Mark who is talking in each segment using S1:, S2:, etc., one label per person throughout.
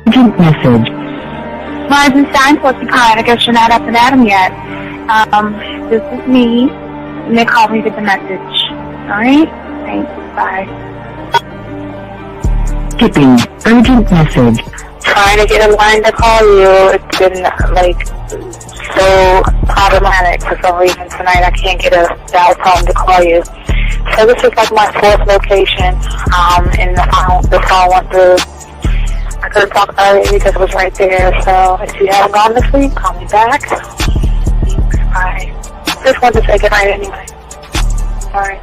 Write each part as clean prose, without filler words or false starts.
S1: Urgent message.
S2: Eisenstein, what's the kind? I guess you're not up and at 'em yet. This is me. And they call me with the message. Alright? Thanks. Bye.
S1: Skipping. Urgent message.
S2: Trying to get a line to call you. It's been, so problematic for some reason tonight. I can't get a dial tone to call you. So this is my fourth location, and the phone went through. I could have talked earlier because it was right there. So if you haven't gone this week, call me back. Thanks. Bye. Just wanted to say goodnight anyway. Alright,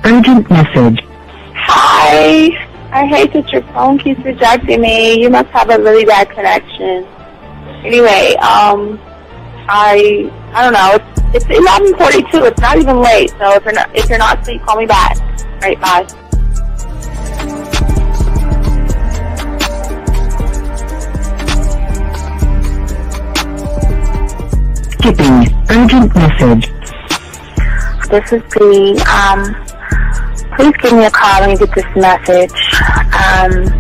S1: Urgent message.
S2: Hi. I hate that your phone keeps rejecting me. You must have a really bad connection. Anyway, I don't know. It's 11:42. It's not even late. So if you're not asleep, call me back. All right, bye.
S1: Skipping. Urgent message.
S2: This is B. Please give me a call when you get this message.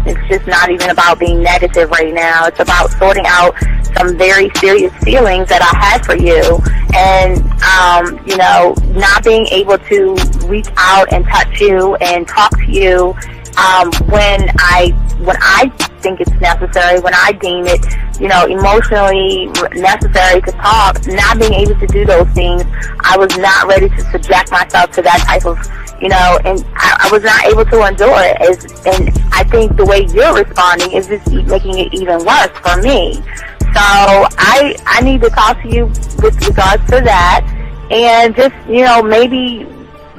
S2: It's just not even about being negative right now. It's about sorting out some very serious feelings that I had for you, and not being able to reach out and touch you and talk to you when I think it's necessary, when I deem it, emotionally necessary to talk. Not being able to do those things, I was not ready to subject myself to that type of, and I was not able to endure it. And I think the way you're responding is just making it even worse for me. So I need to talk to you with regards to that, and just, maybe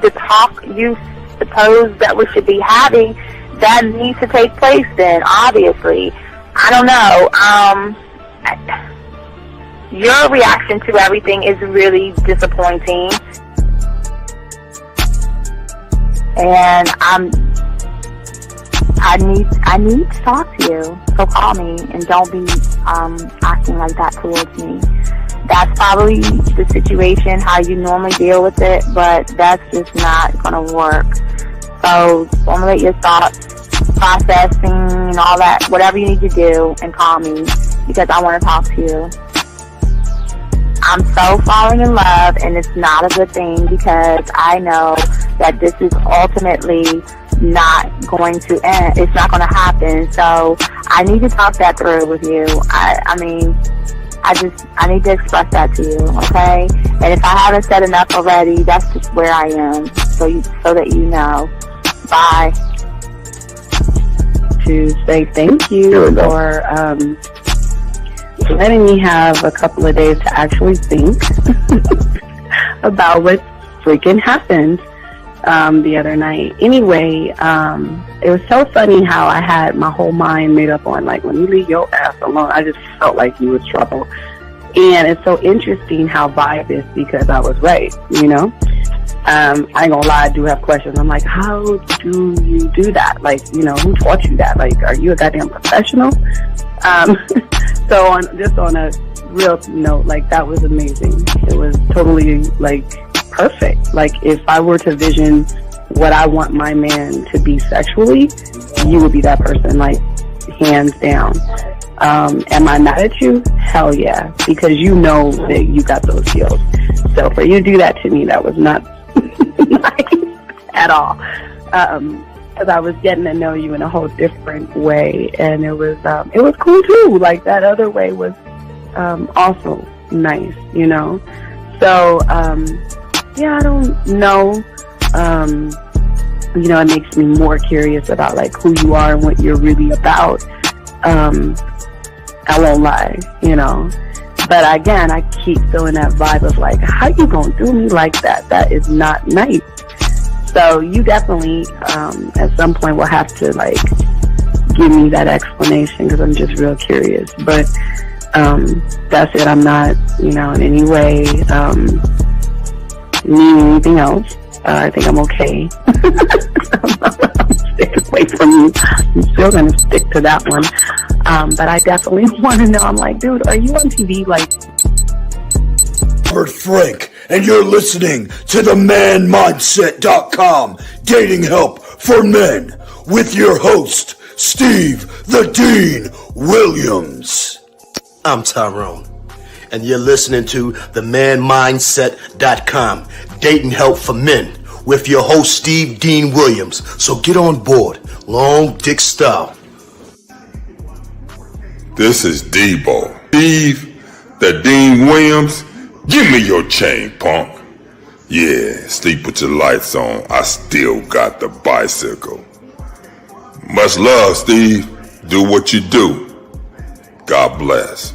S2: the talk you suppose that we should be having, that needs to take place then, obviously. I don't know. Your reaction to everything is really disappointing. And I need to talk to you. So call me and don't be acting like that towards me. That's probably the situation, how you normally deal with it, but that's just not going to work. So formulate your thoughts, processing and all that, whatever you need to do, and call me because I want to talk to you. I'm so falling in love, and it's not a good thing because I know that this is ultimately not going to end. It's not going to happen. So I need to talk that through with you. I need to express that to you, okay? And if I haven't said enough already, that's just where I am, so that you know. Bye.
S3: To say thank you for letting me have a couple of days to actually think about what freaking happened the other night. Anyway, it was so funny how I had my whole mind made up on, when you leave your ass alone, I just felt like you was trouble. And it's so interesting how vibe is, because I was right, I ain't gonna lie, I do have questions. I'm like, how do you do that? Who taught you that? Are you a goddamn professional? So on a real note, that was amazing. It was totally, perfect. If I were to vision what I want my man to be sexually, you would be that person, hands down. Am I mad at you? Hell yeah, because you know that you got those skills. So for you to do that to me, that was not nice at all. Because I was getting to know you in a whole different way, and it was cool too. That other way was also nice, So I don't know. It makes me more curious about who you are and what you're really about. I won't lie, But again, I keep feeling that vibe of how you gonna do me like that? That is not nice. So you definitely, at some point, will have to give me that explanation, because I'm just real curious. But that's it. I'm not, in any way needing anything else. I think I'm okay. I'm staying away from you. I'm still gonna stick to that one. But I definitely want to know. I'm dude, are you on TV?
S4: Robert Frank and you're listening to the manmindset.com dating help for men with your host, Steve the Dean Williams.
S5: I'm Tyrone, and you're listening to the manmindset.com dating help for men with your host, Steve Dean Williams. So get on board, long dick style.
S6: This is Debo. Steve the Dean Williams, give me your chain, punk. Yeah, sleep with your lights on. I still got the bicycle. Much love, Steve. Do what you do. God bless.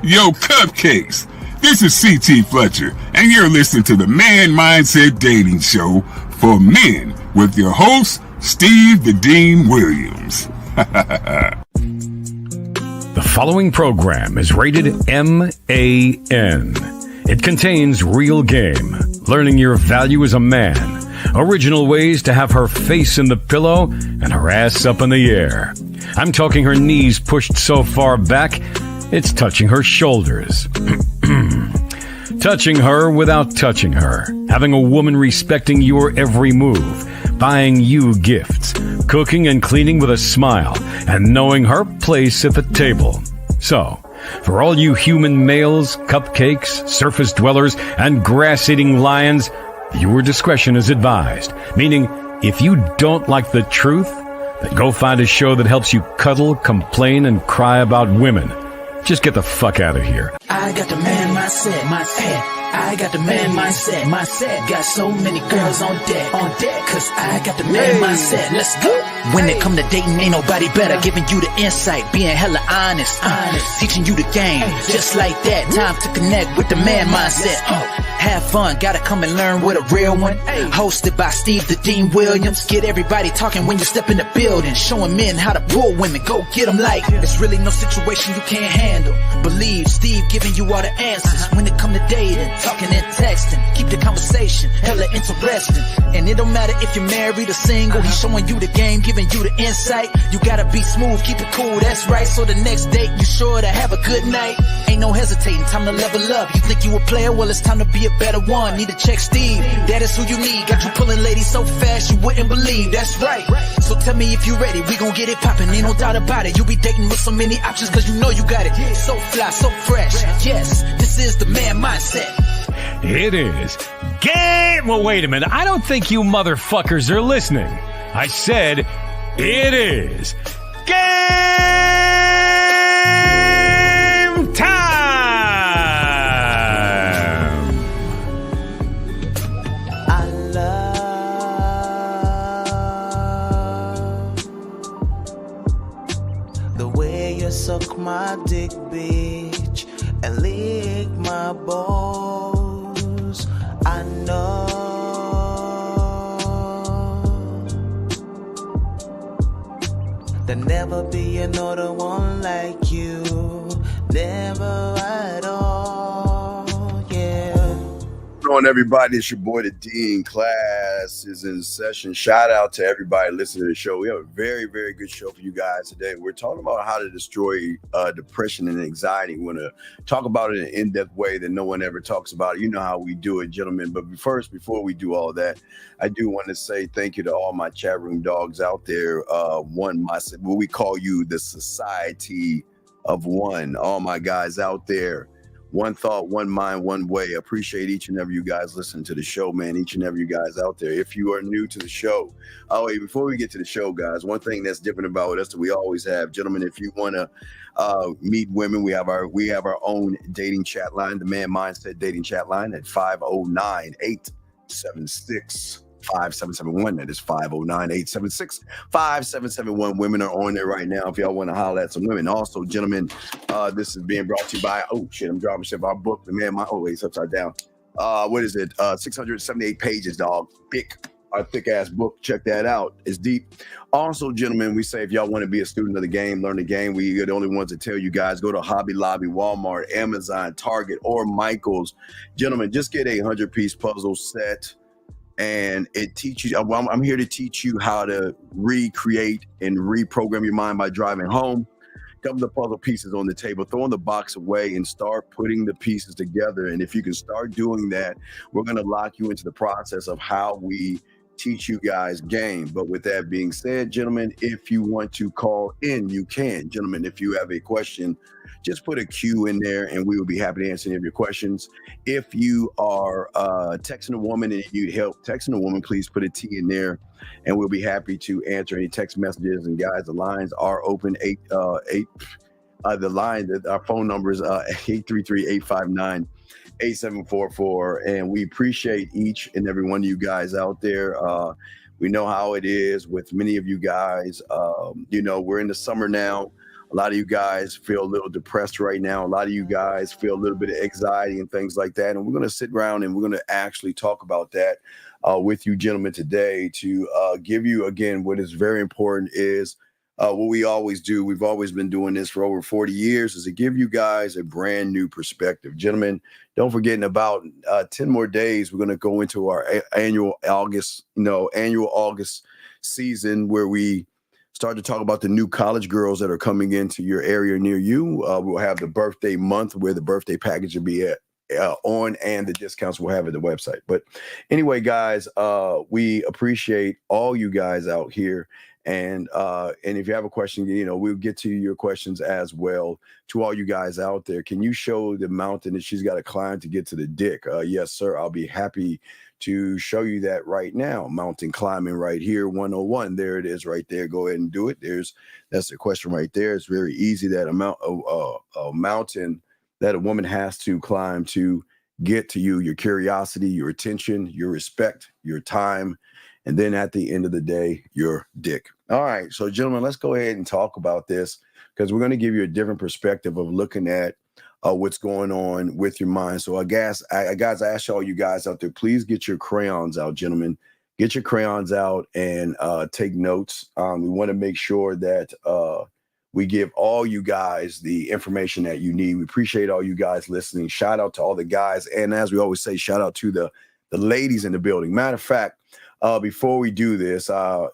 S7: Yo, cupcakes. This is C.T. Fletcher, and you're listening to the Man Mindset Dating Show for men with your host, Steve the Dean Williams.
S8: The following program is rated MAN. It contains real game, learning your value as a man, original ways to have her face in the pillow and her ass up in the air. I'm talking her knees pushed so far back, it's touching her shoulders. Touching her without touching her. Having a woman respecting your every move. Buying you gifts. Cooking and cleaning with a smile. And knowing her place at the table. So, for all you human males, cupcakes, surface dwellers, and grass-eating lions, viewer discretion is advised. Meaning, if you don't like the truth, then go find a show that helps you cuddle, complain, and cry about women. Just get the fuck out of here.
S9: I got the man mindset, I got the man mindset, got so many girls on deck, cause I got the man mindset, let's go. When it come to dating, ain't nobody better, giving you the insight, being hella honest, teaching you the game, just like that, time to connect with the man mindset. Have fun, gotta come and learn with a real one. Hosted by Steve the Dean Williams. Get everybody talking when you step in the building, showing men how to pull women, go get them like there's really no situation you can't handle. Believe Steve giving you all the answers when it come to dating, talking and texting. Keep the conversation hella interesting, and it don't matter if you're married or single. He's showing you the game, giving you the insight. You gotta be smooth, keep it cool, that's right. So the next date you sure to have a good night. Ain't no hesitating, time to level up. You think you a player, well it's time to be a better one. Need to check Steve, that is who you need. Got you pulling ladies so fast you wouldn't believe, that's right. So tell me if you ready, we gon' get it poppin', ain't no doubt about it. You be dating with so many options cause you know you got it. So fly, so fresh, yes, this is the man mindset.
S8: It is game. Well, wait a minute. I don't think you motherfuckers are listening. I said it is game time.
S9: I love the way you suck my dick, bitch, and lick my balls. I know there'll never be another one like you, never at all, yeah.
S10: What's going on, everybody? It's your boy, the Dean. Class is in session. Shout out to everybody listening to the show. We have a very, very good show for you guys today. We're talking about how to destroy depression and anxiety. We want to talk about it in an in-depth way that no one ever talks about it. You know how we do it, gentlemen. But first, before we do all that, I do want to say thank you to all my chat room dogs out there. What we call you the Society of One. All my guys out there. One thought, one mind, one way. Appreciate each and every you guys listening to the show, man. Each and every you guys out there. If you are new to the show, wait, before we get to the show, guys, one thing that's different about us that we always have, gentlemen, if you want to meet women, we have our own dating chat line, the Man Mindset dating chat line at 509-876 5771. That is 509-876-5771. Women are on there right now if y'all want to holler at some women. Also, gentlemen, this is being brought to you by, oh shit, I'm dropping shit. Our book, the man, it's upside down. What is it? 678 pages, dog. Our thick ass book. Check that out. It's deep. Also, gentlemen, we say if y'all want to be a student of the game, learn the game, we are the only ones to tell you guys, go to Hobby Lobby, Walmart, Amazon, Target, or Michael's. Gentlemen, just get a 100-piece puzzle set. And it teaches you, I'm here to teach you how to recreate and reprogram your mind by driving home. couple of puzzle pieces on the table, throwing the box away and start putting the pieces together. And if you can start doing that, we're going to lock you into the process of how we teach you guys game. But with that being said, gentlemen, if you want to call in, you can. Gentlemen, if you have a question, just put a Q in there and we will be happy to answer any of your questions. If you are texting a woman and you need help texting a woman, please put a T in there and we'll be happy to answer any text messages. And guys, the lines are open. Our phone number is 833-859-8744. And we appreciate each and every one of you guys out there. We know how it is with many of you guys. We're in the summer now. A lot of you guys feel a little depressed right now. A lot of you guys feel a little bit of anxiety and things like that. And we're going to sit around and we're going to actually talk about that with you gentlemen today to give you, again, what is very important is what we always do. We've always been doing this for over 40 years is to give you guys a brand new perspective. Gentlemen, don't forget in about 10 more days, we're going to go into our annual August season where we start to talk about the new college girls that are coming into your area near you. We'll have the birthday month where the birthday package will be on and the discounts we'll have at the website. But anyway, guys, we appreciate all you guys out here. And if you have a question, we'll get to your questions as well. To all you guys out there, can you show the mountain that she's got to climb to get to the dick? Yes, sir. I'll be happy to show you that right now. Mountain climbing right here, 101. There it is right there. Go ahead and do it. That's the question right there. It's very easy. That a mountain that a woman has to climb to get to you, your curiosity, your attention, your respect, your time, and then at the end of the day, your dick. All right. So, gentlemen, let's go ahead and talk about this because we're going to give you a different perspective of looking at what's going on with your mind. So, guys, I ask all you guys out there, please get your crayons out, gentlemen. Get your crayons out and take notes. We want to make sure that we give all you guys the information that you need. We appreciate all you guys listening. Shout out to all the guys. And as we always say, shout out to the ladies in the building. Matter of fact, before we do this, I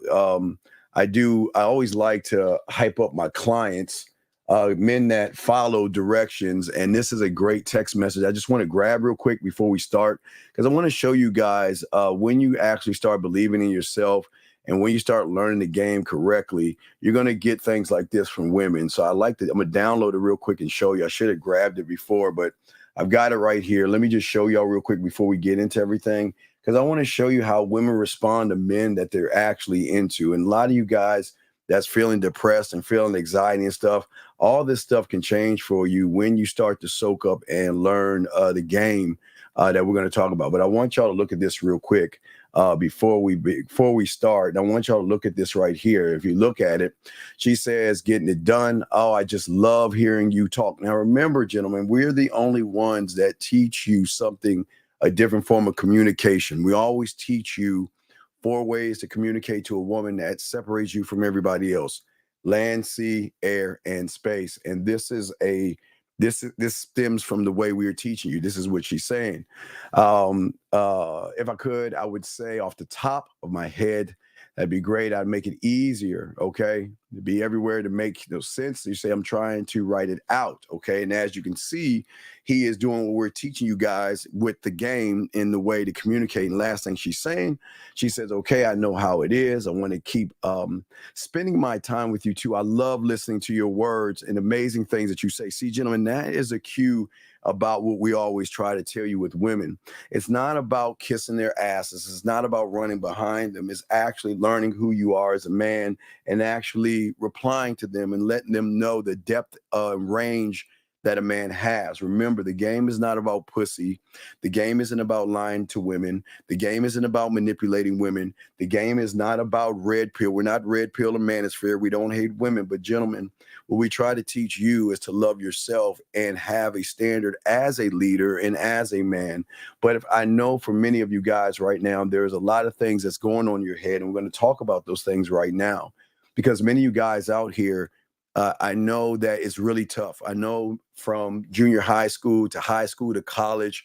S10: always like to hype up my clients, men that follow directions. And this is a great text message. I just want to grab real quick before we start, because I want to show you guys when you actually start believing in yourself and when you start learning the game correctly, you're going to get things like this from women. So I'm going to download it real quick and show you. I should have grabbed it before, but I've got it right here. Let me just show y'all real quick before we get into everything, because I want to show you how women respond to men that they're actually into. And a lot of you guys that's feeling depressed and feeling anxiety and stuff, all this stuff can change for you when you start to soak up and learn the game that we're going to talk about. But I want y'all to look at this real quick before we start. And I want y'all to look at this right here. If you look at it, she says, getting it done. Oh, I just love hearing you talk. Now, remember, gentlemen, we're the only ones that teach you something, a different form of communication. We always teach you 4 ways to communicate to a woman that separates you from everybody else: land, sea, air, and space. And this stems from the way we are teaching you. This is what she's saying. If I could, I would say off the top of my head, that'd be great. I'd make it easier, okay? To be everywhere to make no sense. You say, I'm trying to write it out, okay? And as you can see, he is doing what we're teaching you guys with the game in the way to communicate. And last thing she's saying, she says, okay, I know how it is. I want to keep spending my time with you too. I love listening to your words and amazing things that you say. See, gentlemen, that is a cue about what we always try to tell you with women. It's not about kissing their asses. It's not about running behind them. It's actually learning who you are as a man and actually replying to them and letting them know the depth range that a man has. Remember, the game is not about pussy. The game isn't about lying to women. The game isn't about manipulating women. The game is not about red pill. We're not red pill or manosphere. We don't hate women. But gentlemen, what we try to teach you is to love yourself and have a standard as a leader and as a man. But if I know for many of you guys right now, there's a lot of things that's going on in your head, and we're going to talk about those things right now, because many of you guys out here, I know that it's really tough. I know from junior high school to college,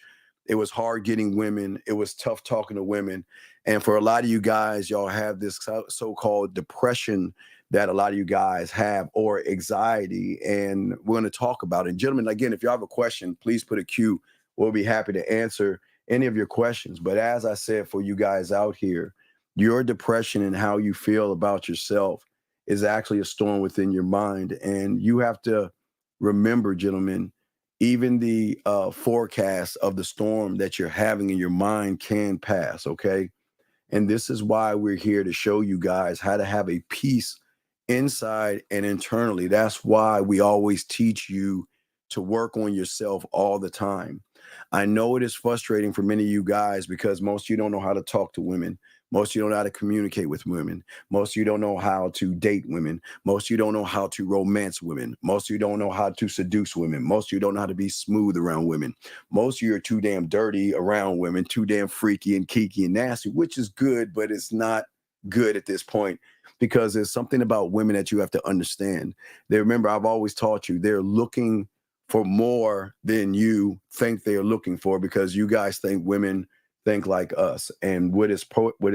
S10: It was hard getting women. It was tough talking to women. And for a lot of you guys, y'all have this so-called depression that a lot of you guys have, or anxiety. And we're going to talk about it. And gentlemen, again, if you have a question, please put a Q. We'll be happy to answer any of your questions. But as I said, for you guys out here, your depression and how you feel about yourself is actually a storm within your mind. And you have to remember, gentlemen, even the forecast of the storm that you're having in your mind can pass, okay? And this is why we're here to show you guys how to have a peace inside and internally. That's why we always teach you to work on yourself all the time. I know it is frustrating for many of you guys because most of you don't know how to talk to women. Most of you don't know how to communicate with women. Most of you don't know how to date women. Most of you don't know how to romance women. Most of you don't know how to seduce women. Most of you don't know how to be smooth around women. Most of you are too damn dirty around women, too damn freaky and kiki and nasty, which is good, but it's not good at this point because there's something about women that you have to understand. Remember, I've always taught you, they're looking for more than you think they're looking for because you guys think women think like us. And what is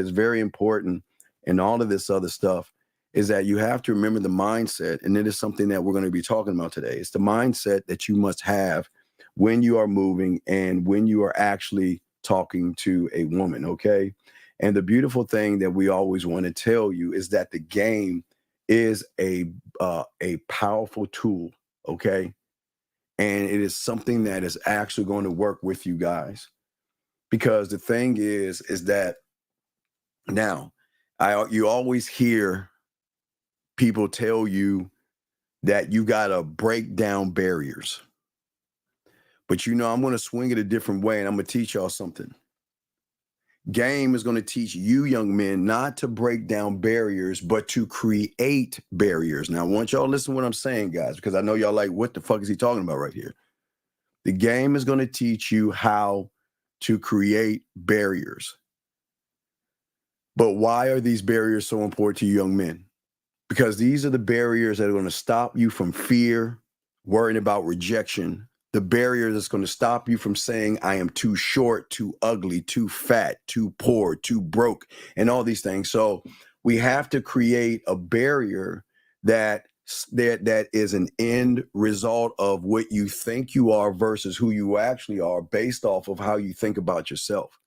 S10: very important in all of this other stuff is that you have to remember the mindset. And it is something that we're going to be talking about today. It's the mindset that you must have when you are moving and when you are actually talking to a woman. Okay. And the beautiful thing that we always want to tell you is that the game is a powerful tool. Okay. And it is something that is actually going to work with you guys. Because the thing is that now you always hear people tell you that you got to break down barriers. But I'm going to swing it a different way and I'm going to teach y'all something. Game is going to teach you young men not to break down barriers, but to create barriers. Now, I want y'all to listen to what I'm saying, guys, because I know y'all like, what the fuck is he talking about right here? The game is going to teach you how to create barriers. But why are these barriers so important to you young men? Because these are the barriers that are going to stop you from fear, worrying about rejection. The barrier that's going to stop you from saying, I am too short, too ugly, too fat, too poor, too broke, and all these things. So we have to create a barrier that is an end result of what you think you are versus who you actually are based off of how you think about yourself.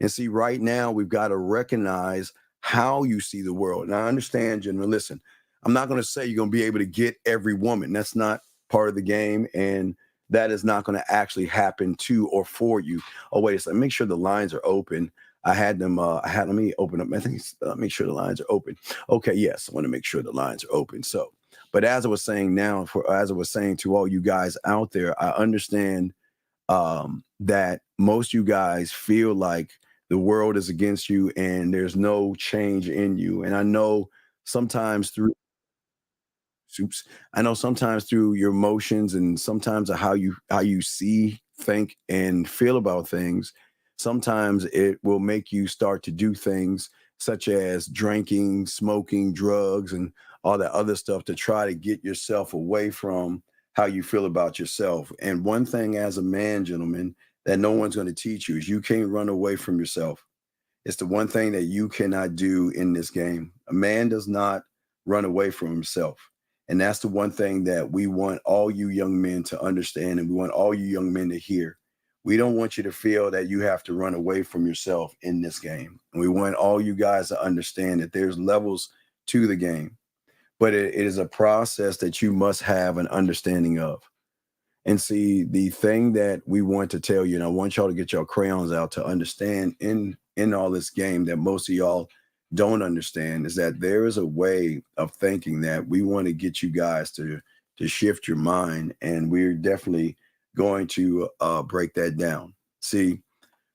S10: And see, right now, we've got to recognize how you see the world. And I understand, gentlemen, listen, I'm not going to say you're going to be able to get every woman. That's not part of the game. And that is not going to actually happen to or for you. Oh, wait a second. Make sure the lines are open. Let me open up. Make sure the lines are open. Okay. Yes. I want to make sure the lines are open. So, but as I was saying to all you guys out there, I understand that most you guys feel like the world is against you and there's no change in you. And I know sometimes through your emotions and sometimes how you see, think, and feel about things, sometimes it will make you start to do things such as drinking, smoking, drugs, and all that other stuff to try to get yourself away from how you feel about yourself. And one thing as a man, gentlemen, that no one's going to teach you is you can't run away from yourself. It's the one thing that you cannot do in this game. A man does not run away from himself. And that's the one thing that we want all you young men to understand, and we want all you young men to hear. We don't want you to feel that you have to run away from yourself in this game. And we want all you guys to understand that there's levels to the game, but it is a process that you must have an understanding of. And see, the thing that we want to tell you, and I want y'all to get your crayons out to understand in all this game that most of y'all don't understand, is that there is a way of thinking that we want to get you guys to shift your mind. And we're definitely going to break that down. See,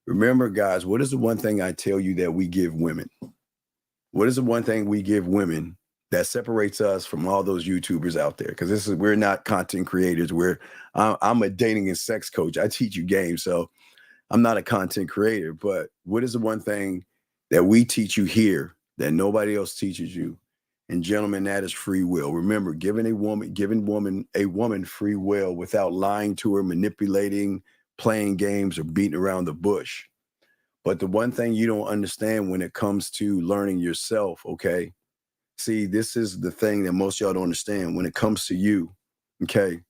S10: remember, guys, what is the one thing I tell you that we give women? What is the one thing we give women that separates us from all those YouTubers out there? Because we're not content creators. I'm a dating and sex coach. I teach you games, so I'm not a content creator. But what is the one thing that we teach you here that nobody else teaches you? And gentlemen, that is free will. Remember, giving a woman free will without lying to her, manipulating, playing games or beating around the bush. But the one thing you don't understand when it comes to learning yourself, okay? See, this is the thing that most of y'all don't understand. When it comes to you, okay,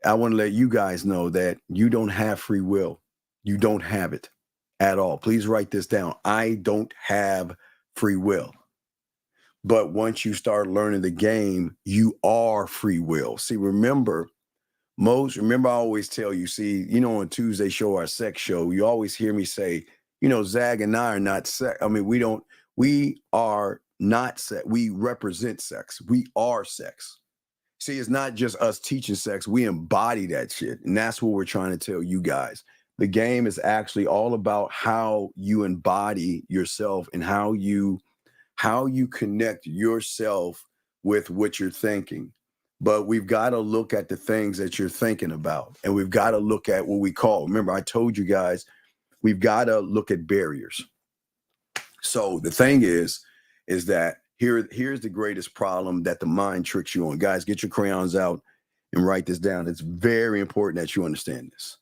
S10: I want to let you guys know that you don't have free will. You don't have it at all. Please write this down. I don't have free will. But once you start learning the game, you are free will. See, remember, I always tell you, see, on Tuesday show, our sex show, you always hear me say, Zag and I are not sex. I mean, we are not sex. We represent sex. We are sex. See, it's not just us teaching sex. We embody that shit. And that's what we're trying to tell you guys. The game is actually all about how you embody yourself and how you connect yourself with what you're thinking. But we've got to look at the things that you're thinking about. And we've got to look at what we call, remember, I told you guys, we've got to look at barriers. So the thing is that here's the greatest problem that the mind tricks you on. Guys, get your crayons out and write this down. It's very important that you understand this.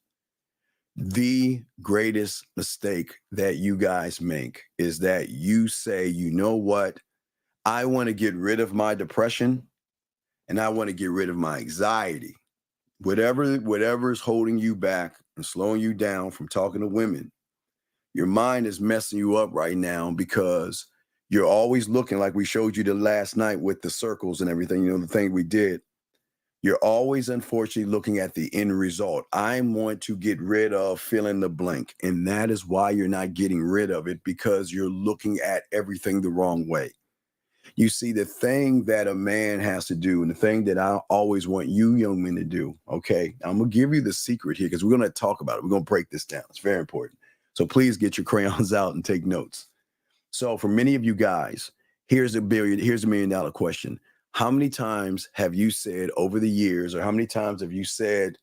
S10: The greatest mistake that you guys make is that you say, you know what? I want to get rid of my depression and I want to get rid of my anxiety. Whatever is holding you back and slowing you down from talking to women, your mind is messing you up right now because you're always looking, like we showed you the last night with the circles and everything, the thing we did. You're always, unfortunately, looking at the end result. I want to get rid of fill in the blank. And that is why you're not getting rid of it, because you're looking at everything the wrong way. You see, the thing that a man has to do, and the thing that I always want you young men to do, okay, I'm going to give you the secret here because we're going to talk about it. We're going to break this down. It's very important. So please get your crayons out and take notes. So for many of you guys, here's a $1 million question. How many times have you said over the years, or how many times have you said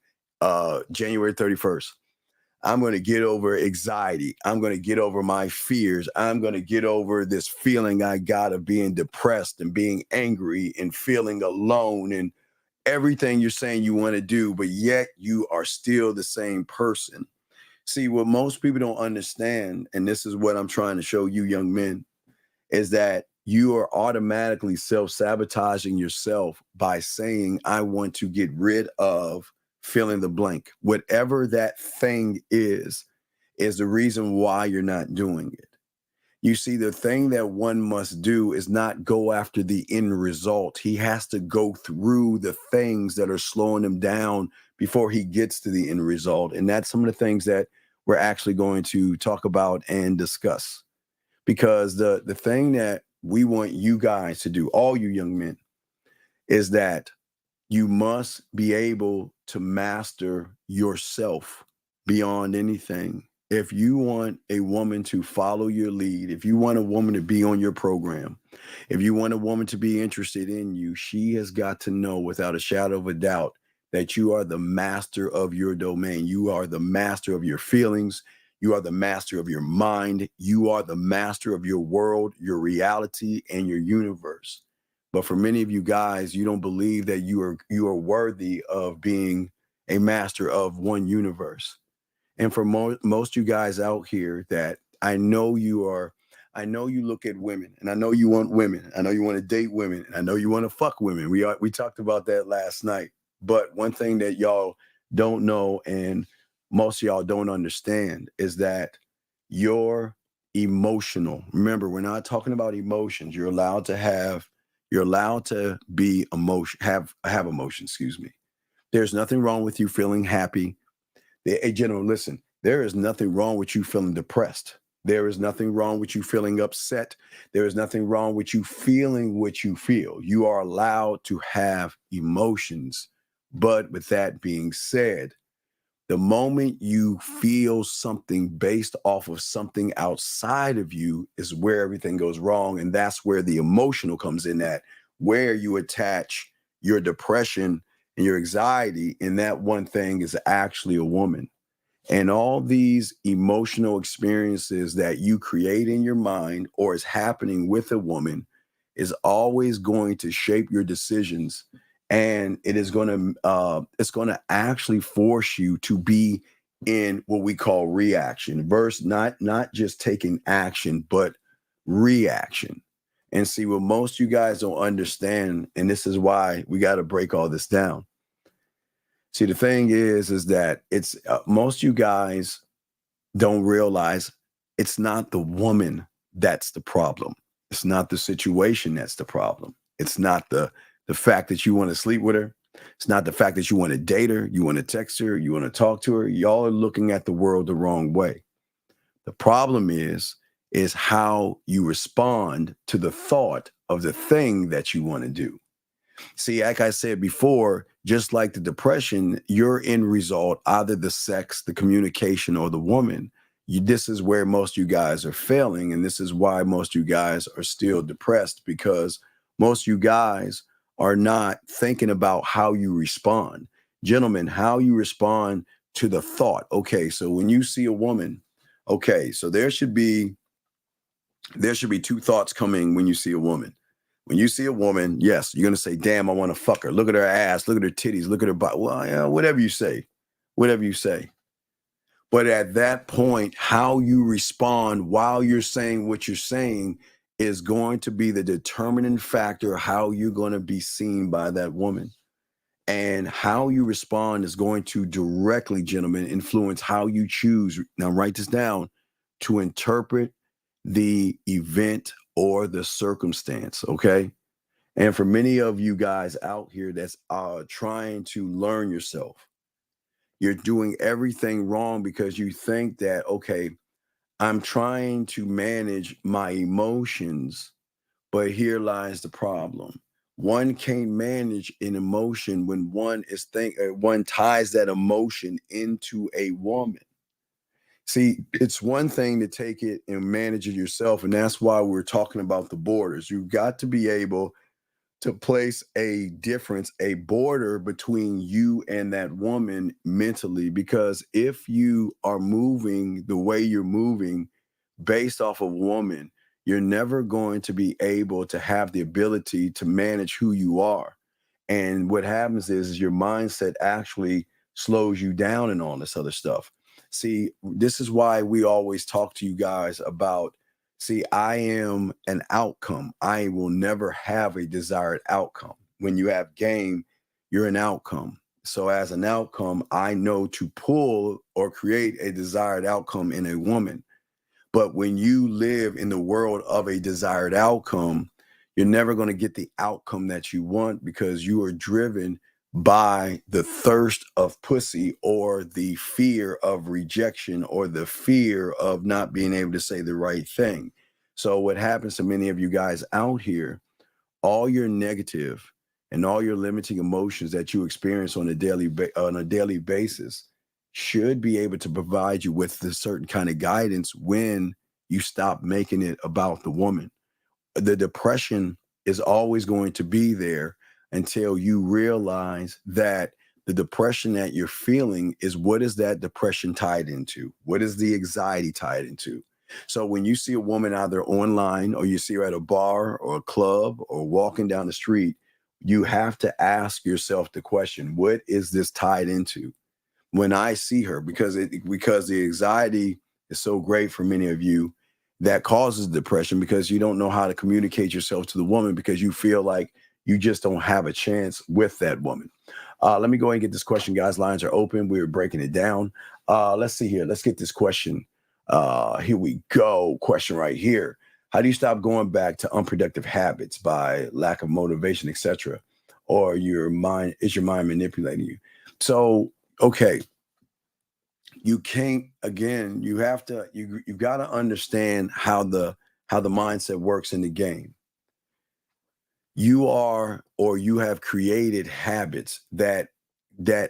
S10: January 31st, I'm going to get over anxiety. I'm going to get over my fears. I'm going to get over this feeling I got of being depressed and being angry and feeling alone and everything you're saying you want to do, but yet you are still the same person. See, what most people don't understand, and this is what I'm trying to show you young men, is that you are automatically self-sabotaging yourself by saying, I want to get rid of fill in the blank. Whatever that thing is the reason why you're not doing it. You see, the thing that one must do is not go after the end result. He has to go through the things that are slowing him down before he gets to the end result. And that's some of the things that we're actually going to talk about and discuss. Because the thing that we want you guys to do, all you young men, is that you must be able to master yourself beyond anything. If you want a woman to follow your lead, if you want a woman to be on your program, if you want a woman to be interested in you, she has got to know without a shadow of a doubt that you are the master of your domain. You are the master of your feelings. You are the master of your mind. You are the master of your world, your reality, and your universe. But for many of you guys, you don't believe that you are worthy of being a master of one universe. And for most you guys out here, that I know you look at women, and I know you want women. I know you want to date women, and I know you want to fuck women. We talked about that last night. But one thing that y'all don't know, and most of y'all don't understand, is that you're emotional. Remember, we're not talking about emotions. You're allowed to be have emotion, excuse me. There's nothing wrong with you feeling happy. Hey, General, listen, there is nothing wrong with you feeling depressed. There is nothing wrong with you feeling upset. There is nothing wrong with you feeling what you feel. You are allowed to have emotions. But with that being said, the moment you feel something based off of something outside of you is where everything goes wrong. And that's where the emotional comes in, at where you attach your depression and your anxiety. And that one thing is actually a woman. And all these emotional experiences that you create in your mind or is happening with a woman is always going to shape your decisions. And it is going to actually force you to be in what we call reaction versus not just taking action, but reaction. And see, what most you guys don't understand, and this is why we got to break all this down. See, the thing is that it's most you guys don't realize it's not the woman that's the problem. It's not the situation that's the problem. It's not the fact that you want to sleep with her. It's not the fact that you want to date her, you want to text her, you want to talk to her. Y'all are looking at the world the wrong way. The problem is how you respond to the thought of the thing that you want to do. See, like I said before, just like the depression, your end result, either the sex, the communication, or the woman. This is where most of you guys are failing. And this is why most of you guys are still depressed, because most of you guys are not thinking about how you respond. Gentlemen, how you respond to the thought. Okay, so when you see a woman, okay, so there should be two thoughts coming when you see a woman. When you see a woman, yes, you're going to say, damn, I want to fuck her. Look at her ass, look at her titties, look at her body. Well, yeah, whatever you say. But at that point, how you respond while you're saying what you're saying is going to be the determining factor how you're going to be seen by that woman. And how you respond is going to directly, gentlemen, influence how you choose. Now, write this down, to interpret the event or the circumstance, okay? And for many of you guys out here that's trying to learn yourself, you're doing everything wrong because you think that, okay, I'm trying to manage my emotions, but here lies the problem. One can't manage an emotion when one ties that emotion into a woman. See, it's one thing to take it and manage it yourself, and that's why we're talking about the borders. You've got to be able to place a difference, a border between you and that woman mentally, because if you are moving the way you're moving based off of a woman, you're never going to be able to have the ability to manage who you are. And what happens is your mindset actually slows you down and all this other stuff. See, this is why we always talk to you guys about, see, I am an outcome. I will never have a desired outcome. When you have game, you're an outcome. So as an outcome, I know to pull or create a desired outcome in a woman. But when you live in the world of a desired outcome, you're never going to get the outcome that you want because you are driven by the thirst of pussy or the fear of rejection or the fear of not being able to say the right thing. So what happens to many of you guys out here, all your negative and all your limiting emotions that you experience on a daily basis should be able to provide you with a certain kind of guidance when you stop making it about the woman. The depression is always going to be there until you realize that the depression that you're feeling is, what is that depression tied into? What is the anxiety tied into? So when you see a woman either online or you see her at a bar or a club or walking down the street, you have to ask yourself the question, what is this tied into? When I see her, because the anxiety is so great for many of you, that causes depression because you don't know how to communicate yourself to the woman because you feel like you just don't have a chance with that woman. Let me go ahead and get this question, guys. Lines are open. We're breaking it down. Let's see here. Let's get this question. Here we go. Question right here. How do you stop going back to unproductive habits by lack of motivation, etc.? Or is your mind manipulating you? So, okay. You can't, again, you've got to understand how the mindset works in the game. You have created habits that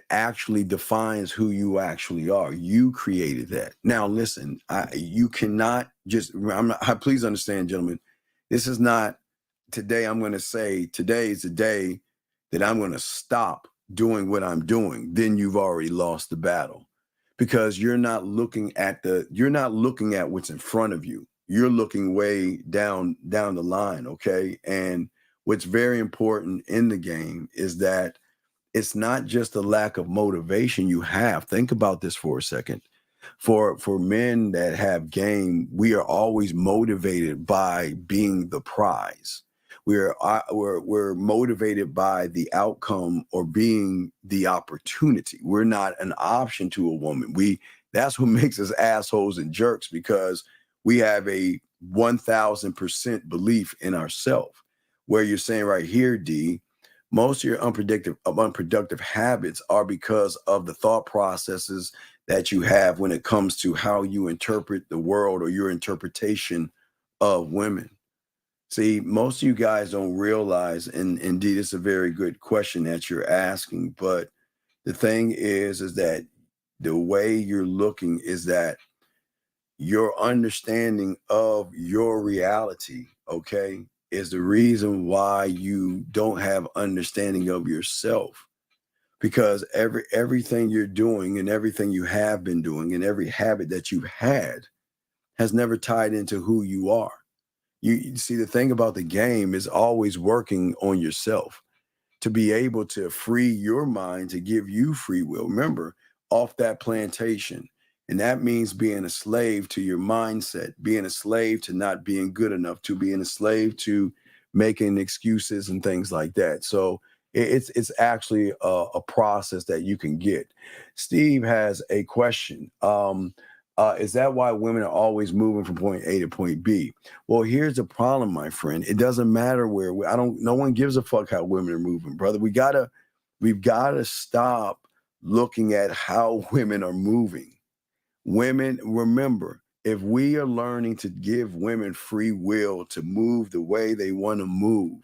S10: actually defines who you actually are. You created that. Now, listen, you cannot just, please understand, gentlemen, this is not today. I'm going to say today is the day that I'm going to stop doing what I'm doing. Then you've already lost the battle. Because you're not looking at what's in front of you. You're looking way down the line, okay? And what's very important in the game is that it's not just a lack of motivation you have. Think about this for a second. For men that have game, we are always motivated by being the prize. We're motivated by the outcome or being the opportunity. We're not an option to a woman. That's what makes us assholes and jerks, because we have a 1000% belief in ourselves. Where you're saying right here, D, most of your unproductive habits are because of the thought processes that you have when it comes to how you interpret the world or your interpretation of women. See, most of you guys don't realize, and indeed, it's a very good question that you're asking, but the thing is that the way you're looking is that your understanding of your reality, okay, is the reason why you don't have understanding of yourself. Because everything you're doing and everything you have been doing and every habit that you've had has never tied into who you are. You see, the thing about the game is always working on yourself to be able to free your mind, to give you free will. Remember, off that plantation. And that means being a slave to your mindset, being a slave to not being good enough, to being a slave to making excuses and things like that. So it's actually a process that you can get. Steve has a question. Is that why women are always moving from point A to point B? Well, here's the problem, my friend. It doesn't matter where no one gives a fuck how women are moving, brother. We've got to stop looking at how women are moving. Women, remember, if we are learning to give women free will to move the way they want to move,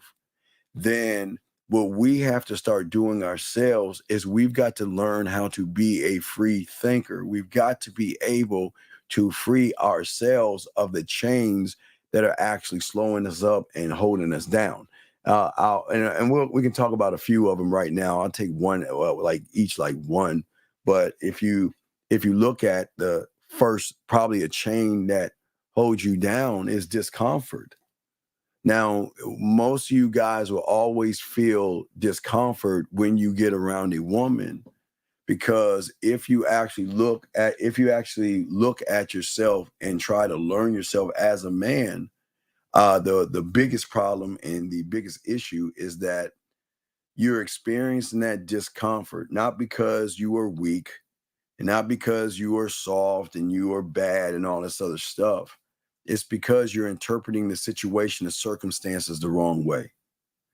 S10: then what we have to start doing ourselves is we've got to learn how to be a free thinker. We've got to be able to free ourselves of the chains that are actually slowing us up and holding us down. We can talk about a few of them right now. I'll take one, each one. But if you look at the first, probably a chain that holds you down is discomfort. Now, most of you guys will always feel discomfort when you get around a woman, because if you actually look at yourself and try to learn yourself as a man, the biggest problem and the biggest issue is that you're experiencing that discomfort, not because you are weak and not because you are soft and you are bad and all this other stuff. It's because you're interpreting the situation, the circumstances the wrong way.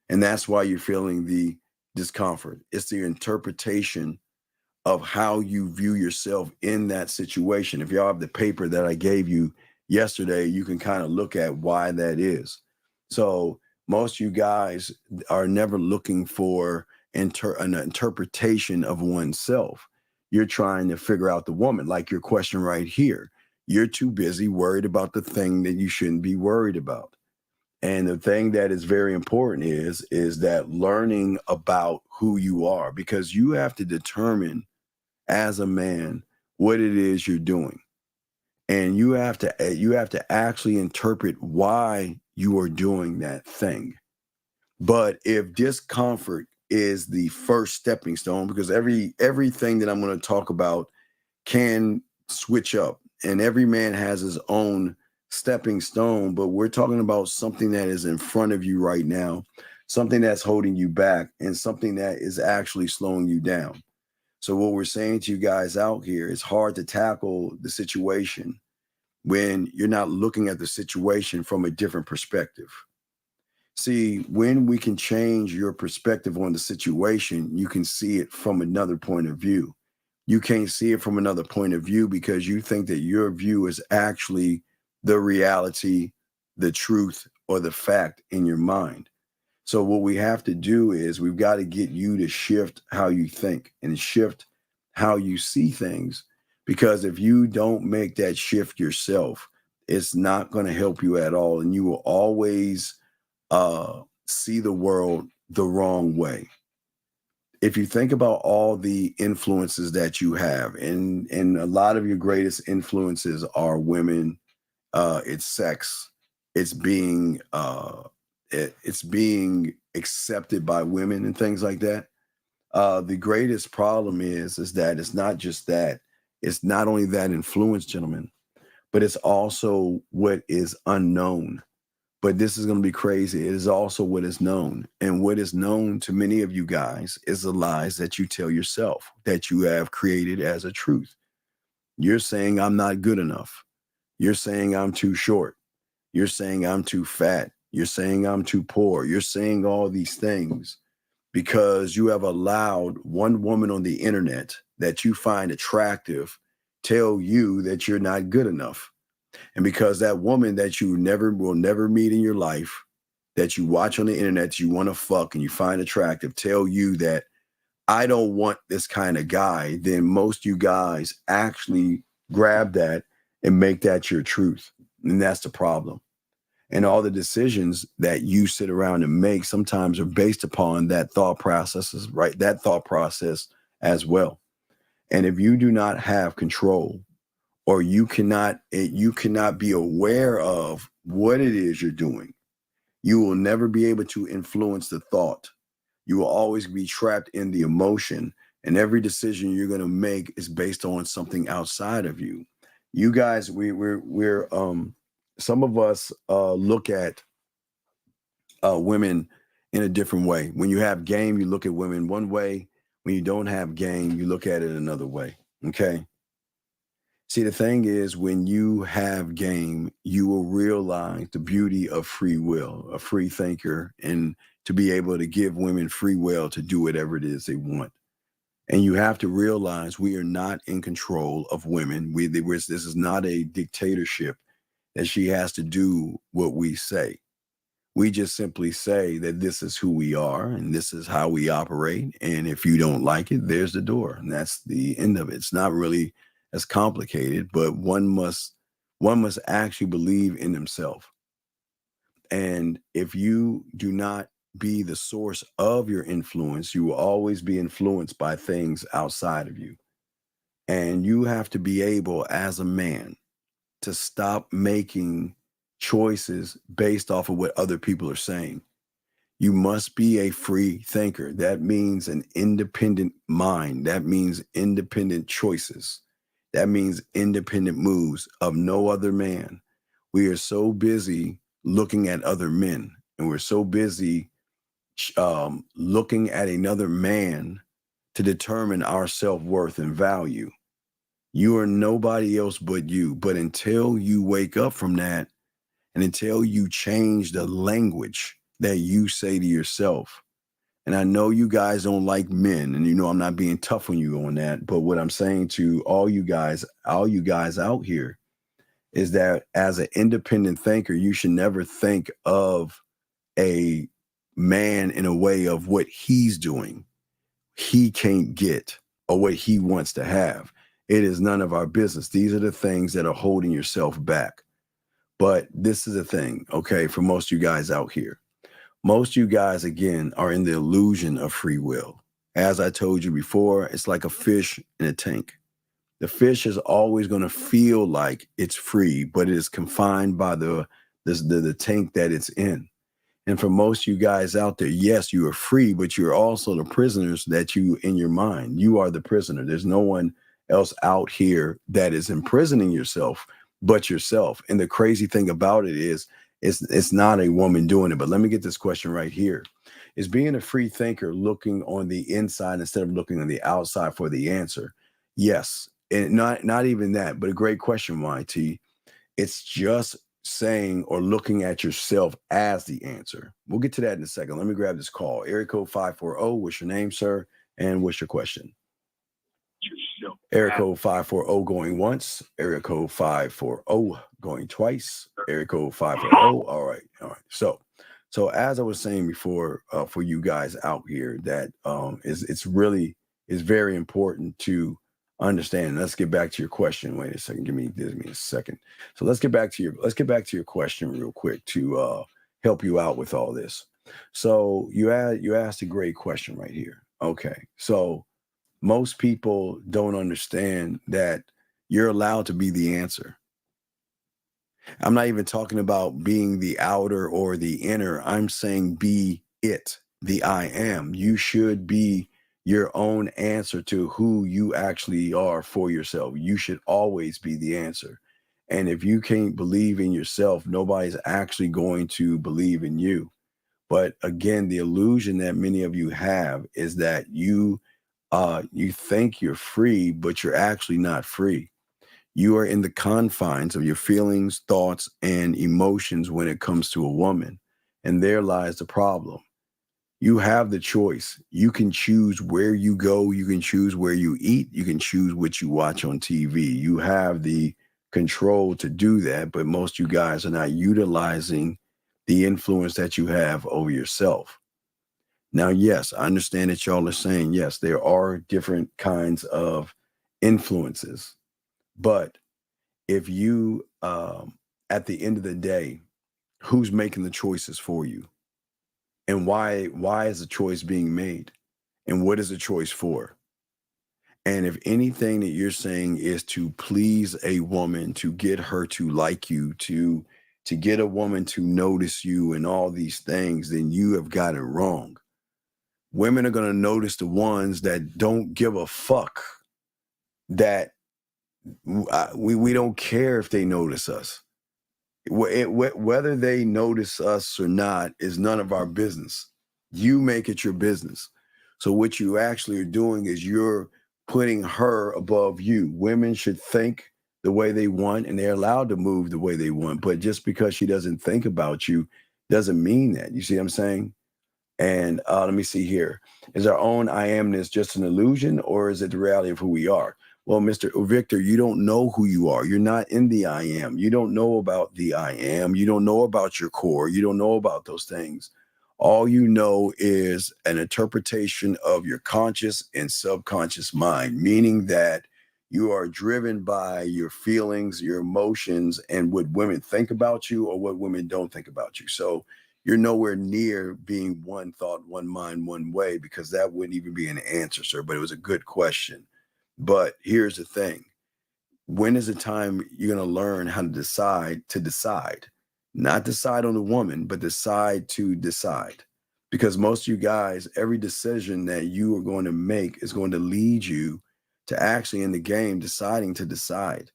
S10: And that's why you're feeling the discomfort. It's the interpretation of how you view yourself in that situation. If y'all have the paper that I gave you yesterday, you can kind of look at why that is. So most of you guys are never looking for an interpretation of oneself. You're trying to figure out the woman, like your question right here. You're too busy worried about the thing that you shouldn't be worried about. And the thing that is very important is that learning about who you are, because you have to determine as a man what it is you're doing. And you have to actually interpret why you are doing that thing. But if discomfort is the first stepping stone, because everything that I'm going to talk about can switch up, and every man has his own stepping stone, but we're talking about something that is in front of you right now, something that's holding you back, and something that is actually slowing you down. So what we're saying to you guys out here, it's hard to tackle the situation when you're not looking at the situation from a different perspective. See, when we can change your perspective on the situation, you can see it from another point of view. You can't see it from another point of view because you think that your view is actually the reality, the truth, or the fact in your mind. So what we have to do is we've got to get you to shift how you think and shift how you see things. Because if you don't make that shift yourself, it's not going to help you at all. And you will always see the world the wrong way. If you think about all the influences that you have, and a lot of your greatest influences are women, it's sex, it's being accepted by women and things like that. The greatest problem is that it's not just that. It's not only that influence, gentlemen, but it's also what is unknown. But this is going to be crazy. It is also what is known. And what is known to many of you guys is the lies that you tell yourself that you have created as a truth. You're saying I'm not good enough. You're saying I'm too short. You're saying I'm too fat. You're saying I'm too poor. You're saying all these things because you have allowed one woman on the internet that you find attractive tell you that you're not good enough. And because that woman that you will never meet in your life, that you watch on the internet, you want to fuck and you find attractive, tell you that I don't want this kind of guy, then most you guys actually grab that and make that your truth. And that's the problem. And all the decisions that you sit around and make sometimes are based upon that thought processes, right? That thought process as well. And if you do not have control, or you cannot be aware of what it is you're doing, you will never be able to influence the thought. You will always be trapped in the emotion, and every decision you're going to make is based on something outside of you. You guys, we're some of us look at women in a different way. When you have game, you look at women one way. When you don't have game, you look at it another way. Okay. See, the thing is, when you have game, you will realize the beauty of free will, a free thinker, and to be able to give women free will to do whatever it is they want. And you have to realize we are not in control of women. This is not a dictatorship that she has to do what we say. We just simply say that this is who we are and this is how we operate. And if you don't like it, there's the door. And that's the end of it. It's not really as complicated, but one must actually believe in themselves. And if you do not be the source of your influence, you will always be influenced by things outside of you. And you have to be able, as a man, to stop making choices based off of what other people are saying. You must be a free thinker. That means an independent mind. That means independent choices. That means independent moves of no other man. We are so busy looking at other men, and we're so busy looking at another man to determine our self-worth and value. You are nobody else but you. But until you wake up from that, and until you change the language that you say to yourself, and I know you guys don't like men, and you know I'm not being tough on you on that, but what I'm saying to all you guys out here is that as an independent thinker, you should never think of a man in a way of what he's doing, he can't get, or what he wants to have. It is none of our business. These are the things that are holding yourself back. But this is the thing, okay, for most of you guys out here. Most of you guys, again, are in the illusion of free will. As I told you before, it's like a fish in a tank. The fish is always going to feel like it's free, but it is confined by the tank that it's in. And for most of you guys out there, yes, you are free, but you're also the prisoners that you in your mind. You are the prisoner. There's no one else out here that is imprisoning yourself but yourself. And the crazy thing about it is it's not a woman doing it. But let me get this question right here. Is being a free thinker looking on the inside instead of looking on the outside for the answer? Yes. And not even that, but a great question, YT. It's just saying or looking at yourself as the answer. We'll get to that in a second. Let me grab this call. Area code 540. What's your name, sir? And what's your question? Area code 540 going once. Area code 540 going twice. Area code 540. All right. So as I was saying before, for you guys out here, that it's very important to understand. Let's get back to your question. Wait a second. Give me a second. So let's get back to your question real quick to help you out with all this. So you asked a great question right here. Okay. So most people don't understand that you're allowed to be the answer. I'm not even talking about being the outer or the inner. I'm saying be it, the I am. You should be your own answer to who you actually are for yourself. You should always be the answer. And if you can't believe in yourself, nobody's actually going to believe in you. But again, the illusion that many of you have is that you think you're free, but you're actually not free. You are in the confines of your feelings, thoughts, and emotions when it comes to a woman. And there lies the problem. You have the choice. You can choose where you go. You can choose where you eat. You can choose what you watch on TV. You have the control to do that, but most of you guys are not utilizing the influence that you have over yourself. Now, yes, I understand that y'all are saying, yes, there are different kinds of influences, but if you, at the end of the day, who's making the choices for you? And why is the choice being made? And what is the choice for? And if anything that you're saying is to please a woman, to get her to like you, to get a woman to notice you and all these things, then you have got it wrong. Women are going to notice the ones that don't give a fuck, that we don't care if they notice us. Whether they notice us or not is none of our business. You make it your business. So what you actually are doing is you're putting her above you. Women should think the way they want, and they're allowed to move the way they want. But just because she doesn't think about you doesn't mean that. You see what I'm saying? And let me see here. Is our own I amness just an illusion, or is it the reality of who we are? Well, Mr. Victor, you don't know who you are. You're not in the I am. You don't know about the I am. You don't know about your core. You don't know about those things. All you know is an interpretation of your conscious and subconscious mind, meaning that you are driven by your feelings, your emotions, and what women think about you or what women don't think about you. So you're nowhere near being one thought, one mind, one way, because that wouldn't even be an answer, sir. But it was a good question. But here's the thing. When is the time you're going to learn how to decide? Not decide on the woman, but decide to decide. Because most of you guys, every decision that you are going to make is going to lead you to actually in the game deciding to decide.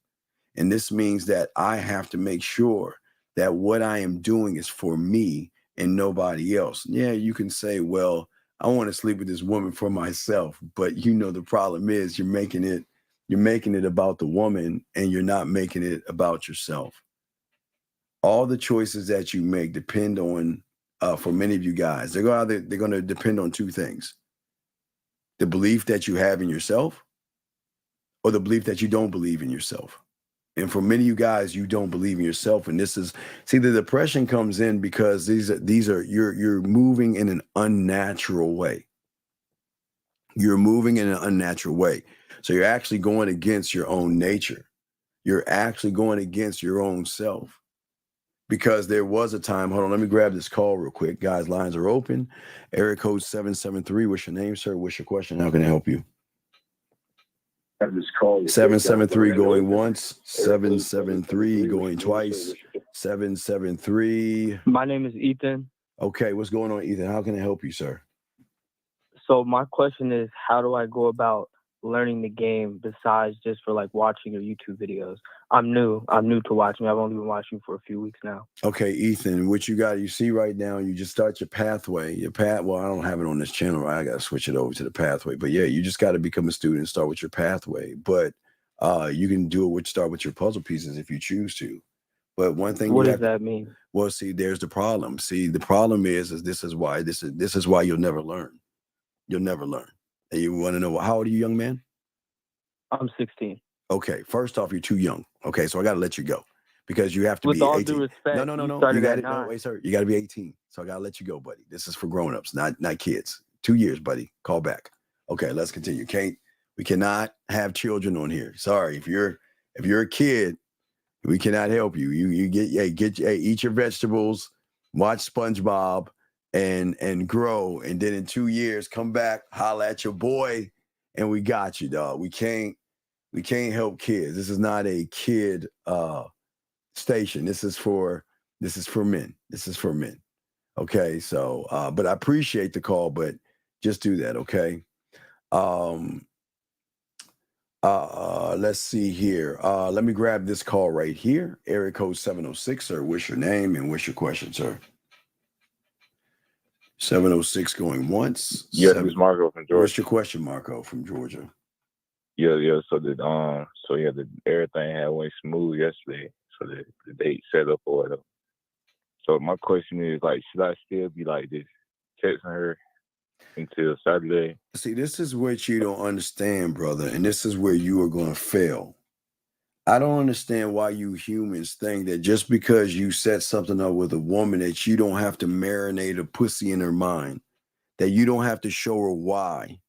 S10: And this means that I have to make sure that what I am doing is for me and nobody else. Yeah, you can say, well, I want to sleep with this woman for myself, but you know the problem is you're making it about the woman and you're not making it about yourself. All the choices that you make depend on, for many of you guys, they're going to depend on two things: the belief that you have in yourself, or the belief that you don't believe in yourself. And for many of you guys, you don't believe in yourself. And this is, see, the depression comes in because these are you're moving in an unnatural way. You're moving in an unnatural way. So you're actually going against your own nature. You're actually going against your own self. Because there was a time, hold on, let me grab this call real quick. Guys, lines are open. Area code 773. What's your name, sir? What's your question? How can I help you? 773 going once, 773 going twice, 773.
S11: My name is Ethan.
S10: Okay, what's going on, Ethan? How can I help you, sir?
S11: So my question is, how do I go about learning the game besides just for like watching your YouTube videos? I'm new to watching. I've only been watching for a few weeks now.
S10: Okay, Ethan, what you see right now, you just start your pathway. Well, I don't have it on this channel, right? I got to switch it over to the pathway. But yeah, you just got to become a student and start with your pathway. But you can start with your puzzle pieces if you choose to. But one thing,
S11: what does that mean?
S10: Well, see, there's the problem. See, the problem is this is why you'll never learn. You'll never learn. And you want to know, how old are you, young man?
S11: I'm 16.
S10: Okay, first off, you're too young. Okay, so I got to let you go because you have to
S11: With
S10: be 18.
S11: all due respect,
S10: No. You got to wait, sir. You got to be 18. So I got to let you go, buddy. This is for grown-ups, not kids. 2 years, buddy. Call back. Okay, let's continue. We cannot have children on here. Sorry, if you're a kid, we cannot help you. You eat your vegetables, watch SpongeBob, and grow, and then in 2 years come back, holla at your boy, and we got you, dog. We can't help kids. This is not a kid station. This is for men. This is for men. Okay, so but I appreciate the call, but just do that, okay? Let's see here. Let me grab this call right here. Area code 706, sir. What's your name and what's your question, sir? 706 going once.
S12: Yes, it's Marco from Georgia.
S10: What's your question, Marco from Georgia?
S12: Yeah. So everything had went smooth yesterday. So the date set up or whatever. So my question is, like, should I still be like this, texting her until Saturday?
S10: See, this is what you don't understand, brother, and this is where you are going to fail. I don't understand why you humans think that just because you set something up with a woman that you don't have to marinate a pussy in her mind, that you don't have to show her why.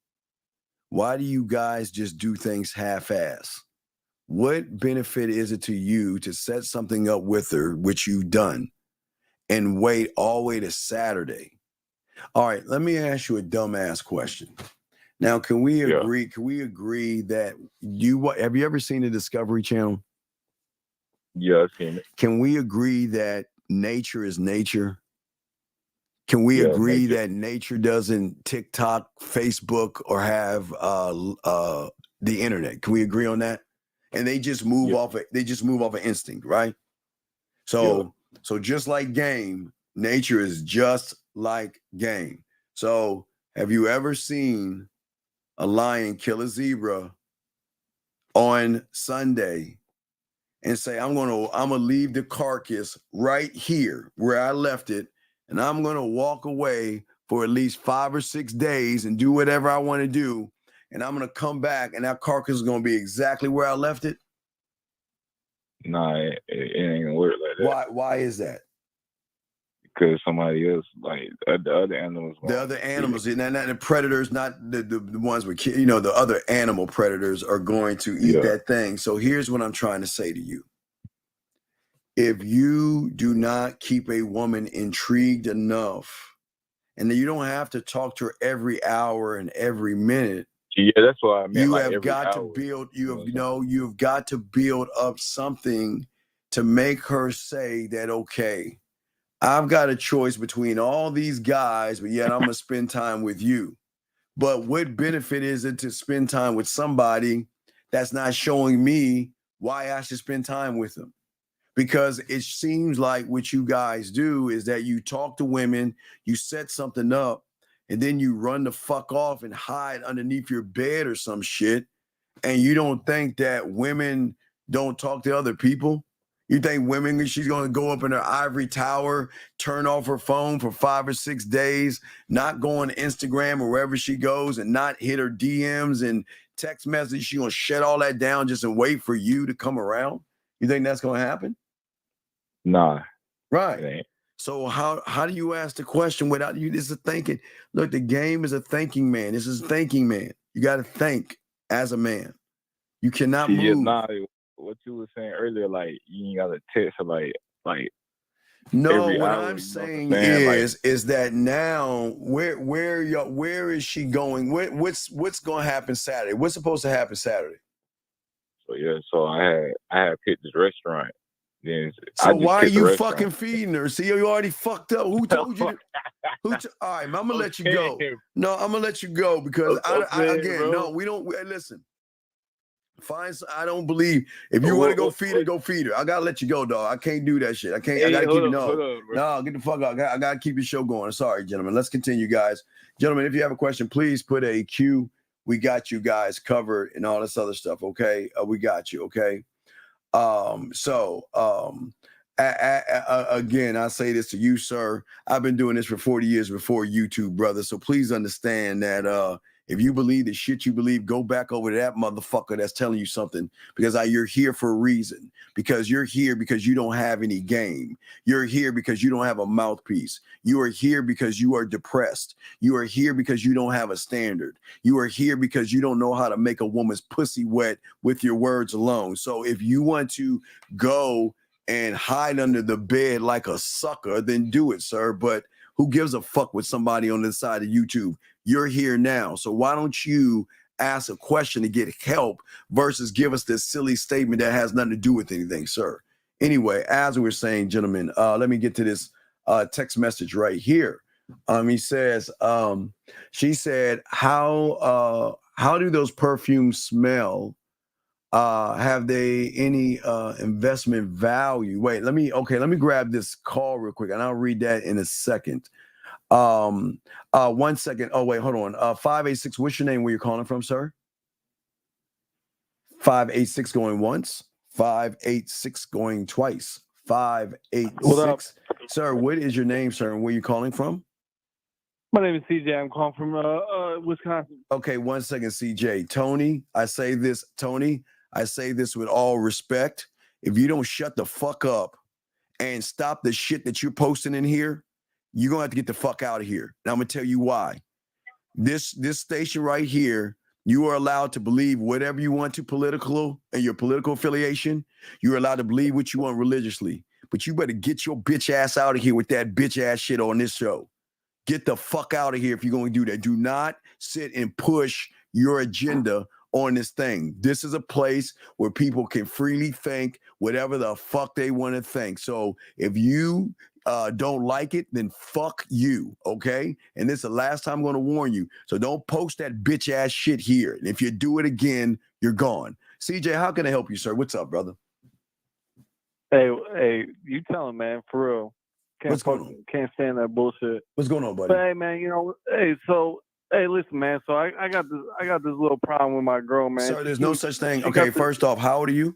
S10: Why do you guys just do things half-ass? What benefit is it to you to set something up with her, which you've done, and wait all the way to Saturday? All right, let me ask you a dumbass question. Now, can we agree? Yeah. Can we agree that have you ever seen the Discovery Channel?
S12: Yeah, I've seen it.
S10: Can we agree that nature is nature? Can we agree that nature doesn't TikTok, Facebook, or have the internet? Can we agree on that? And they just move off of instinct, right? So just like game, nature is just like game. So have you ever seen a lion kill a zebra on Sunday and say, I'm gonna leave the carcass right here where I left it, and I'm gonna walk away for at least 5 or 6 days and do whatever I want to do, and I'm gonna come back and that carcass is gonna be exactly where I left it?
S12: Nah, it ain't gonna work like that.
S10: Why is that?
S12: Because somebody else, like the other animals.
S10: The other animals, and not the predators, not the ones with, the other animal predators are going to eat that thing. So here's what I'm trying to say to you. If you do not keep a woman intrigued enough, and then you don't have to talk to her every hour and every minute.
S12: Yeah, that's what I meant.
S10: You have got to build. You've got to build up something to make her say that, okay, I've got a choice between all these guys, but yet I'm going to spend time with you. But what benefit is it to spend time with somebody that's not showing me why I should spend time with them? Because it seems like what you guys do is that you talk to women, you set something up, and then you run the fuck off and hide underneath your bed or some shit. And you don't think that women don't talk to other people? You think she's going to go up in her ivory tower, turn off her phone for 5 or 6 days, not go on Instagram or wherever she goes, and not hit her DMs and text messages? She's going to shut all that down just and wait for you to come around? You think that's going to happen?
S12: Nah.
S10: Right. So how do you ask the question without you? This is thinking. Look, the game is a thinking man. This is a thinking man. You got to think as a man. You cannot move.
S12: Nah, what you were saying earlier, like you ain't got to text her, like.
S10: No, what I'm saying is that now where is she going? What's going to happen Saturday? What's supposed to happen Saturday?
S12: So I had picked this restaurant. Then
S10: so why are you fucking feeding her? See, you already fucked up. Who told you? All right, man, I'm gonna let you go. No, I'm gonna let you go because we don't. Listen. Fine, I don't believe if you want to go feed her, go feed her. I gotta let you go, dog. I can't do that shit. I can't. I gotta keep it. No, get the fuck out. I gotta keep the show going. Sorry, gentlemen. Let's continue, guys. Gentlemen, if you have a question, please put a Q. We got you guys covered and all this other stuff. Okay, we got you. Okay. Again, I say this to you, sir. I've been doing this for 40 years before YouTube, brother. So please understand that if you believe the shit you believe, go back over to that motherfucker that's telling you something, because you're here for a reason. Because you're here because you don't have any game. You're here because you don't have a mouthpiece. You are here because you are depressed. You are here because you don't have a standard. You are here because you don't know how to make a woman's pussy wet with your words alone. So if you want to go and hide under the bed like a sucker, then do it, sir. But who gives a fuck with somebody on the side of YouTube? You're here now. So why don't you ask a question to get help versus give us this silly statement that has nothing to do with anything, sir? Anyway, as we were saying, gentlemen, let me get to this text message right here. He says, she said, how how do those perfumes smell? Have they any investment value? Wait, let me grab this call real quick and I'll read that in a second. 1 second. Oh, wait, hold on. 586, what's your name? Where you're calling from, sir? 586 going once, 586 going twice, 586. Sir, what is your name, sir, and where you calling from?
S13: My name is CJ. I'm calling from Wisconsin.
S10: Okay, 1 second, CJ. Tony, I say this with all respect. If you don't shut the fuck up and stop the shit that you're posting in here, you're gonna have to get the fuck out of here. And I'm gonna tell you why. This station right here, you are allowed to believe whatever you want to political and your political affiliation. You're allowed to believe what you want religiously. But you better get your bitch ass out of here with that bitch ass shit on this show. Get the fuck out of here if you're going to do that. Do not sit and push your agenda on this thing. This is a place where people can freely think whatever the fuck they want to think. So if you don't like it, then fuck you, okay? And this is the last time I'm going to warn you. So don't post that bitch ass shit here. And if you do it again, you're gone. CJ, how can I help you, sir? What's up, brother?
S13: Hey, you tell him, man, for real.
S10: What's going on?
S13: Can't stand that bullshit.
S10: What's going on, buddy?
S13: But hey, man, listen, man. So I got this little problem with my girl, man.
S10: Sir, there's no such thing. Okay, first off, how old are you?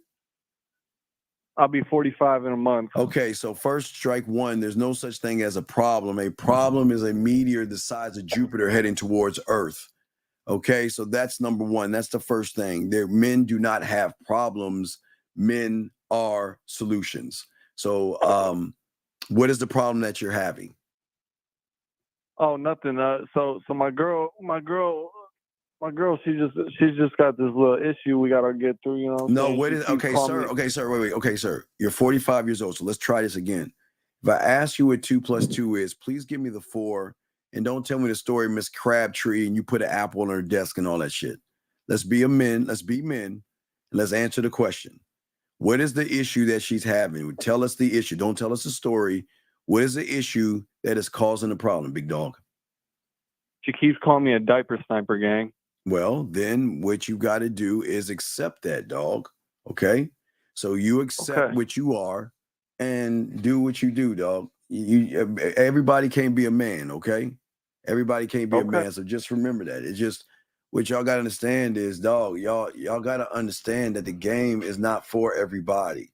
S13: I'll be 45 in a month.
S10: Okay, so first strike one, there's no such thing as a problem. A problem is a meteor the size of Jupiter heading towards Earth. Okay, so that's number one. That's the first thing. Men do not have problems. Men are solutions. So what is the problem that you're having?
S13: Oh, nothing. So my girl, she's just got this little issue we gotta get through. You know.
S10: No, what is okay, sir? Okay, sir. Wait. Okay, sir. You're 45 years old. So let's try this again. If I ask you what 2 + 2 is, please give me the 4, and don't tell me the story, Miss Crabtree, and you put an apple on her desk and all that shit. Let's be men. Let's be men, and let's answer the question. What is the issue that she's having? Tell us the issue. Don't tell us the story. What is the issue that is causing the problem, big dog?
S13: She keeps calling me a diaper sniper, gang.
S10: Well, then what you got to do is accept that, dog. Okay? So you accept what you are and do what you do, dog. Everybody can't be a man, okay? Everybody can't be a man. So just remember that. It's just what y'all got to understand is, dog, y'all got to understand that the game is not for everybody.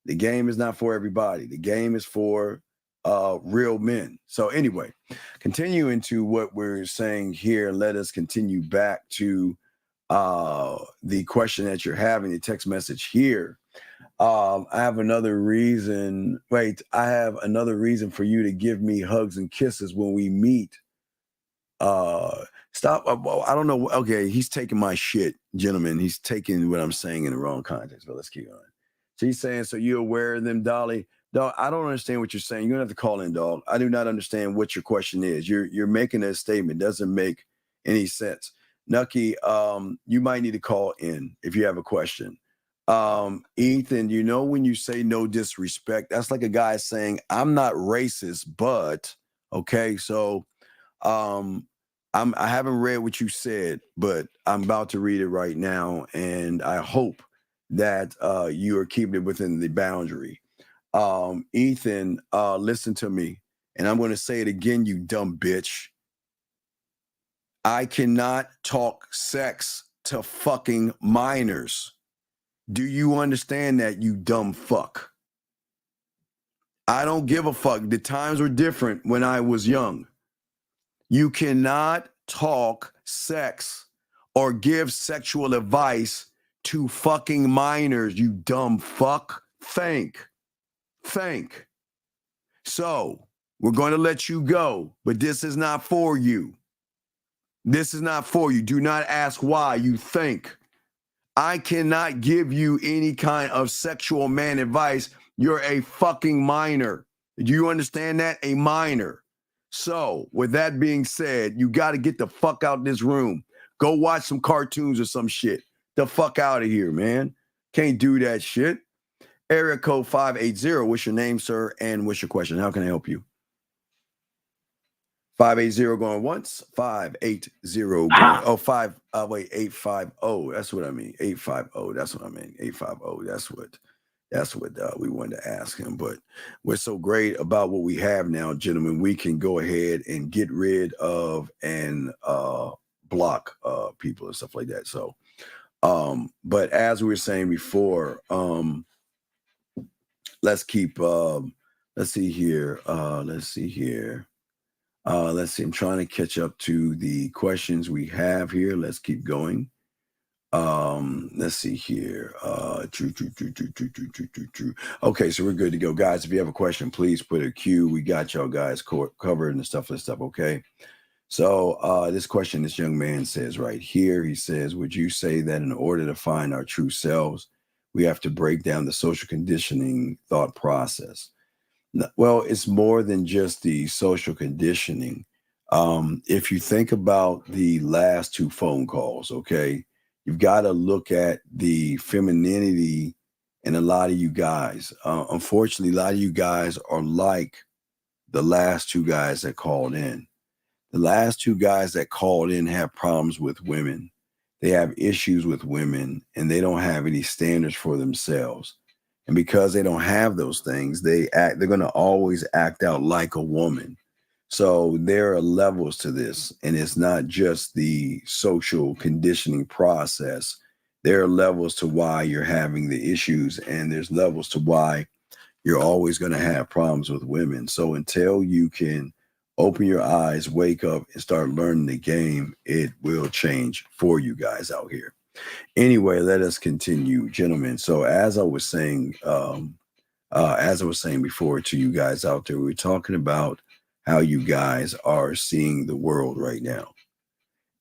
S10: The game is not for everybody. The game is for real men. So anyway, continuing to what we're saying here, let us continue back to the question that you're having, the text message here. I have another reason. Wait, I have another reason for you to give me hugs and kisses when we meet. Stop. I don't know. Okay, he's taking my shit, gentlemen. He's taking what I'm saying in the wrong context, but let's keep going. So he's saying, so you're aware of them, Dolly? Dog, I don't understand what you're saying. You don't have to call in, dog. I do not understand what your question is. You're making a statement. It doesn't make any sense. Nucky, you might need to call in if you have a question. Ethan, you know when you say no disrespect, that's like a guy saying, I'm not racist, but, okay, so I haven't read what you said, but I'm about to read it right now, and I hope that you are keeping it within the boundary. Ethan, listen to me, and I'm going to say it again, you dumb bitch. I cannot talk sex to fucking minors. Do you understand that, you dumb fuck? I don't give a fuck. The times were different when I was young. You cannot talk sex or give sexual advice to fucking minors, you dumb fuck. Think. So, we're going to let you go, but this is not for you. This is not for you. Do not ask why. You think. I cannot give you any kind of sexual man advice. You're a fucking minor. Do you understand that? A minor. So, with that being said, you got to get the fuck out of this room. Go watch some cartoons or some shit. The fuck out of here, man. Can't do that shit. Area code 580. What's your name, sir? And what's your question? How can I help you? 580 going once, 580 going. Oh, 850. That's what I mean. 850. That's what I mean. 850. That's what we wanted to ask him. But what's so great about what we have now, gentlemen, we can go ahead and get rid of and block people and stuff like that. So, but as we were saying before, let's keep. Let's see here. Let's see. I'm trying to catch up to the questions we have here. Let's keep going. Let's see here. True. Okay, so we're good to go, guys. If you have a question, please put a Q. We got y'all guys covered and stuff. Okay. So this question, this young man says right here. He says, "Would you say that in order to find our true selves, we have to break down the social conditioning thought process?" Well, it's more than just the social conditioning. If you think about the last two phone calls, okay, you've got to look at the femininity in a lot of you guys. Unfortunately, a lot of you guys are like the last two guys that called in. The last two guys that called in have problems with women. They have issues with women, and they don't have any standards for themselves. And because they don't have those things, they're going to always act out like a woman. So there are levels to this, and it's not just the social conditioning process. There are levels to why you're having the issues, and there's levels to why you're always going to have problems with women. So until you can open your eyes, wake up, and start learning the game, it will change for you guys out here. Anyway, let us continue, gentlemen. So as I was saying before to you guys out there, we're talking about how you guys are seeing the world right now.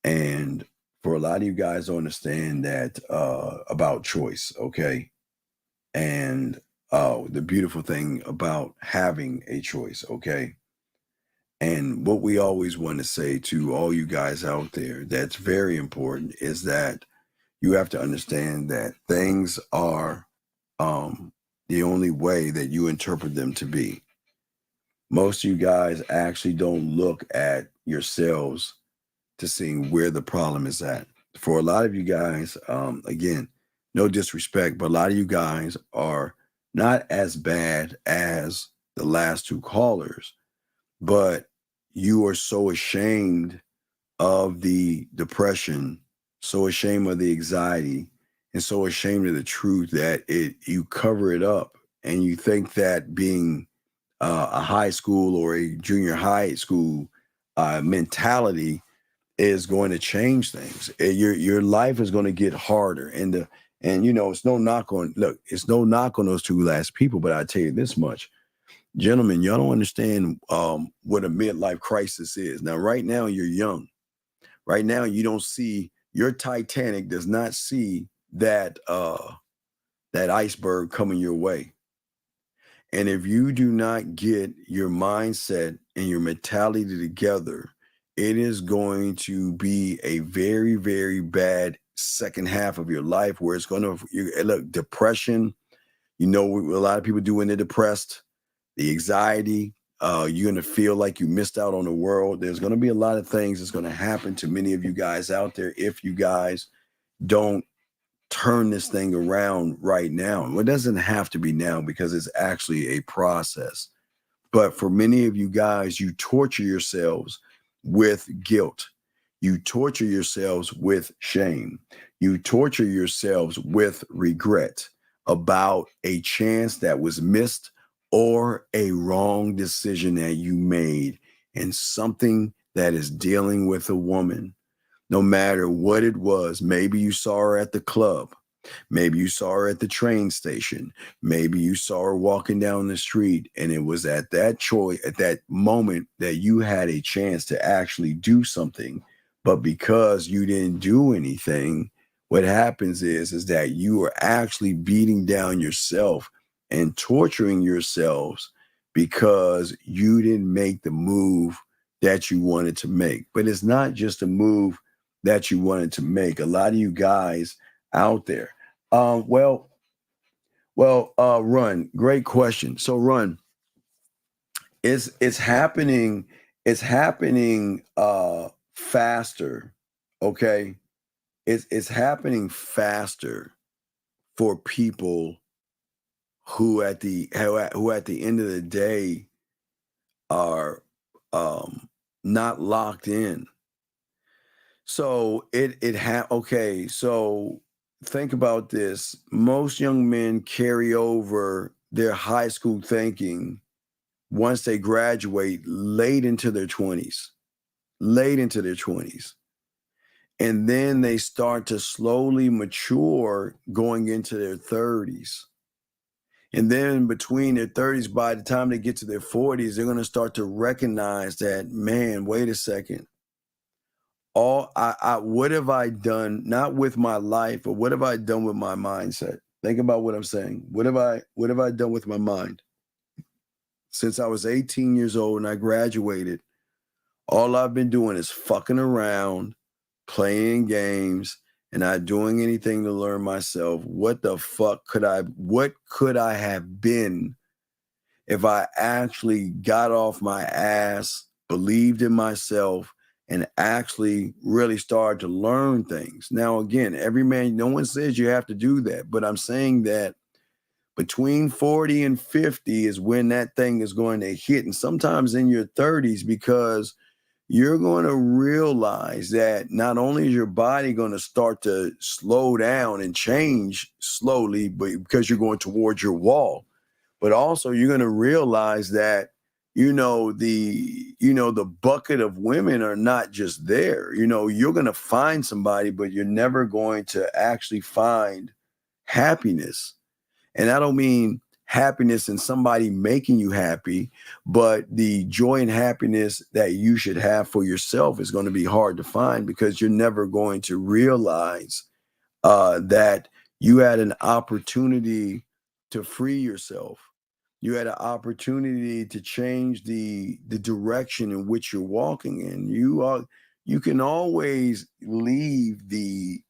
S10: And for a lot of you guys to understand that about choice, okay? And the beautiful thing about having a choice, okay? And what we always want to say to all you guys out there that's very important is that you have to understand that things are the only way that you interpret them to be. Most of you guys actually don't look at yourselves to seeing where the problem is at. For a lot of you guys, again, no disrespect, but a lot of you guys are not as bad as the last two callers, but you are so ashamed of the depression, so ashamed of the anxiety, and so ashamed of the truth that you cover it up, and you think that being a high school or a junior high school mentality is going to change things. Your life is going to get harder, and it's no knock on those two last people, but I tell you this much. Gentlemen, y'all don't understand what a midlife crisis is. Now, right now, you're young. Right now, you don't see, your Titanic does not see that iceberg coming your way. And if you do not get your mindset and your mentality together, it is going to be a very, very bad second half of your life where it's going to, look, depression, what a lot of people do when they're depressed, the anxiety, you're going to feel like you missed out on the world. There's going to be a lot of things that's going to happen to many of you guys out there if you guys don't turn this thing around right now. Well, it doesn't have to be now because it's actually a process. But for many of you guys, you torture yourselves with guilt. You torture yourselves with shame. You torture yourselves with regret about a chance that was missed or a wrong decision that you made, and something that is dealing with a woman, no matter what it was. Maybe you saw her at the club. Maybe you saw her at the train station. Maybe you saw her walking down the street, and it was at that moment that you had a chance to actually do something. But because you didn't do anything, what happens is that you are actually beating down yourself and torturing yourselves because you didn't make the move that you wanted to make. But it's not just a move that you wanted to make. A lot of you guys out there. Run, great question. So Run, it's happening it's happening faster. Okay, it's happening faster for people who at the end of the day are not locked in. So okay, so think about this. Most young men carry over their high school thinking once they graduate late into their 20s. Late into their 20s. And then they start to slowly mature going into their 30s. And then between their 30s, by the time they get to their 40s, they're going to start to recognize that, man, wait a second. What have I done, not with my life, but what have I done with my mindset? Think about what I'm saying. What have I done with my mind? Since I was 18 years old and I graduated, all I've been doing is fucking around, playing games, and not doing anything to learn myself. What could I have been if I actually got off my ass, believed in myself, and actually really started to learn things? Now, again, no one says you have to do that, but I'm saying that between 40 and 50 is when that thing is going to hit, and sometimes in your 30s, because you're going to realize that not only is your body going to start to slow down and change slowly, but because you're going towards your wall, but also you're going to realize that, the bucket of women are not just there. You're going to find somebody, but you're never going to actually find happiness. And I don't mean happiness in somebody making you happy, but the joy and happiness that you should have for yourself is going to be hard to find, because you're never going to realize that you had an opportunity to free yourself. You had an opportunity to change the direction in which you're walking in. You can always leave the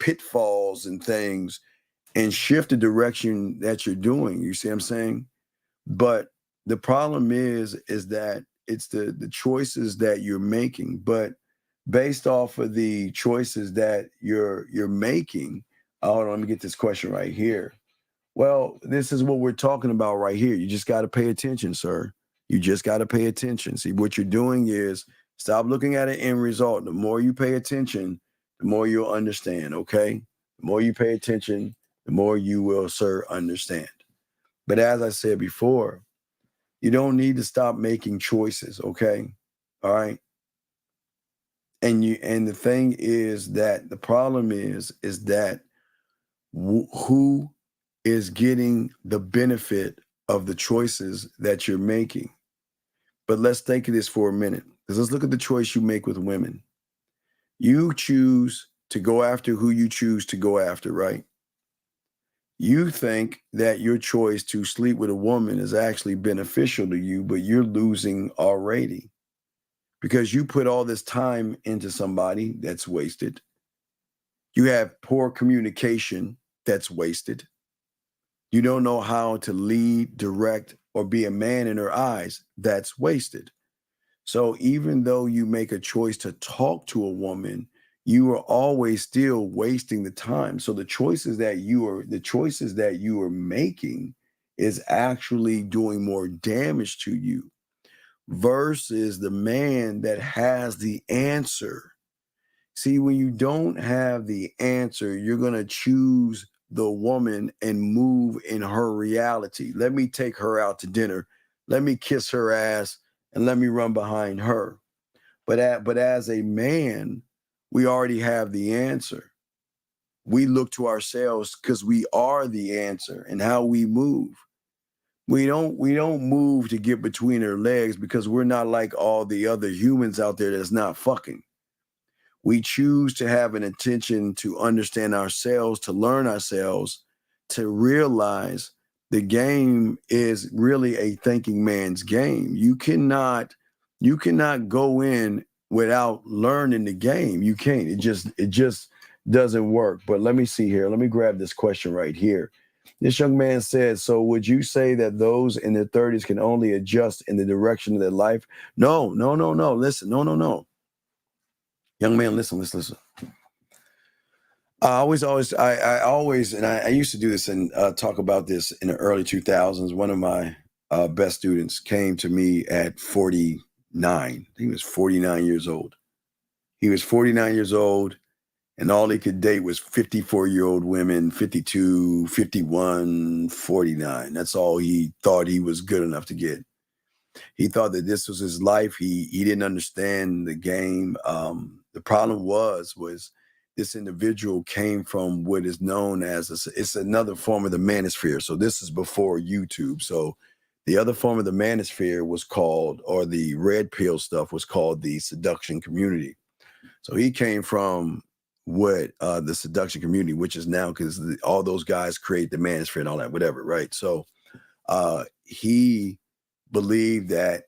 S10: pitfalls and things and shift the direction that you're doing. You see what I'm saying? But the problem is that it's the choices that you're making. But based off of the choices that you're making, hold on, let me get this question right here. Well, this is what we're talking about right here. You just got to pay attention, sir. You just got to pay attention. See, what you're doing is stop looking at an end result. The more you pay attention, the more you'll understand, okay? The more you pay attention, the more you will, sir, understand. But as I said before, you don't need to stop making choices, okay? All right? And the thing is that the problem is that who is getting the benefit of the choices that you're making. But let's think of this for a minute, because let's look at the choice you make with women. You choose to go after who you choose to go after, right? You think that your choice to sleep with a woman is actually beneficial to you, but you're losing already, because you put all this time into somebody that's wasted. You have poor communication that's wasted. You don't know how to lead, direct, or be a man in her eyes. That's wasted. So even though you make a choice to talk to a woman, you are always still wasting the time. So the choices that you are making is actually doing more damage to you versus the man that has the answer. See, when you don't have the answer, you're going to choose the woman and move in her reality. Let me take her out to dinner. Let me kiss her ass and let me run behind her. But as a man, we already have the answer. We look to ourselves because we are the answer and how we move. We don't move to get between her legs because we're not like all the other humans out there that's not fucking. We choose to have an intention to understand ourselves, to learn ourselves, to realize the game is really a thinking man's game. You cannot go in without learning the game. You can't. It just doesn't work. But let me see here. Let me grab this question right here. This young man said, so would you say that those in their 30s can only adjust in the direction of their life? No. Listen, no. Young man, listen. I used to do this and talk about this in the early 2000s. One of my best students came to me at 49. I think he was 49 years old. He was 49 years old, and all he could date was 54-year-old women, 52, 51, 49. That's all he thought he was good enough to get. He thought that this was his life. He didn't understand the game. The problem was this individual came from what is known as, it's another form of the manosphere. So this is before YouTube. So the other form of the manosphere was called, or the red pill stuff was called, the seduction community. So he came from what the seduction community, which is now, because all those guys create the manosphere and all that, whatever, right? So he believed that,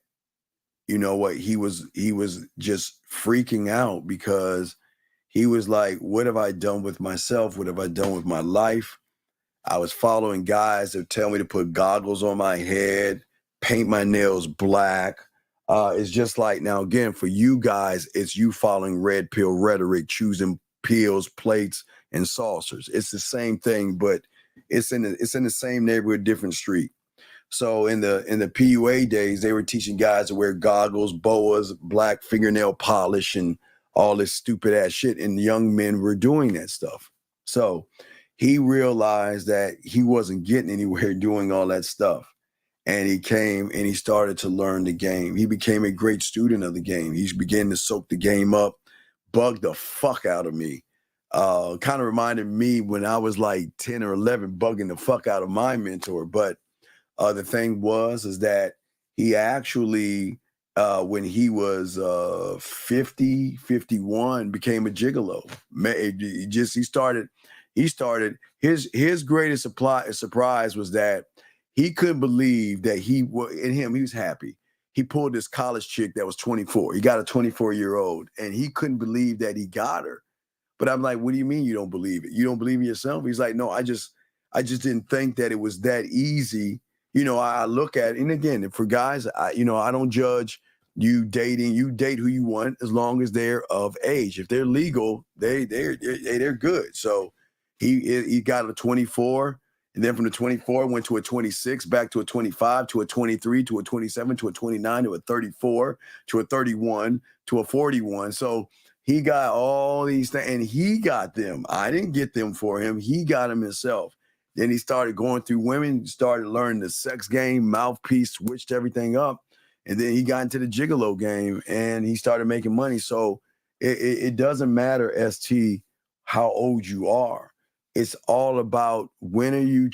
S10: you know what, he was just freaking out because he was like, what have I done with myself? What have I done with my life? I was following guys that tell me to put goggles on my head, paint my nails black. It's just like, now again, for you guys, it's you following red pill rhetoric, choosing pills, plates, and saucers. It's the same thing, but it's in the same neighborhood, different street. So in the PUA days, they were teaching guys to wear goggles, boas, black fingernail polish, and all this stupid ass shit. And young men were doing that stuff. So he realized that he wasn't getting anywhere doing all that stuff. And he came and he started to learn the game. He became a great student of the game. He's beginning to soak the game up, bugged the fuck out of me. Kind of reminded me when I was like 10 or 11, bugging the fuck out of my mentor. But the thing is that he actually, when he was 50, 51, became a gigolo. He started, his greatest surprise was that he couldn't believe that he was happy. He pulled this college chick that was 24. He got a 24-year-old, and he couldn't believe that he got her. But I'm like, what do you mean you don't believe it? You don't believe in yourself? He's like, no, I just didn't think that it was that easy. You know, I look at it, and again, for guys, I don't judge you dating. You date who you want as long as they're of age. If they're legal, they're good. So he got a 24, and then from the 24 went to a 26, back to a 25, to a 23, to a 27, to a 29, to a 34, to a 31, to a 41. So he got all these things, and he got them. I didn't get them for him. He got them himself. Then he started going through women, started learning the sex game, mouthpiece, switched everything up. And then he got into the gigolo game, and he started making money. So it doesn't matter, ST, how old you are. It's all about when are you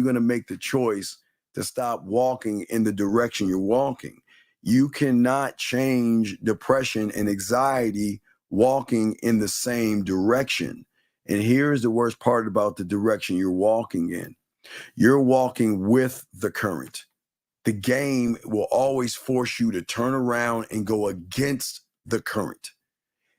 S10: going to make the choice to stop walking in the direction you're walking. You cannot change depression and anxiety walking in the same direction. And here's the worst part about the direction you're walking in. You're walking with the current. The game will always force you to turn around and go against the current.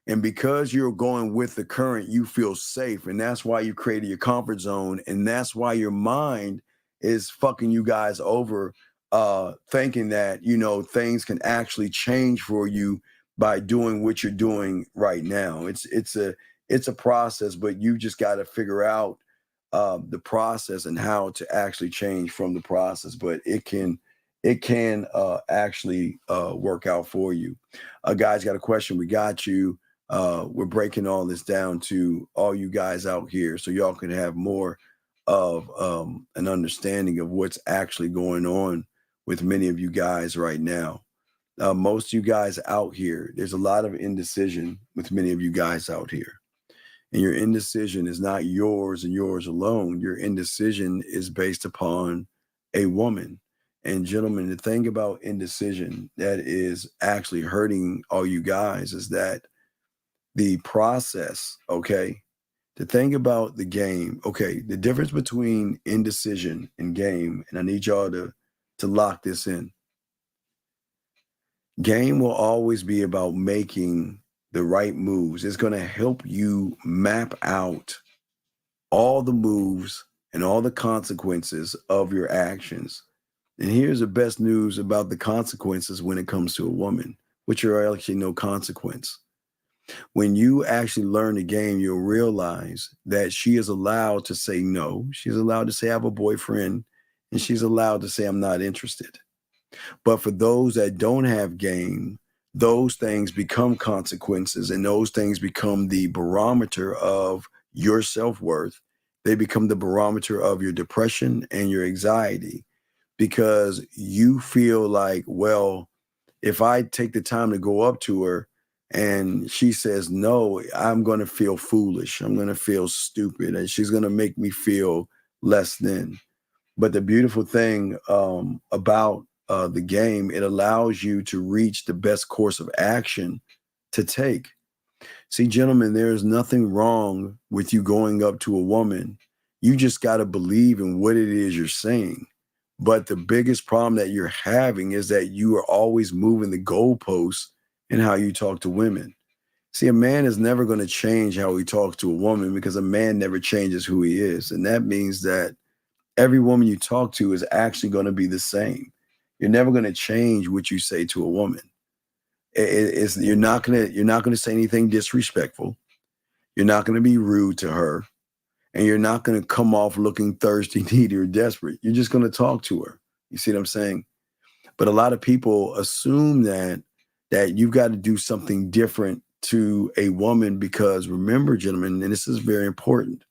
S10: And because you're going with the current, you feel safe. And that's why you created your comfort zone. And that's why your mind is fucking you guys over, thinking that, things can actually change for you by doing what you're doing right now. It's a process, but you just got to figure out the process and how to actually change from the process. But it can actually work out for you. Guys, got a question? We got you. We're breaking all this down to all you guys out here, so y'all can have more of an understanding of what's actually going on with many of you guys right now. Most of you guys out here, there's a lot of indecision with many of you guys out here. And your indecision is not yours and yours alone. Your indecision is based upon a woman. And gentlemen, the thing about indecision that is actually hurting all you guys is that the process, okay? The thing about the game, okay, the difference between indecision and game, and I need y'all to lock this in. Game will always be about making the right moves. It's going to help you map out all the moves and all the consequences of your actions. And here's the best news about the consequences when it comes to a woman, which are actually no consequence. When you actually learn the game, you'll realize that she is allowed to say no. She's allowed to say I have a boyfriend, and she's allowed to say I'm not interested. But for those that don't have game, those things become consequences, and those things become the barometer of your self-worth. They become the barometer of your depression and your anxiety, because you feel like, well, if I take the time to go up to her and she says no, I'm going to feel foolish. I'm going to feel stupid, and she's going to make me feel less than. But the beautiful thing about the game, it allows you to reach the best course of action to take. See, gentlemen, there is nothing wrong with you going up to a woman. You just got to believe in what it is you're saying. But the biggest problem that you're having is that you are always moving the goalposts in how you talk to women. See, a man is never going to change how he talks to a woman, because a man never changes who he is. And that means that every woman you talk to is actually going to be the same. You're never going to change what you say to a woman. You're not going to say anything disrespectful. You're not going to be rude to her, and you're not going to come off looking thirsty, needy, or desperate. You're just going to talk to her. You see what I'm saying? But a lot of people assume that you've got to do something different to a woman, because remember, gentlemen, and this is very important,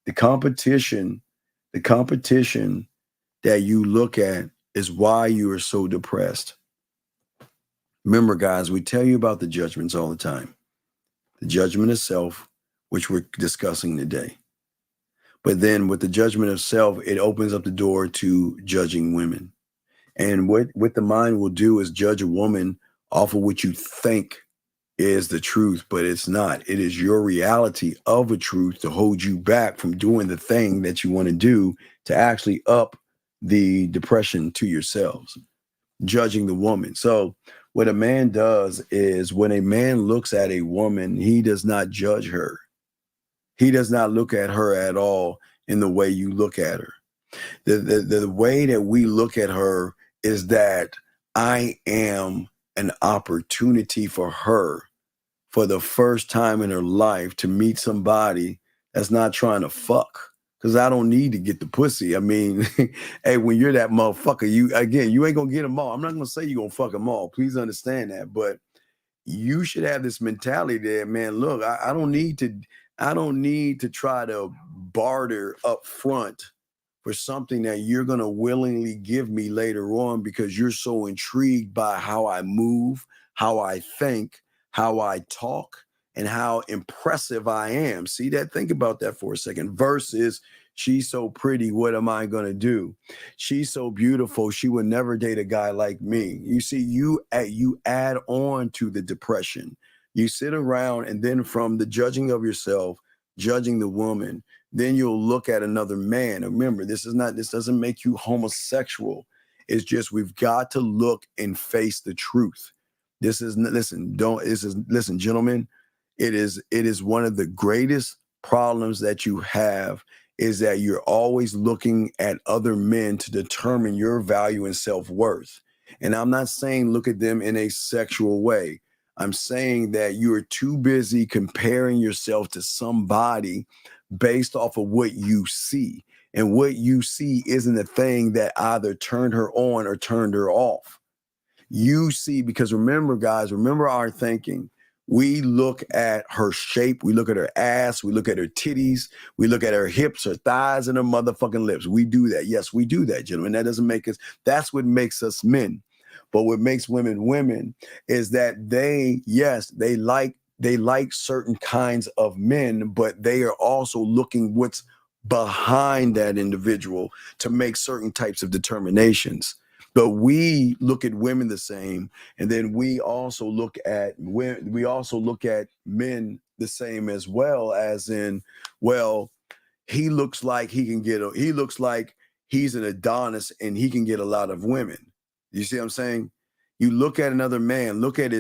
S10: the competition that you look at is why you are so depressed. Remember, guys, we tell you about the judgments all the time. The judgment of self, which we're discussing today. But then with the judgment of self, it opens up the door to judging women. And what the mind will do is judge a woman off of what you think is the truth, but it's not. It is your reality of a truth to hold you back from doing the thing that you want to do to actually up the depression to yourselves, judging the woman. So what a man does is, when a man looks at a woman, he does not judge her. He does not look at her at all in the way you look at her. The way that we look at her is that I am an opportunity for her, for the first time in her life, to meet somebody that's not trying to fuck. Because I don't need to get the pussy. I mean, hey, when you're that motherfucker, you ain't going to get them all. I'm not going to say you're going to fuck them all. Please understand that. But you should have this mentality that, man, look, I don't need to try to barter up front for something that you're going to willingly give me later on, because you're so intrigued by how I move, how I think, how I talk, and how impressive I am. See that? Think about that for a second. Versus, she's so pretty, what am I going to do? She's so beautiful, she would never date a guy like me. You see, you add on to the depression. You sit around, and then from the judging of yourself, judging the woman, then you'll look at another man. Remember, this doesn't make you homosexual. It's just, we've got to look and face the truth. Listen, gentlemen, it is one of the greatest problems that you have, is that you're always looking at other men to determine your value and self-worth. And I'm not saying look at them in a sexual way. I'm saying that you are too busy comparing yourself to somebody based off of what you see. And what you see isn't a thing that either turned her on or turned her off. You see, because remember, guys, remember our thinking. We look at her shape, we look at her ass, we look at her titties, we look at her hips, her thighs, and her motherfucking lips. We do that. Yes, we do that, gentlemen. That doesn't make us, that's what makes us men. But what makes women women is that they like certain kinds of men, but they are also looking what's behind that individual to make certain types of determinations. But we look at women the same, and then we also look at men the same as well, as in, well, he looks like he's an Adonis and he can get a lot of women. You see what I'm saying? You look at another man, look at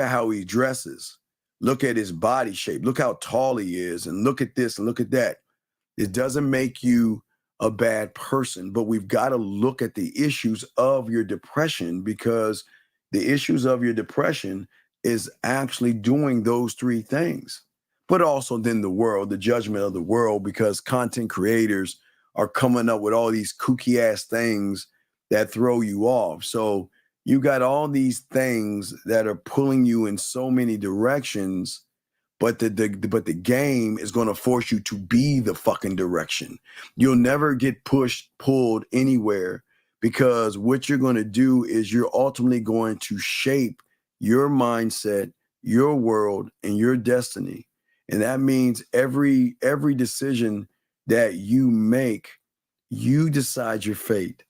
S10: how he dresses, look at his body shape, look how tall he is, and look at this and look at that. It doesn't make you a bad person, but we've got to look at the issues of your depression, because the issues of your depression is actually doing those three things. But also then the world, the judgment of the world, because content creators are coming up with all these kooky ass things that throw you off. So you got all these things that are pulling you in so many directions, but the game is going to force you to be the fucking direction. You'll never get pulled anywhere, because what you're going to do is you're ultimately going to shape your mindset, your world, and your destiny. And that means every decision that you make, you decide your fate.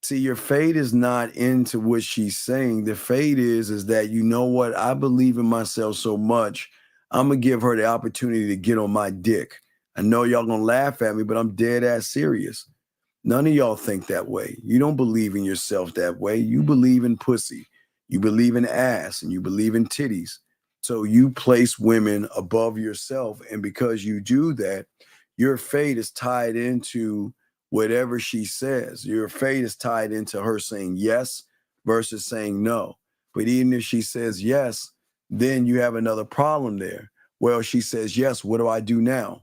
S10: See, your fate is not into what she's saying. The fate is that, you know what? I believe in myself so much, I'm going to give her the opportunity to get on my dick. I know y'all going to laugh at me, but I'm dead ass serious. None of y'all think that way. You don't believe in yourself that way. You believe in pussy. You believe in ass, and you believe in titties. So you place women above yourself. And because you do that, your fate is tied into whatever she says. Your fate is tied into her saying yes versus saying no. But even if she says yes, then you have another problem there. Well, she says yes. What do I do now?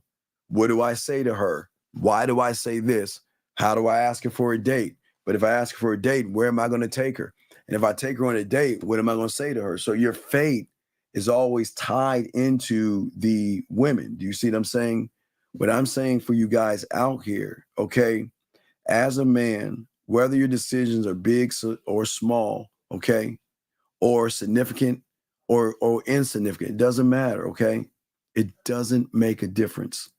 S10: What do I say to her? Why do I say this? How do I ask her for a date? But if I ask her for a date, where am I going to take her? And if I take her on a date, what am I going to say to her? So your fate is always tied into the women. Do you see what I'm saying? What I'm saying for you guys out here, okay, as a man, whether your decisions are big or small, okay, or significant or insignificant, it doesn't matter, okay? It doesn't make a difference.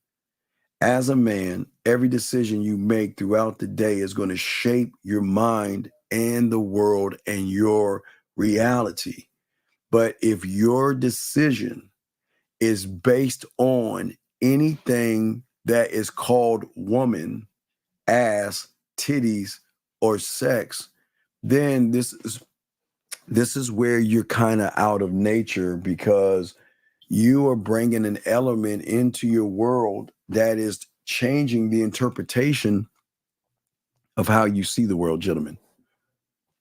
S10: As a man, every decision you make throughout the day is going to shape your mind and the world and your reality. But if your decision is based on anything that is called woman, ass, titties, or sex, then this is where you're kind of out of nature, because you are bringing an element into your world that is changing the interpretation of how you see the world, gentlemen.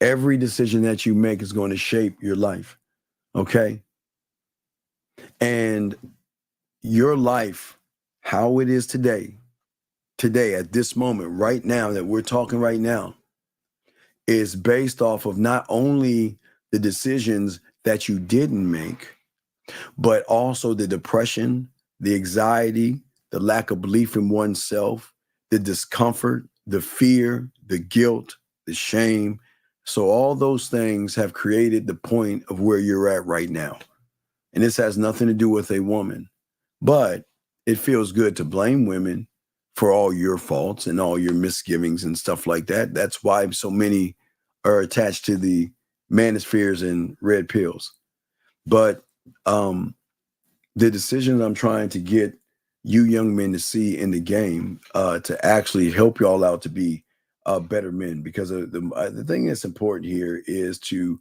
S10: Every decision that you make is going to shape your life, okay? And your life, how it is today, at this moment, right now, that we're talking right now, is based off of not only the decisions that you didn't make, but also the depression, the anxiety, the lack of belief in oneself, the discomfort, the fear, the guilt, the shame. So all those things have created the point of where you're at right now. And this has nothing to do with a woman. But it feels good to blame women for all your faults and all your misgivings and stuff like that. That's why so many are attached to the manospheres and red pills. But the decisions I'm trying to get you young men to see in the game, to actually help y'all out to be better men, because the thing that's important here is to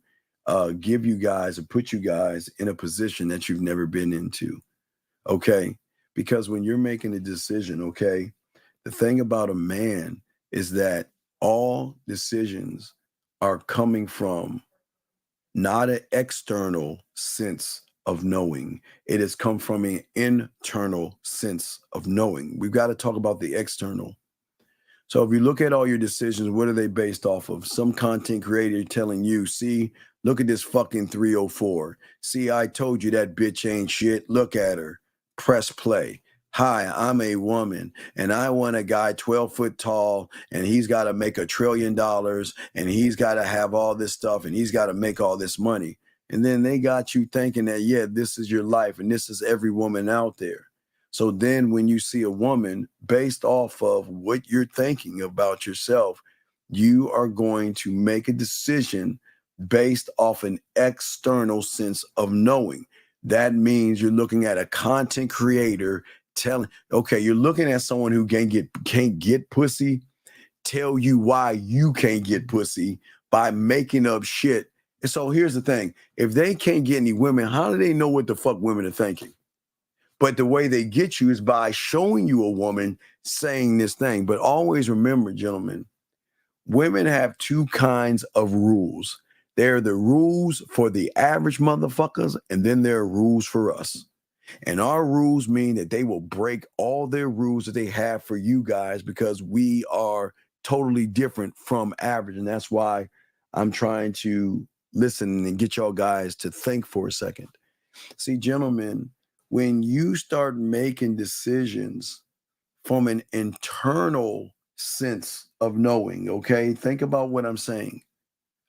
S10: give you guys or put you guys in a position that you've never been into. Okay. Because when you're making a decision, okay, the thing about a man is that all decisions are coming from not an external sense of knowing. It has come from an internal sense of knowing. We've got to talk about the external. So if you look at all your decisions, what are they based off of? Some content creator telling you, see, look at this fucking 304. See, I told you that bitch ain't shit. Look at her. Press play. Hi, I'm a woman and I want a guy 12 foot tall and he's got to make $1 trillion and he's got to have all this stuff and he's got to make all this money. And then they got you thinking that, yeah, this is your life and this is every woman out there. So then when you see a woman based off of what you're thinking about yourself, you are going to make a decision based off an external sense of knowing. That means you're looking at a content creator telling, okay, you're looking at someone who can't get pussy, tell you why you can't get pussy by making up shit. And so here's the thing. If they can't get any women, how do they know what the fuck women are thinking? But the way they get you is by showing you a woman saying this thing. But always remember, gentlemen, women have two kinds of rules. There are the rules for the average motherfuckers, and then there are rules for us. And our rules mean that they will break all their rules that they have for you guys because we are totally different from average. And that's why I'm trying to listen and get y'all guys to think for a second. See, gentlemen, when you start making decisions from an internal sense of knowing, okay, think about what I'm saying.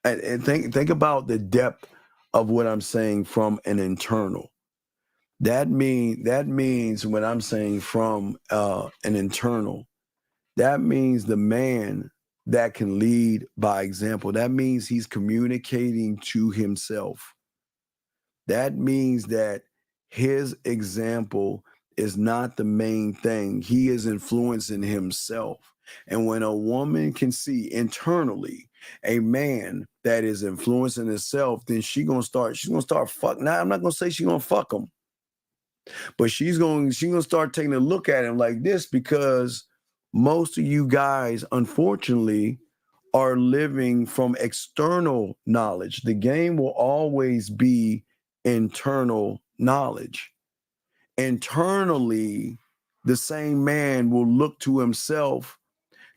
S10: And think about the depth of what I'm saying from an internal. That means when I'm saying from an internal, that means the man that can lead by example. That means he's communicating to himself. That means that his example is not the main thing. He is influencing himself. And when a woman can see internally a man that is influencing himself, then she's gonna start fucking. Now I'm not gonna say she's gonna fuck him, but she's gonna start taking a look at him like this, because most of you guys, unfortunately, are living from external knowledge. The game will always be internal knowledge. Internally, the same man will look to himself.